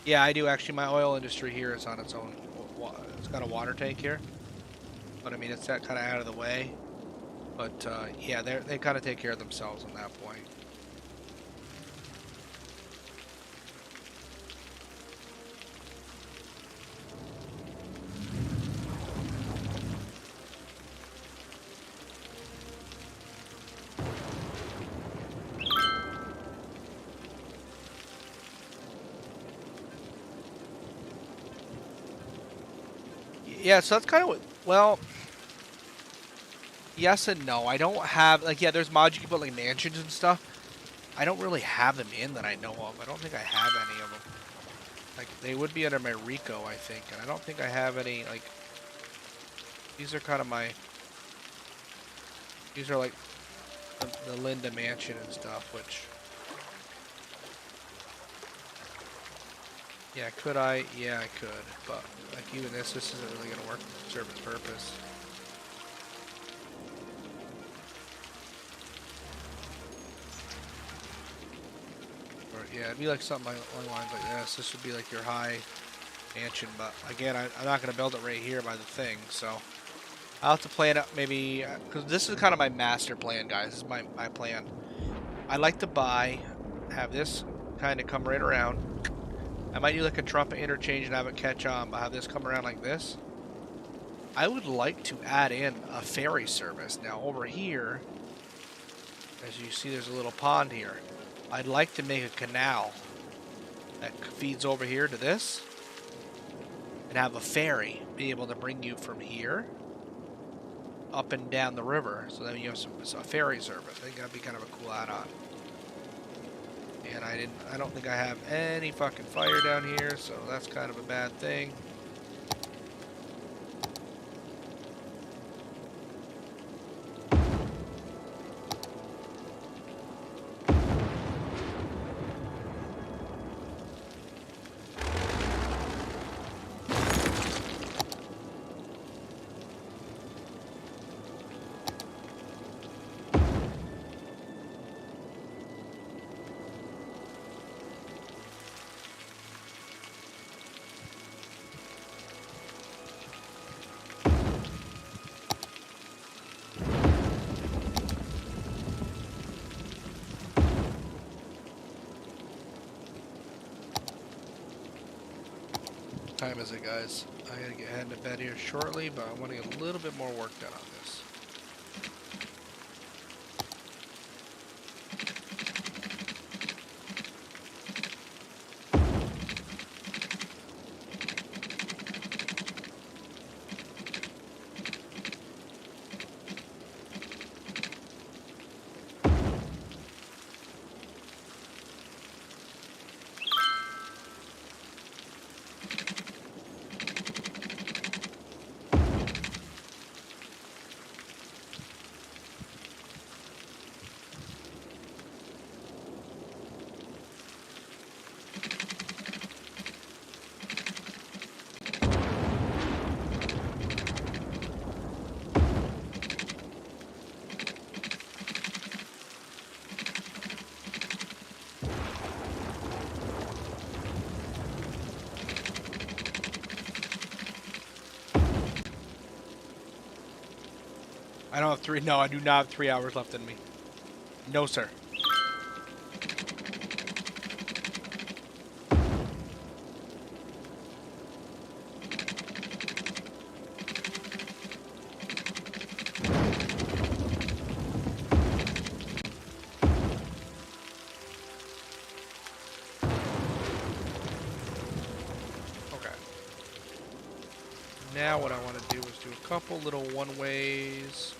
S2: Yeah, I do actually. My oil industry here is on its own. It's got a water tank here. But I mean, it's that kind of out of the way. But yeah, they kind of take care of themselves on that point. Yeah, so that's kind of what, well, yes and no. I don't have, like, yeah, there's mods you can put, like, mansions and stuff. I don't really have them in that I know of. I don't think I have any of them. Like, they would be under my Rico, I think, and I don't think I have any, like, these are kind of my, these are, like, the Linda Mansion and stuff, which, yeah, could I? Yeah, I could, but, like, even this isn't really going to work, serve its purpose. Or, yeah, it'd be like something along the lines like this. This would be like your high mansion, but, again, I'm not going to build it right here by the thing, so I'll have to plan it maybe, because this is kind of my master plan, guys. This is my plan. I like to have this kind of come right around. I might do like a trumpet interchange and have it catch on, but have this come around like this. I would like to add in a ferry service. Now over here, as you see, there's a little pond here. I'd like to make a canal that feeds over here to this and have a ferry be able to bring you from here up and down the river. So then you have a ferry service. I think that'd be kind of a cool add-on. And I don't think I have any fucking fire down here, so that's kind of a bad thing. Time is it, guys? I gotta get heading to bed here shortly, but I want to get a little bit more work done on this. I don't have no, I do not have 3 hours left in me. No, sir. Now what I want to do is do a couple little one-ways.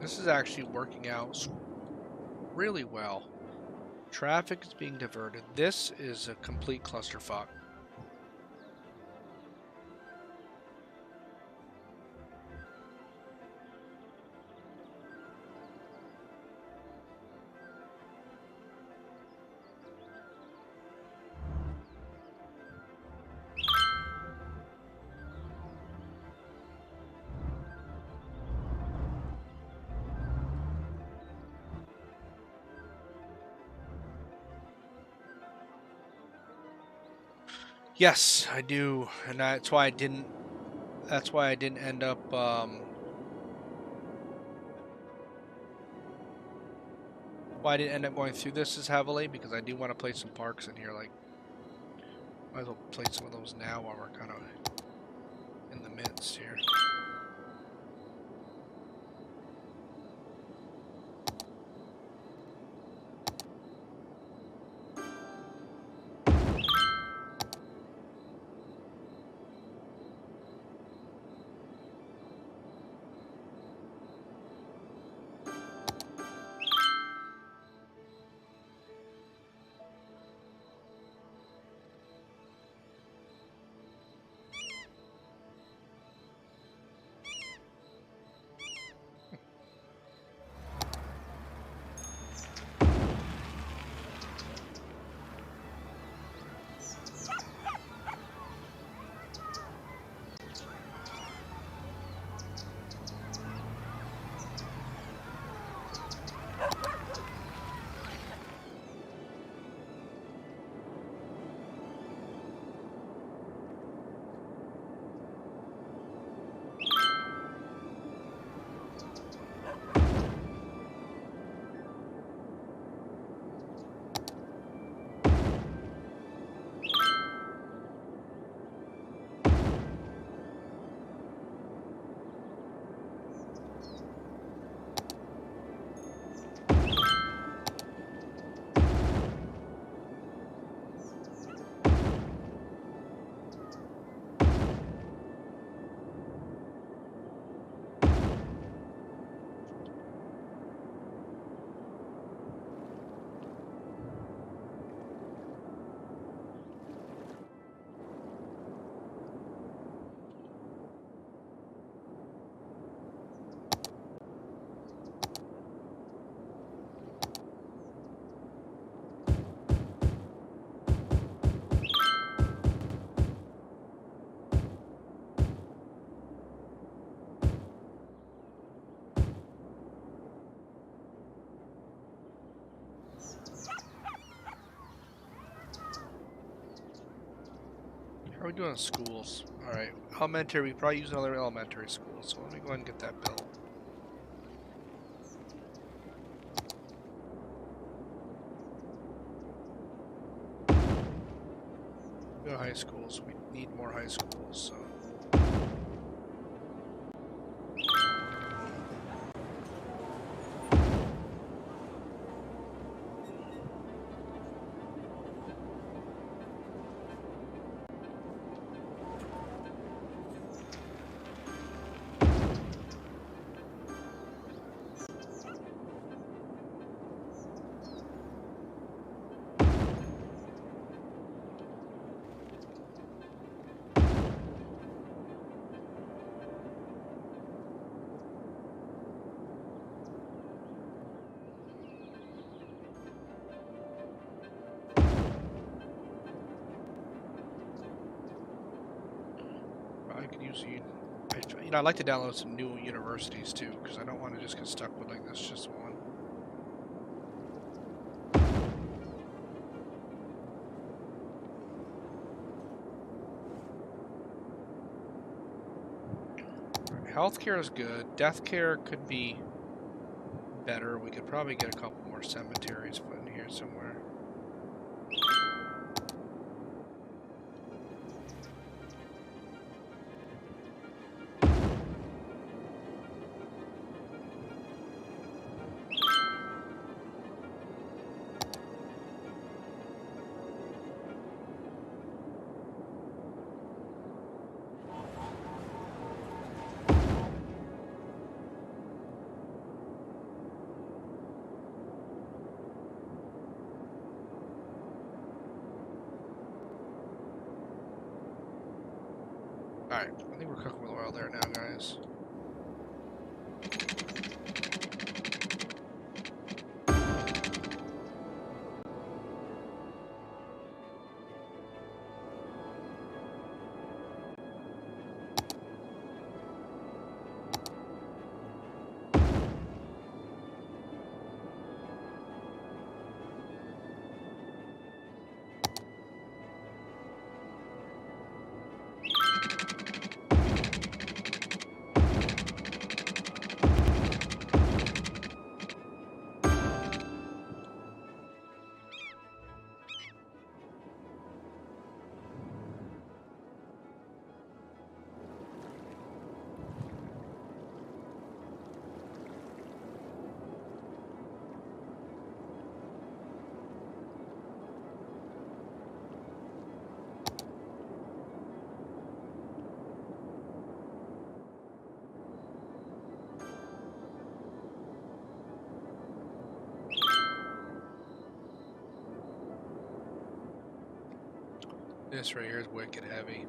S2: This is actually working out really well. Traffic is being diverted. This is a complete clusterfuck. Yes, I do, and that's why I didn't. That's why I didn't end up. Why I didn't end up going through this as heavily, because I do want to play some parks in here. Like, might as well play some of those now while we're kind of in the midst here. How are we doing on schools? Alright, elementary, we probably use another elementary school, so let me go ahead and get that bill. We go to high schools, we need more high schools, so. I could use I'd like to download some new universities too, because I don't want to just get stuck with like this, just one. Healthcare is good. Death care could be better. We could probably get a couple more cemeteries put in here somewhere. Alright, I think we're cooking with oil there now, guys. This right here is wicked heavy.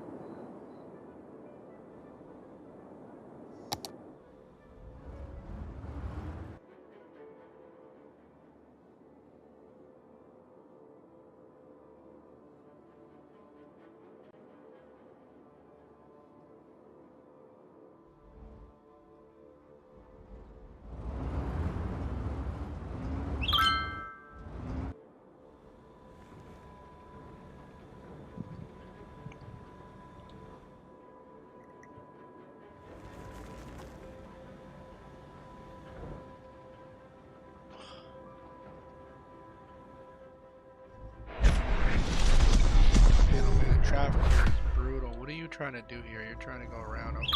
S2: Traffic here is brutal. What are you trying to do here? You're trying to go around, okay.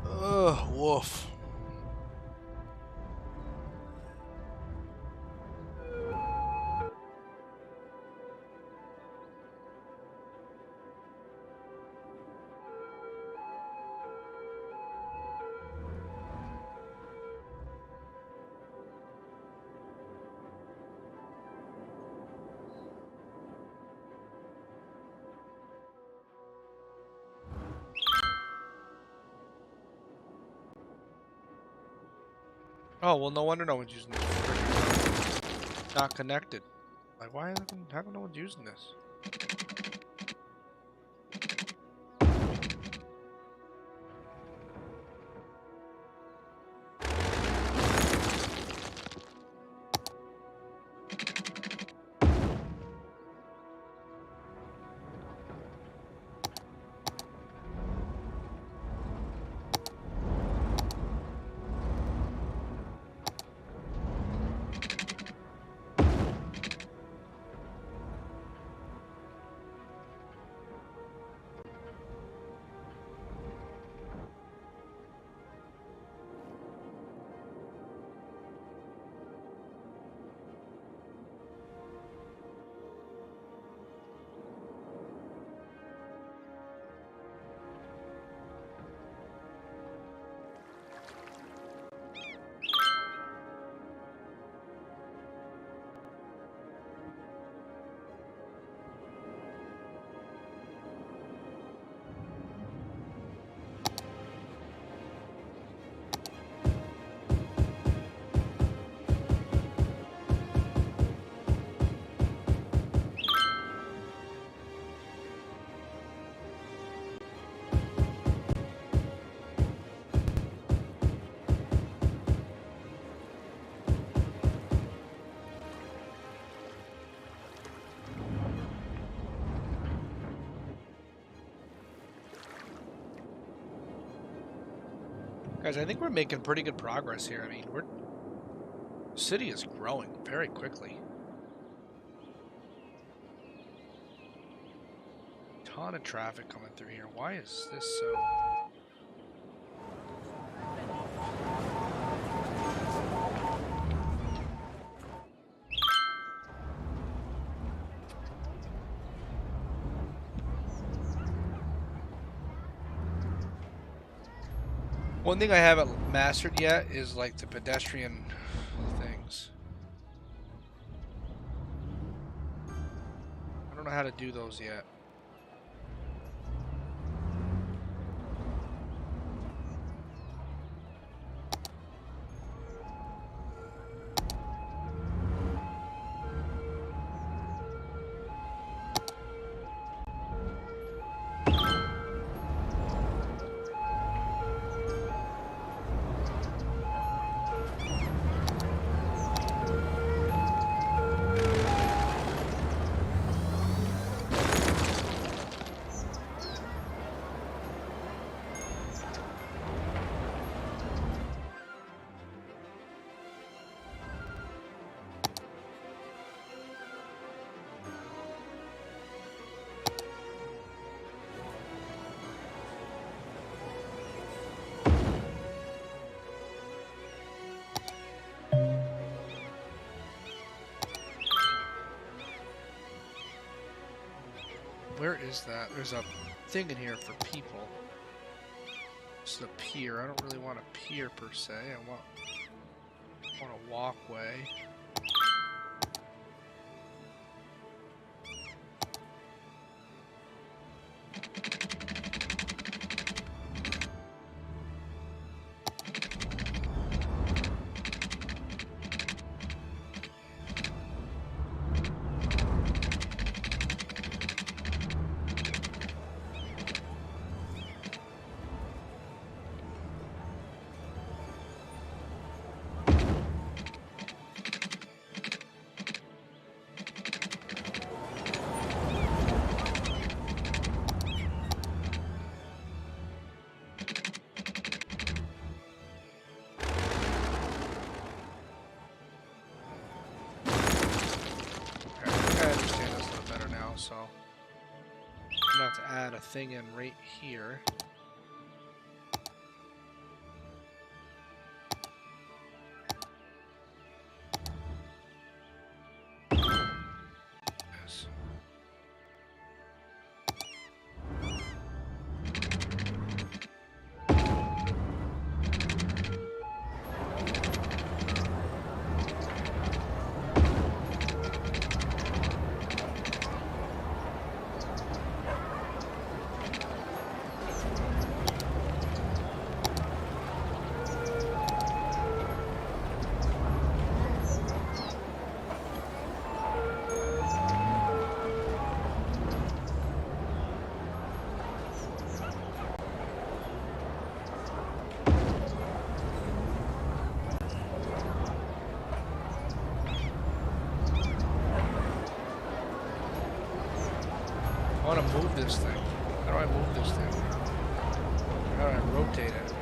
S2: Ugh, woof. Oh, well, no wonder no one's using this. Not connected. Like, how come no one's using this? Guys, I think we're making pretty good progress here. I mean, city is growing very quickly. Ton of traffic coming through here. Why is this so... One thing I haven't mastered yet is like the pedestrian things. I don't know how to do those yet. Where is that? There's a thing in here for people. This is a pier. I don't really want a pier per se. I want a walkway. So I'm gonna have to add a thing in right here. Yes. I want to move this thing. How do I move this thing? How do I rotate it?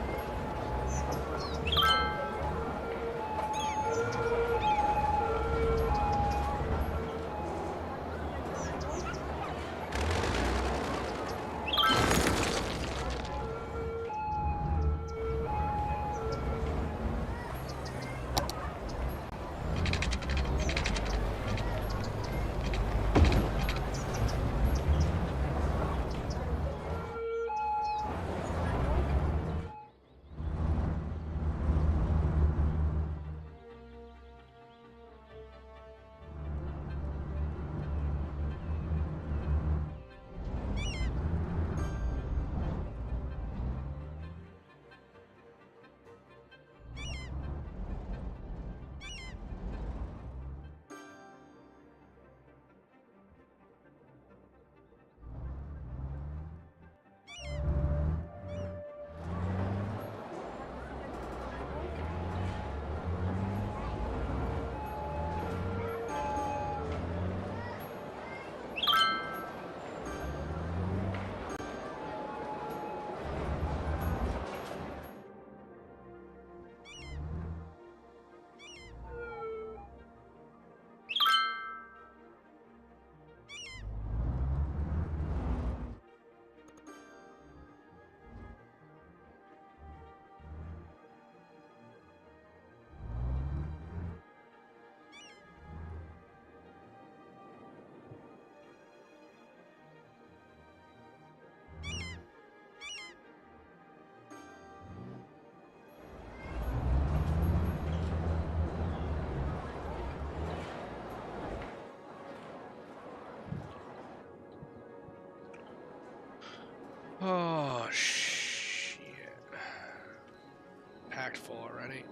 S2: Oh, shit. Packed full already.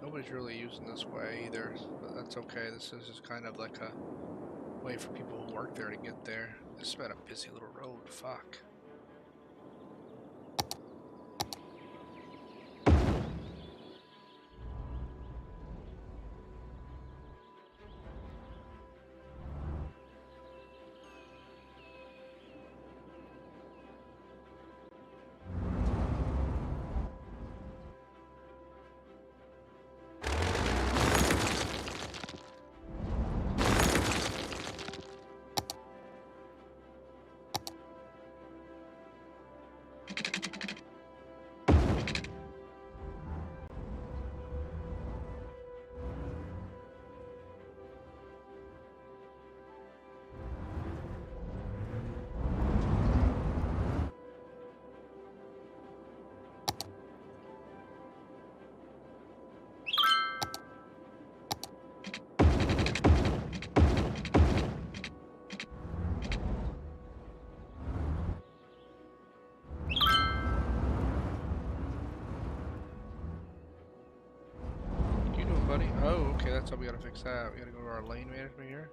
S2: Nobody's really using this way either, but that's okay. This is just kind of like a way for people who work there to get there. This has been a busy little road. Fuck. What you doing, buddy? Oh, okay, that's how we gotta fix that. We gotta go to our lane management here.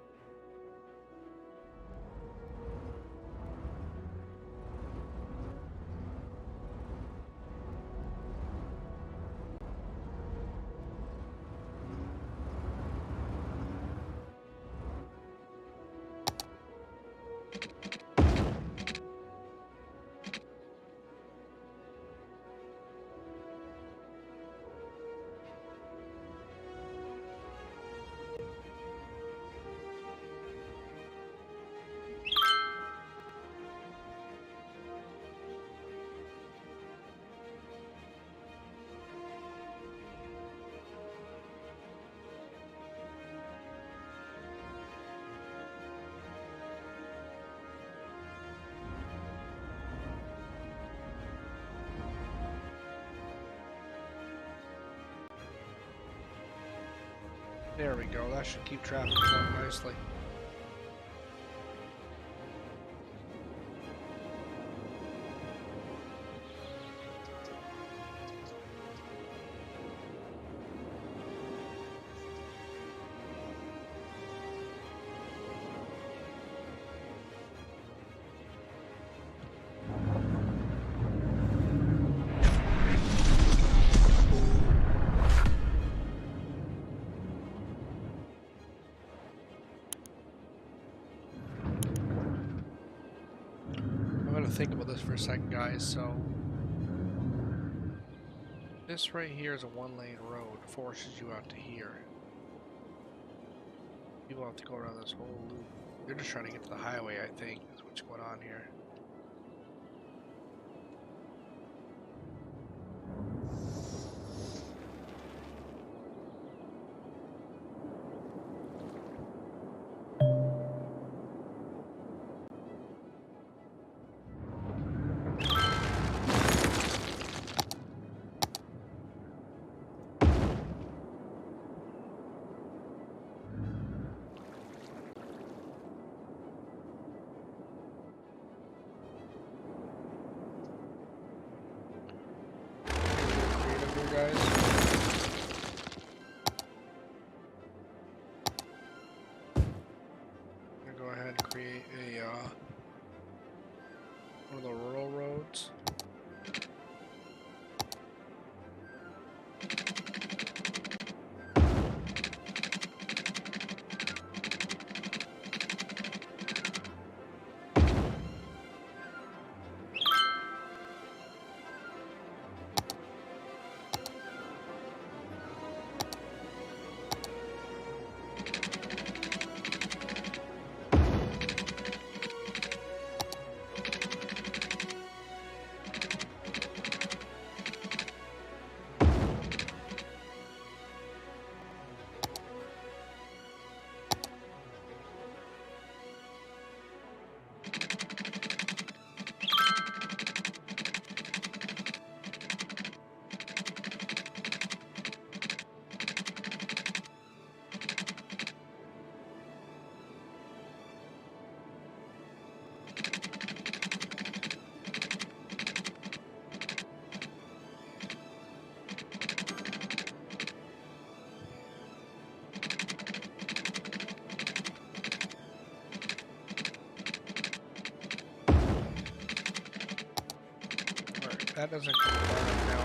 S2: There we go. That should keep traffic flowing nicely. Think about this for a second, guys. So this right here is a one-lane road, forces you out to here. People have to go around this whole loop. They're just trying to get to the highway, I think, is what's going on here. That doesn't come far enough down.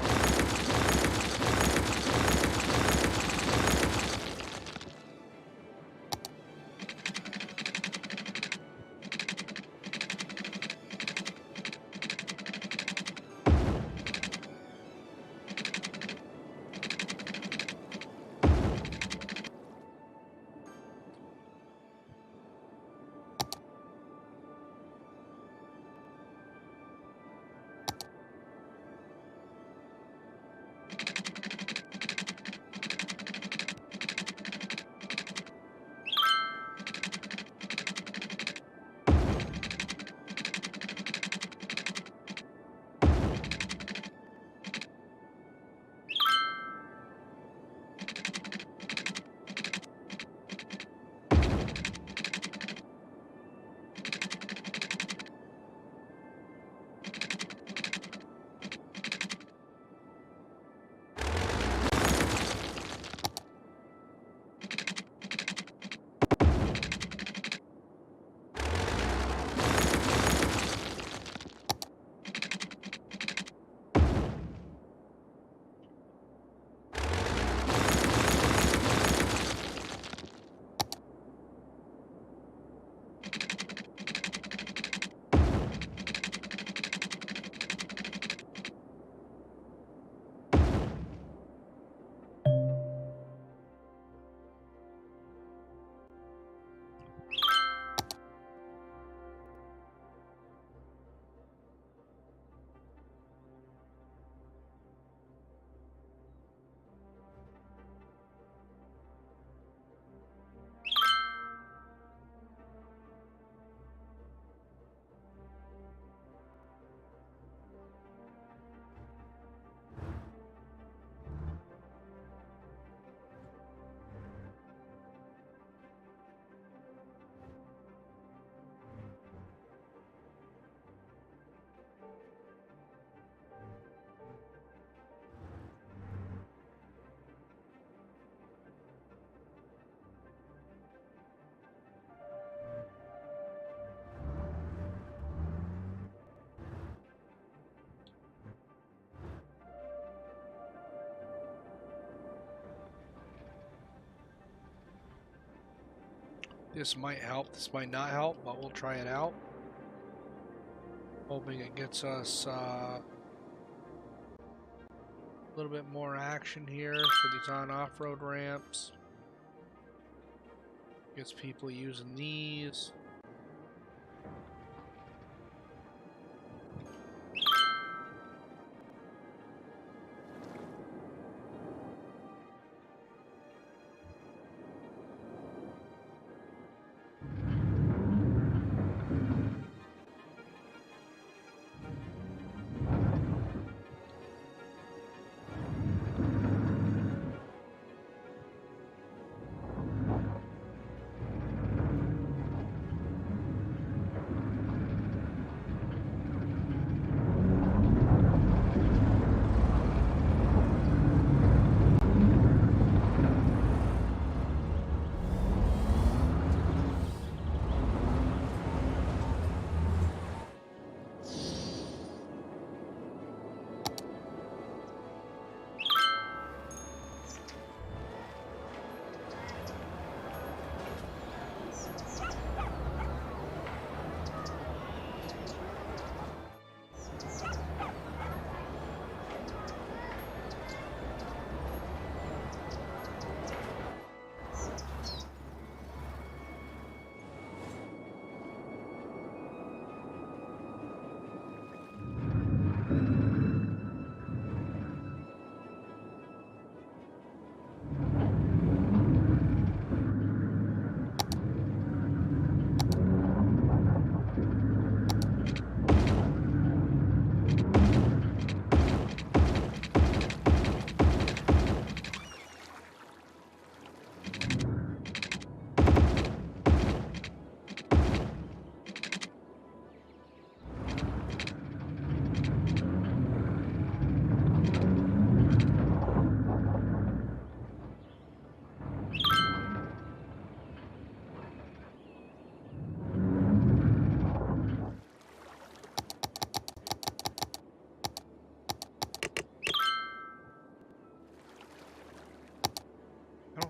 S2: This might help, this might not help, but we'll try it out. Hoping it gets us a little bit more action here for these on-off-road ramps. Gets people using these.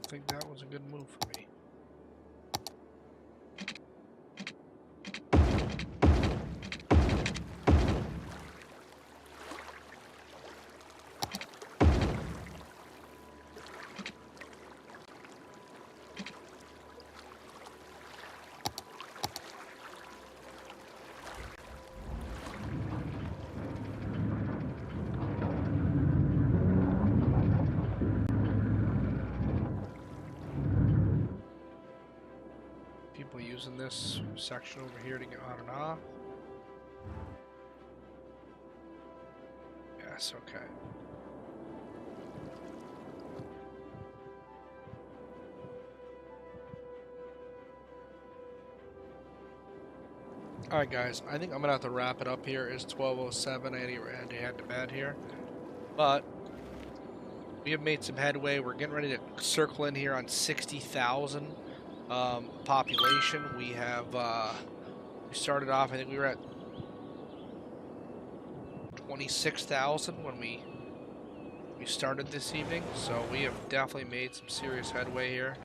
S2: think that was a good move for me. People using this section over here to get on and off. Yes, okay. Alright guys, I think I'm gonna have to wrap it up here. It's 12:07. I had to head to bed here. But we have made some headway. We're getting ready to circle in here on 60,000 population. We have we started off, I think we were at 26,000 when we started this evening, so we have definitely made some serious headway here.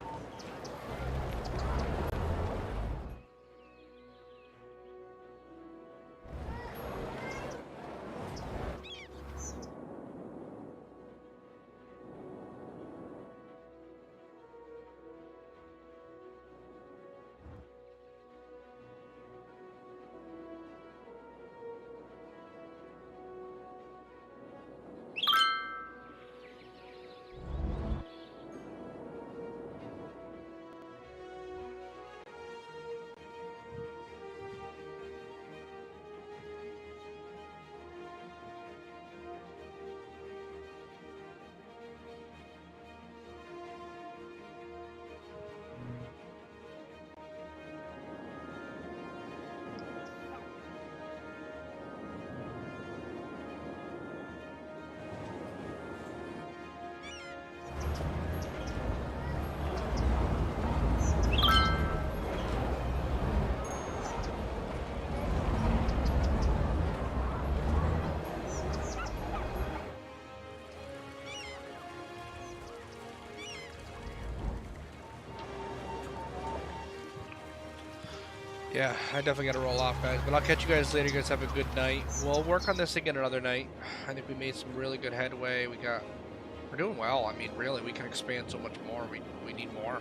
S2: Yeah, I definitely got to roll off, guys. But I'll catch you guys later. You guys have a good night. We'll work on this again another night. I think we made some really good headway. We're doing well. I mean, really, we can expand so much more. We need more.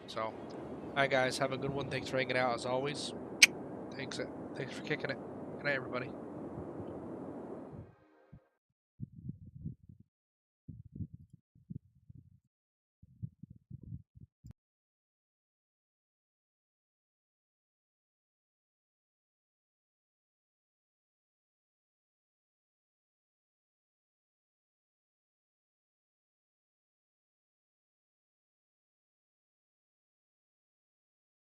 S2: So, all right, guys, have a good one. Thanks for hanging out as always. Thanks for kicking it. Good night, everybody.